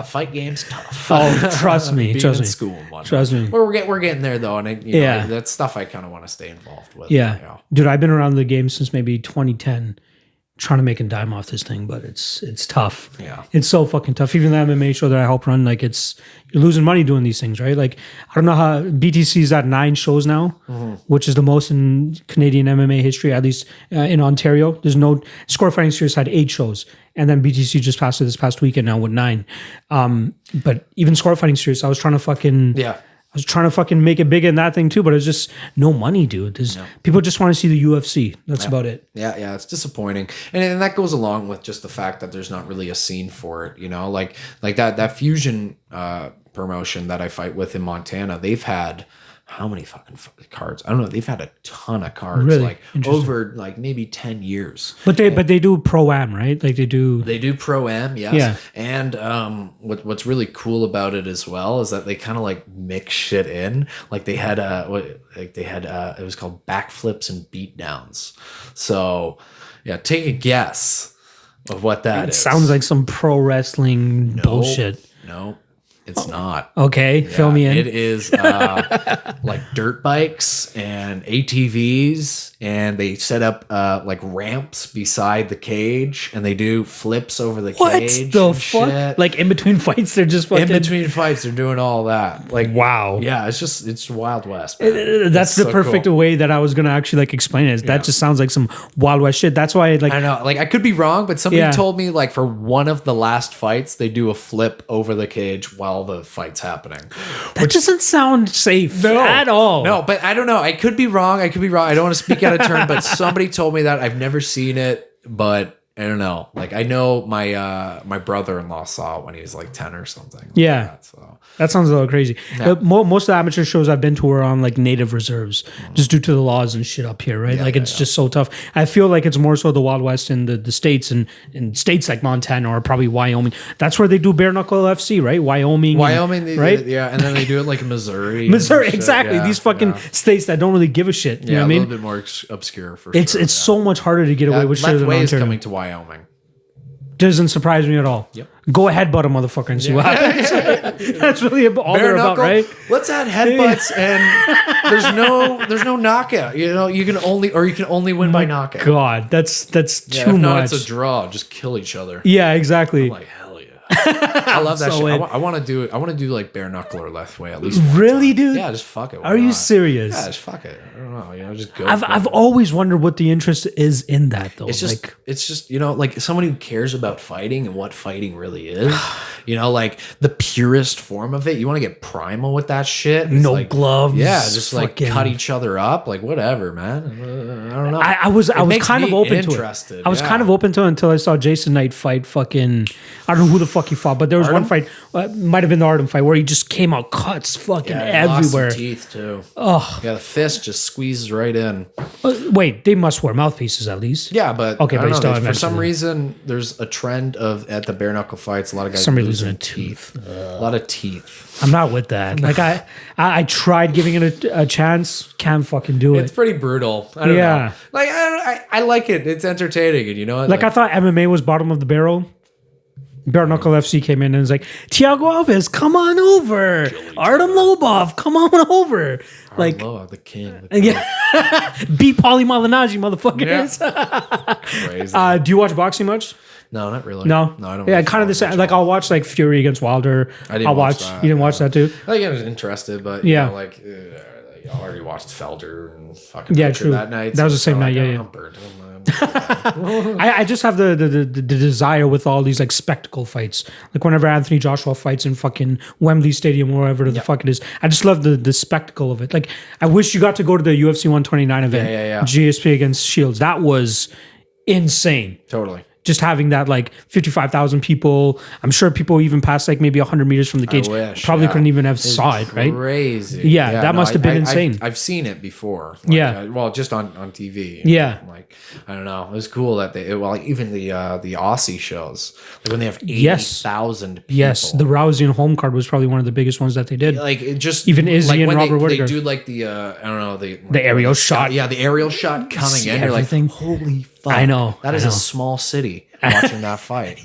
Fight game's tough. Oh, trust me. Trust me. School and whatnot. Trust me. We're getting there though. And that's stuff I kind of want to stay involved with. Yeah. Dude, I've been around the game since maybe 2010. Trying to make a dime off this thing, but it's tough. Yeah, it's so fucking tough. Even the MMA show that I help run, like you're losing money doing these things, right? Like I don't know how BTC's at 9 shows now, which is the most in Canadian MMA history, at least in Ontario. There's no Score Fighting Series had 8 shows, and then BTC just passed it this past weekend now with 9. But even Score Fighting Series, I was trying to fucking make it big in that thing too, but it's just no money, dude. People just want to see the UFC. That's about it. Yeah, it's disappointing, and that goes along with just the fact that there's not really a scene for it. Like that Fusion promotion that I fight with in Montana. They've had how many fucking cards? I don't know. They've had a ton of cards, really? Like over like maybe 10 years. But they do Pro-Am, right? Like they do Pro-Am, yes. Yeah. And what's really cool about it as well is that they kind of like mix shit in. Like they had it was called backflips and beatdowns. So yeah, take a guess of what that is. It sounds like some pro wrestling bullshit. No. It's not. Okay, fill me in. It is like dirt bikes and ATVs, and they set up like ramps beside the cage, and they do flips over the cage. What the fuck? Shit. Like in between fights, they're just fucking... In between fights, they're doing all that. Like wow. Yeah, it's Wild West. That's the perfect way that I was gonna actually like explain it. That just sounds like some Wild West shit. That's why I know. Like I could be wrong, but somebody told me like for one of the last fights, they do a flip over the cage while the fight's happening. That doesn't sound safe at all. No, but I don't know. I could be wrong. I don't want to speak out of turn, but somebody told me that. I've never seen it, but I don't know. Like I know my brother-in-law saw it when he was like 10 or something. Yeah. That sounds a little crazy. Yeah. Most of the amateur shows I've been to were on like native reserves, just due to the laws and shit up here, right? Yeah, it's just so tough. I feel like it's more so the Wild West in the States, and in states like Montana or probably Wyoming. That's where they do bare knuckle FC, right? Wyoming, right? And then they do it like Missouri. Exactly. Yeah, these fucking states that don't really give a shit. You know what I mean? A little bit more obscure for sure. It's so much harder to get away with shit than Lethway is Ontario. coming to Wyoming. Doesn't surprise me at all. Yep. Go headbutt a motherfucker and see what happens. That's really all they're about, right? Let's add headbutts, and there's no knockout. You can only win by knockout. God, that's too much. It's a draw. Just kill each other. Yeah, exactly. I'm like, hell yeah. I love that shit. I want to do it. I want to do like bare knuckle or Lethway at least. Really, dude? Yeah, just fuck it. Are you serious? Yeah, just fuck it. I don't know. Just go. I've always wondered what the interest is in that though. It's just like someone who cares about fighting and what fighting really is. Like the purest form of it. You want to get primal with that shit. No like, gloves. Yeah, just like cut each other up. Like whatever, man. I don't know. I was kind of open to it. I was kind of open to it until I saw Jason Knight fight fucking. I don't know who the fuck he fought, but there was one fight. Might have been the Artem fight where he just came out cuts fucking everywhere. Lost some teeth too. Oh yeah, the fist just squeezes right in. Wait, they must wear mouthpieces at least. Yeah, but okay, but for some reason there's a trend at the bare knuckle fights. A lot of guys losing teeth. A lot of teeth. I'm not with that. Like I tried giving it a chance. Can't fucking do it. It's pretty brutal. I don't know. Like I like it. It's entertaining, and you know. Like I thought MMA was bottom of the barrel. Bare Knuckle FC came in and was like, Thiago Alves, come on over. Artem Lobov, come on over. Like the king. Yeah. Beat Paulie Malignaggi, motherfuckers. Yeah. Crazy. Do you watch boxing much? No, not really. No, I don't. Yeah, kind of the same. Like I'll watch like Fury against Wilder. I'll watch that. You didn't watch that too? Like I was interested, but I already watched Felder and fucking true. that night. That was the same night. Yeah. I'm burnt. I'm I just have the desire with all these like spectacle fights. Like whenever Anthony Joshua fights in fucking Wembley Stadium or wherever the fuck it is, I just love the spectacle of it. Like I wish you got to go to the UFC 129 event, GSP against Shields. That was insane. Totally. Just having that like 55,000 people. I'm sure people even past like maybe 100 meters from the cage probably couldn't even have saw it, right? Crazy. Yeah, that must have been insane. I've seen it before. Like, well, just on TV. Like, I don't know. It was cool that even the Aussie shows, like when they have 80,000 people. Yes, the Rousey and Home card was probably one of the biggest ones that they did. Like it just even Izzy like and Robert Whittaker. They do like the I don't know the aerial shot. Yeah, the aerial shot coming in. You're like, holy fuck! I know. That is a small city watching that fight.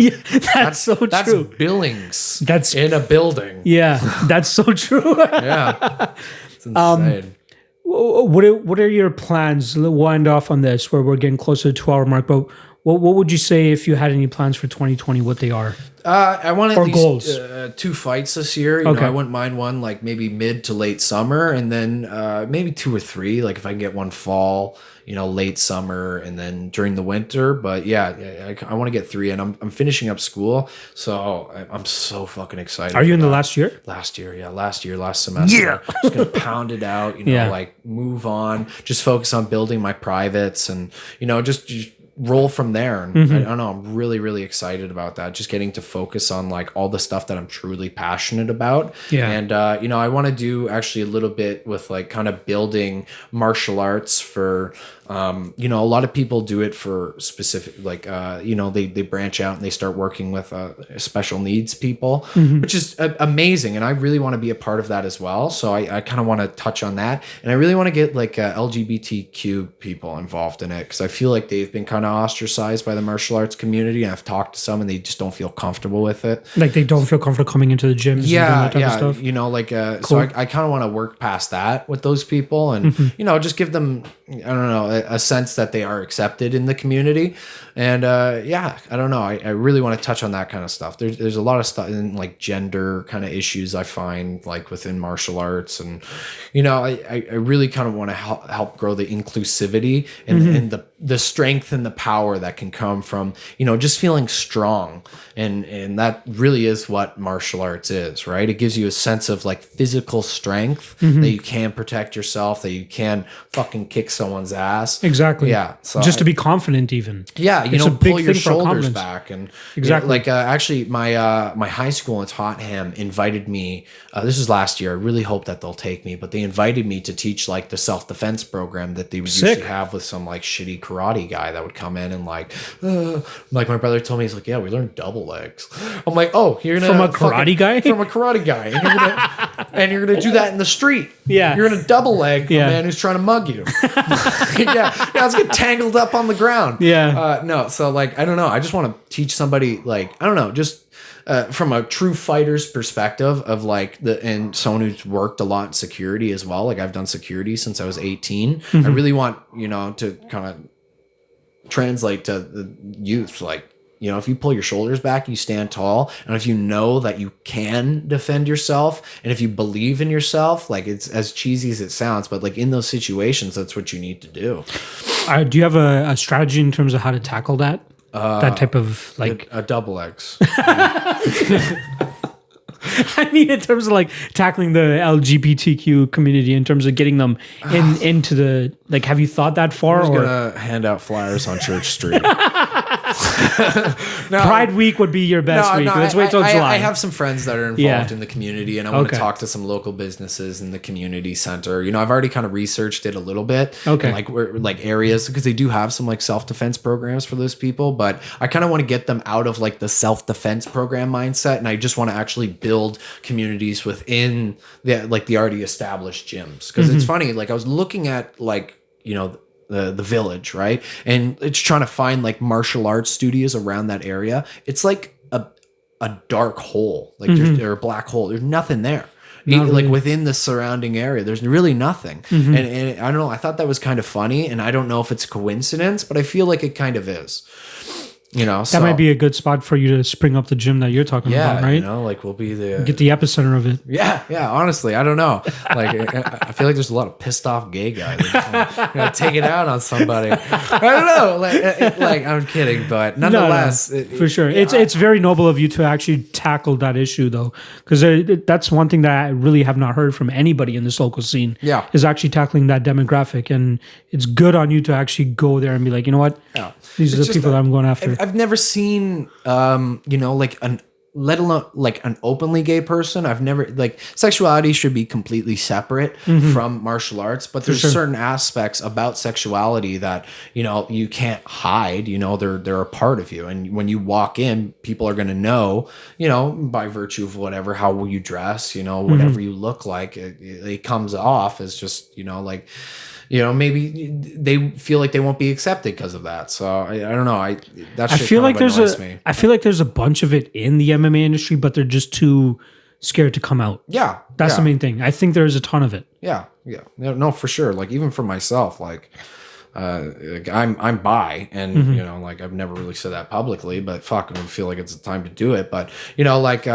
That's so true. That's Billings. That's in a building. Yeah, that's so true. Yeah, it's insane. What are your plans? We'll wind off on this where we're getting closer to the 2-hour mark. But what would you say if you had any plans for 2020? What they are? I want at least 2 fights this year. You know, I wouldn't mind one like maybe mid to late summer, and then maybe 2 or 3. Like if I can get one fall, late summer, and then during the winter. But yeah, I want to get 3, and I'm finishing up school, so I'm so fucking excited. Are you in the last year? Last year, last semester. Yeah, just gonna pound it out. Like move on, just focus on building my privates, and just roll from there. And I don't know, I'm really, really excited about that. Just getting to focus on like all the stuff that I'm truly passionate about. Yeah. And, I want to do actually a little bit with like kind of building martial arts for, a lot of people do it for specific, like, they branch out and they start working with special needs people, which is amazing. And I really want to be a part of that as well. So I kind of want to touch on that. And I really want to get like LGBTQ people involved in it, because I feel like they've been kind of ostracized by the martial arts community. And I've talked to some and they just don't feel comfortable with it. Like they don't feel comfortable coming into the gyms. Yeah. And that type of stuff. Cool. So I kind of want to work past that with those people and, just give them, I don't know, a sense that they are accepted in the community. And I don't know. I really want to touch on that kind of stuff. There's a lot of stuff in like gender kind of issues I find like within martial arts. And, I really kind of want to help grow the inclusivity and the strength and the power that can come from, just feeling strong. And that really is what martial arts is, right? It gives you a sense of like physical strength that you can protect yourself, that you can fucking kick someone's ass. Exactly. Yeah. So just to be confident even. Yeah. Pull your shoulders back. And exactly. Actually my high school in Tottenham invited me, this was last year. I really hope that they'll take me, but they invited me to teach like the self-defense program that they would usually have with some like shitty karate guy that would come in and like my brother told me, he's like, yeah, we learned double legs. I'm like, oh, you're gonna from a karate guy, and you're gonna do that in the street. Yeah, you're gonna double leg a man who's trying to mug you. Let's get tangled up on the ground. No, so like I don't know. I just want to teach somebody like I don't know, just from a true fighter's perspective of like and someone who's worked a lot in security as well. Like I've done security since I was 18. I really want to kind of translate to the youth, like if you pull your shoulders back, you stand tall, and if you know that you can defend yourself, and if you believe in yourself, like it's as cheesy as it sounds, but like in those situations, that's what you need to do. Do you have a strategy in terms of how to tackle that? That type of like a double X. I mean, in terms of like tackling the LGBTQ community, in terms of getting them into the like, have you thought that far? I'm just gonna hand out flyers on Church Street. Pride Week would be your best week. Let's wait till July. I have some friends that are involved in the community, and I want to talk to some local businesses in the community center. I've already kind of researched it a little bit. Okay, like where like areas, because they do have some like self-defense programs for those people, but I kind of want to get them out of like the self-defense program mindset, and I just want to actually build communities within the already established gyms. Because it's funny, like I was looking at like the village, right, and it's trying to find like martial arts studios around that area. It's like a dark hole, like or a black hole. There's nothing there. Like within the surrounding area, there's really nothing. And I don't know, I thought that was kind of funny, and I don't know if it's a coincidence, but I feel like it kind of is. You know, that might be a good spot for you to spring up the gym that you're talking about, right? You know, like we'll be the get the epicenter of it. Yeah. Honestly, I don't know. Like, I feel like there's a lot of pissed off gay guys take it out on somebody. I don't know. Like I'm kidding, but nonetheless, for sure, it's very noble of you to actually tackle that issue, though, because that's one thing that I really have not heard from anybody in this local scene. Yeah, is actually tackling that demographic, and it's good on you to actually go there and be like, you know what, these are the people that I'm going after. I've never seen, you know, like let alone like an openly gay person. I've never, like, sexuality should be completely separate from martial arts, but there's certain aspects about sexuality that, you know, you can't hide. You know, they're a part of you, and when you walk in, people are going to know, you know, by virtue of whatever, how you dress, you know, whatever you look like, it comes off as just, you know, like, you know, maybe they feel like they won't be accepted because of that. So I don't know. I feel like there's a bunch of it in the MMA industry, but they're just too scared to come out. Yeah, that's the main thing. I think there's a ton of it. Yeah. No, for sure. Like, even for myself, like I'm bi, and you know, like, I've never really said that publicly, but fuck, I feel like it's the time to do it. But you know, like,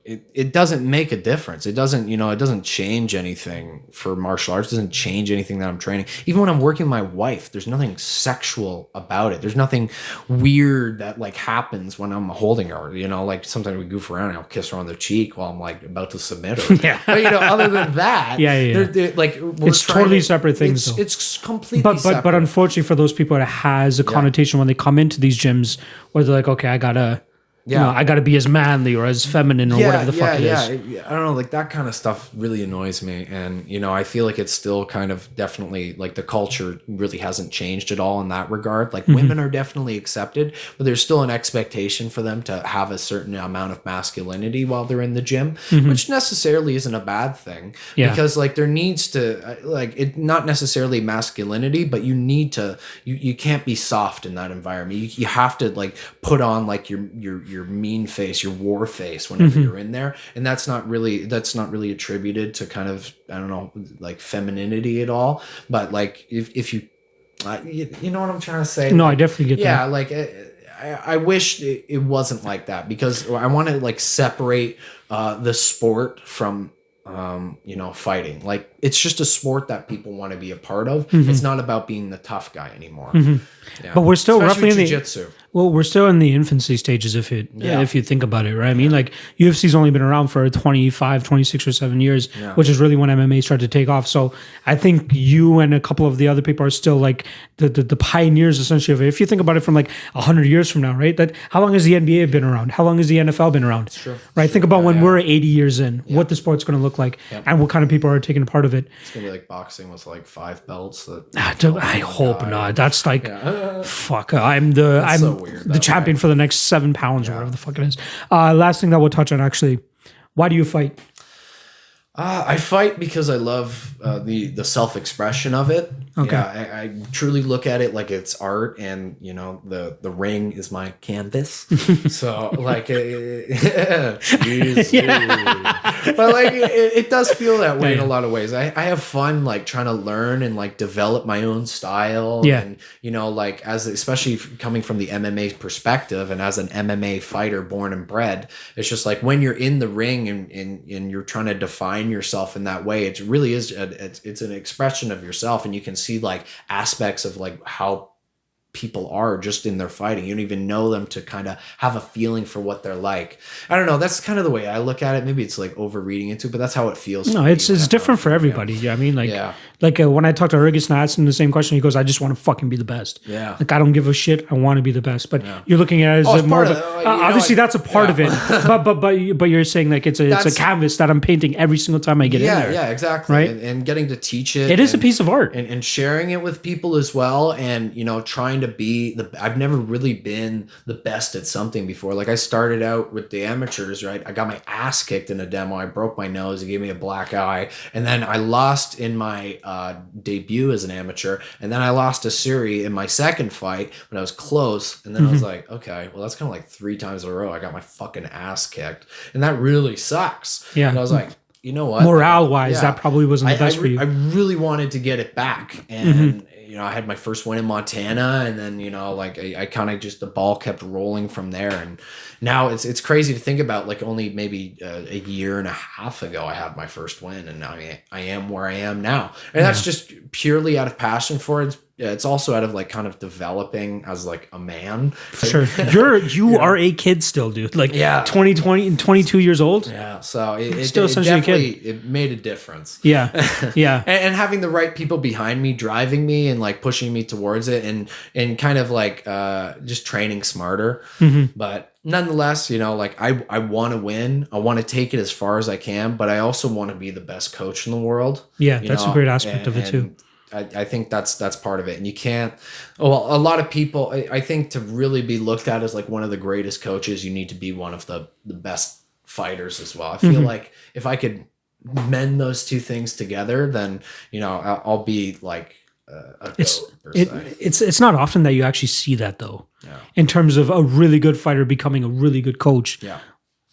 it doesn't make a difference. It doesn't, you know, it doesn't change anything for martial arts. It doesn't change anything that I'm training. Even when I'm working with my wife, there's nothing sexual about it. There's nothing weird that like happens when I'm holding her, you know, like sometimes we goof around and I'll kiss her on the cheek while I'm like about to submit her. Yeah. But you know, other than that, they're, like, it's totally separate things. It's completely separate. But unfortunately for those people, it has a connotation when they come into these gyms where they're like, okay, I gotta be as manly or as feminine or whatever the fuck it is. Yeah, I don't know, like, that kind of stuff really annoys me. And, you know, I feel like it's still kind of definitely, like, the culture really hasn't changed at all in that regard. Like, women are definitely accepted, but there's still an expectation for them to have a certain amount of masculinity while they're in the gym, which necessarily isn't a bad thing. Because, like, there needs to, like, it not necessarily masculinity, but you need to, you can't be soft in that environment. You have to, like, put on, like, your mean face, your war face whenever you're in there, and that's not really attributed to kind of, I don't know, like, femininity at all. But like, if you you know what I'm trying to say? No, like, I definitely get that. Yeah, like, I wish it wasn't like that, because I want to, like, separate the sport from you know, fighting. Like, it's just a sport that people want to be a part of. It's not about being the tough guy anymore. But we're still especially roughly in jiu-jitsu. We're still in the infancy stages if you think about it, right? I mean, like, UFC's only been around for 25, 26 or 7 years, which is really when MMA started to take off. So I think you and a couple of the other people are still like the pioneers, essentially, of it. If you think about it from like 100 years from now, right? That how long has the NBA been around? How long has the NFL been around? True. Right? Think about when we're 80 years in, what the sport's going to look like, and what kind of people are taking a part of it. It's going to be like boxing with like 5 belts. I hope not. That's like, fuck. I'm the champion for the next 7 pounds or whatever the fuck it is. Last thing that we'll touch on, actually, why do you fight? I fight because I love the self-expression of it. Okay. Yeah, I truly look at it like it's art, and you know, the ring is my canvas. So like, but like it does feel that way in a lot of ways. I have fun like trying to learn and like develop my own style. Yeah. And you know, like, especially coming from the MMA perspective, and as an MMA fighter born and bred, it's just like when you're in the ring and you're trying to define yourself in that way, it really is it's an expression of yourself, and you can see like aspects of like how people are just in their fighting. You don't even know them to kind of have a feeling for what they're like. I don't know. That's kind of the way I look at it. Maybe it's like overreading into it, but that's how it feels. No, it's different for everybody. Yeah. I mean, like when I talk to Ergis and I asked him the same question, he goes, I just want to fucking be the best. Yeah. Like, I don't give a shit. I want to be the best. But you're looking at it as more of obviously that's a part of it. But you're saying like it's a canvas that I'm painting every single time I get in there. Yeah, exactly. Right. And getting to teach it. It is a piece of art. And sharing it with people as well. And, you know, trying to be I've never really been the best at something before. Like, I started out with the amateurs, right? I got my ass kicked in a demo. I broke my nose. It gave me a black eye. And then I lost in my debut as an amateur. And then I lost a series in my second fight when I was close. And then I was like, okay, well, that's kind of like 3 times in a row I got my fucking ass kicked. And that really sucks. Yeah. And I was like, you know what? Morale-wise, that probably wasn't the best for you. I really wanted to get it back. And, I had my first win in Montana, and then, like I kind of just, the ball kept rolling from there. And now it's crazy to think about, like only maybe a year and a half ago, I had my first win, and now I am where I am now. And that's just purely out of passion for it. It's also out of like kind of developing as like a man. For sure. You are a kid still, dude. Like 20 and 22 years old. Yeah. So it still essentially definitely, a kid. It made a difference. Yeah. Yeah. and having the right people behind me, driving me and like pushing me towards it, and kind of like just training smarter. But nonetheless, like I want to win. I want to take it as far as I can, but I also want to be the best coach in the world. Yeah. That's a great aspect of it too. I think that's part of it. And you can't, a lot of people, I think to really be looked at as like one of the greatest coaches, you need to be one of the best fighters as well. I feel like if I could mend those two things together, then, I'll be like a goat, it's not often that you actually see that though, yeah. in terms of a really good fighter becoming a really good coach. Yeah.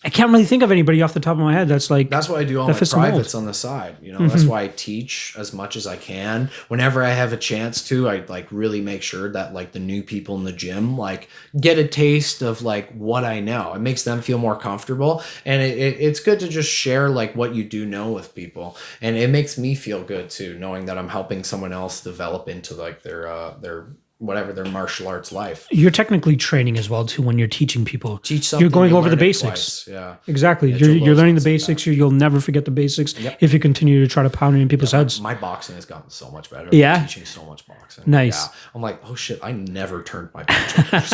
I can't really think of anybody off the top of my head that's like... That's why I do all my privates on the side. That's why I teach as much as I can. Whenever I have a chance to, I like really make sure that like the new people in the gym like get a taste of like what I know. It makes them feel more comfortable. And it's good to just share like what you do know with people. And it makes me feel good too, knowing that I'm helping someone else develop into like their whatever their martial arts life. You're technically training as well too when you're teaching people. Teach something. You're going over the basics. Yeah, exactly. You're learning the basics. You'll never forget the basics if you continue to try to pound it in people's heads. My boxing has gotten so much better. Yeah, I'm teaching so much boxing. Nice. Yeah. I'm like, oh shit, I never turned my punch.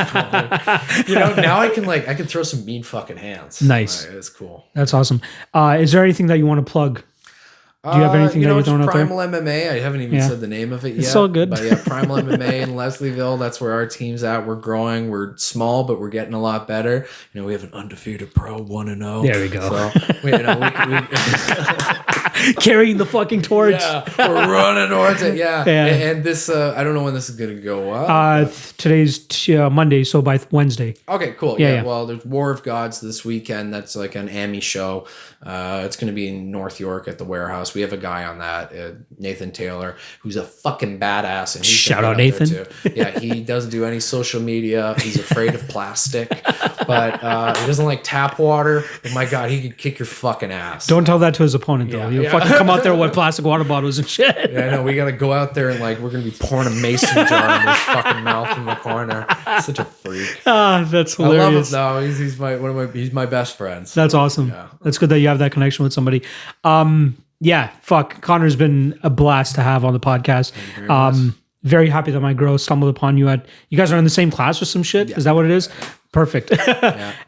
Now I can throw some mean fucking hands. Nice. It's cool. That's awesome. Is there anything that you want to plug? Do you have anything that you're throwing out there? Primal MMA. I haven't even said the name of it yet. It's so good. But yeah, Primal MMA in Leslieville. That's where our team's at. We're growing. We're small, but we're getting a lot better. We have an undefeated pro, 1-0. There we go. So, we carrying the fucking torch. Yeah, we're running towards it. Yeah. And this, I don't know when this is going to go up. Today's Monday, so by Wednesday. Okay, cool. Yeah. Well, there's War of Gods this weekend. That's like an AMI show. It's going to be in North York at the warehouse. We have a guy on that, Nathan Taylor, who's a fucking badass. And shout out Nathan. Yeah, he doesn't do any social media. He's afraid of plastic, but he doesn't like tap water. But my God, he could kick your fucking ass. Don't tell that to his opponent though. He'll fucking come out there with plastic water bottles and shit. Yeah, I know. We got to go out there and like we're gonna be pouring a mason jar in his fucking mouth in the corner. Such a freak. That's hilarious. I love him though. He's my best friends. That's awesome. Yeah. That's good that you have that connection with somebody. Yeah, fuck. Connor's been a blast to have on the podcast. Very happy that my girl stumbled upon you you guys are in the same class or some shit. Yeah. Is that what it is? Yeah. Perfect.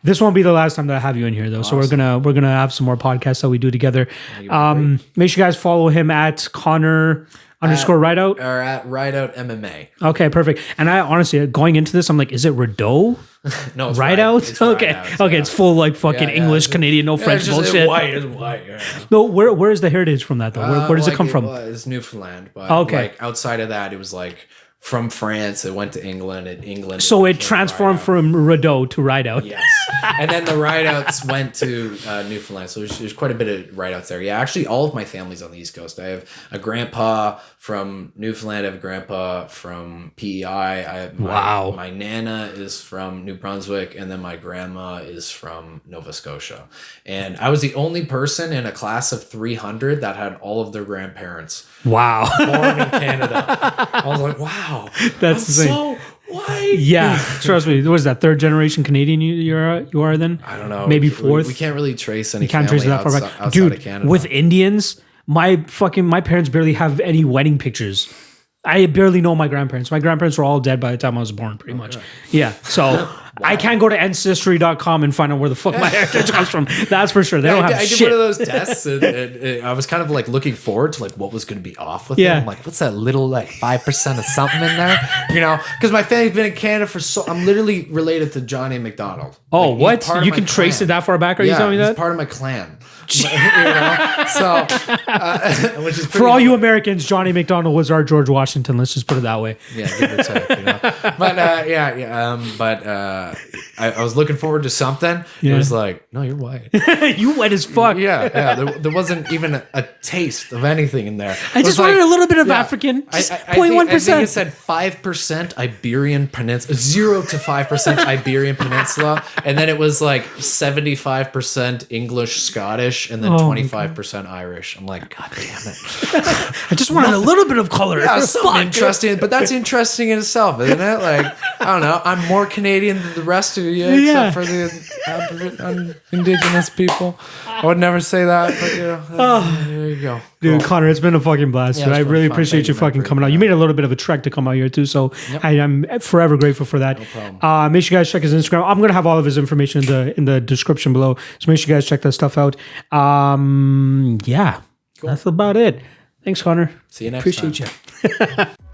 This won't be the last time that I have you in here though. Awesome. So we're gonna have some more podcasts that we do together. Make sure you guys follow him at Connor _Rideout or at Rideout MMA. Okay, perfect. And I honestly, going into this, I'm like, is it Rideau? No, it's Rideout. Okay, Rideout, okay, it's full like fucking English, Canadian, no French bullshit. It's white. Yeah. No, where is the heritage from that though? Where does it come from? It's Newfoundland, but like outside of that, it was like from France. It went to England, and England. So it transformed from Rideau to Rideout. Yes, and then the Rideouts went to Newfoundland. So there's quite a bit of Rideouts there. Yeah, actually, all of my family's on the East Coast. I have a grandpa from Newfoundland. I have a grandpa from PEI. I have my Nana is from New Brunswick, and then my grandma is from Nova Scotia. And I was the only person in a class of 300 that had all of their grandparents. Wow. Born in Canada. I was like, wow. That's so white. Yeah. Trust me. What is that? Third generation Canadian you are then? I don't know. Maybe fourth. We can't really trace any can't trace that far back. Dude, of Canada. With Indians, my parents barely have any wedding pictures. I barely know my grandparents. My grandparents were all dead by the time I was born, pretty much. Yeah. So I can't go to ancestry.com and find out where the fuck my heritage comes from. That's for sure. They don't have shit. I did one of those tests, and I was kind of like looking forward to like what was going to be off with it. I'm like, what's that little like 5% of something in there? Because my family's been in Canada for I'm literally related to John A. McDonald. Oh, like, what? You can trace it that far back? Are you telling me that? He's part of my clan. Ouch. So, which is for all you Americans, Johnny McDonald was our George Washington. Let's just put it that way. Yeah, give or take, But I was looking forward to something. Yeah. It was like, no, you're white. You white as fuck. Yeah. There wasn't even a taste of anything in there. I just wanted a little bit of African. 0.1%. I think it said 5% Iberian Peninsula, 0 to 5% Iberian Peninsula, and then it was like 75% English, Scottish, and then 25% Irish. I'm like, God damn it! I just wanted a little bit of color. Yeah, something interesting, but that's interesting in itself, isn't it? Like, I don't know. I'm more Canadian than the rest of you, except for the Indigenous people. I would never say that, but there you go. Dude, cool. Connor, it's been a fucking blast. I really appreciate you fucking coming out. You made a little bit of a trek to come out here too, so I'm forever grateful for that. No problem. Make sure you guys check his Instagram. I'm gonna have all of his information in the description below, so make sure you guys check that stuff out. Cool. That's about it. Thanks, Connor. See you next time. Appreciate you.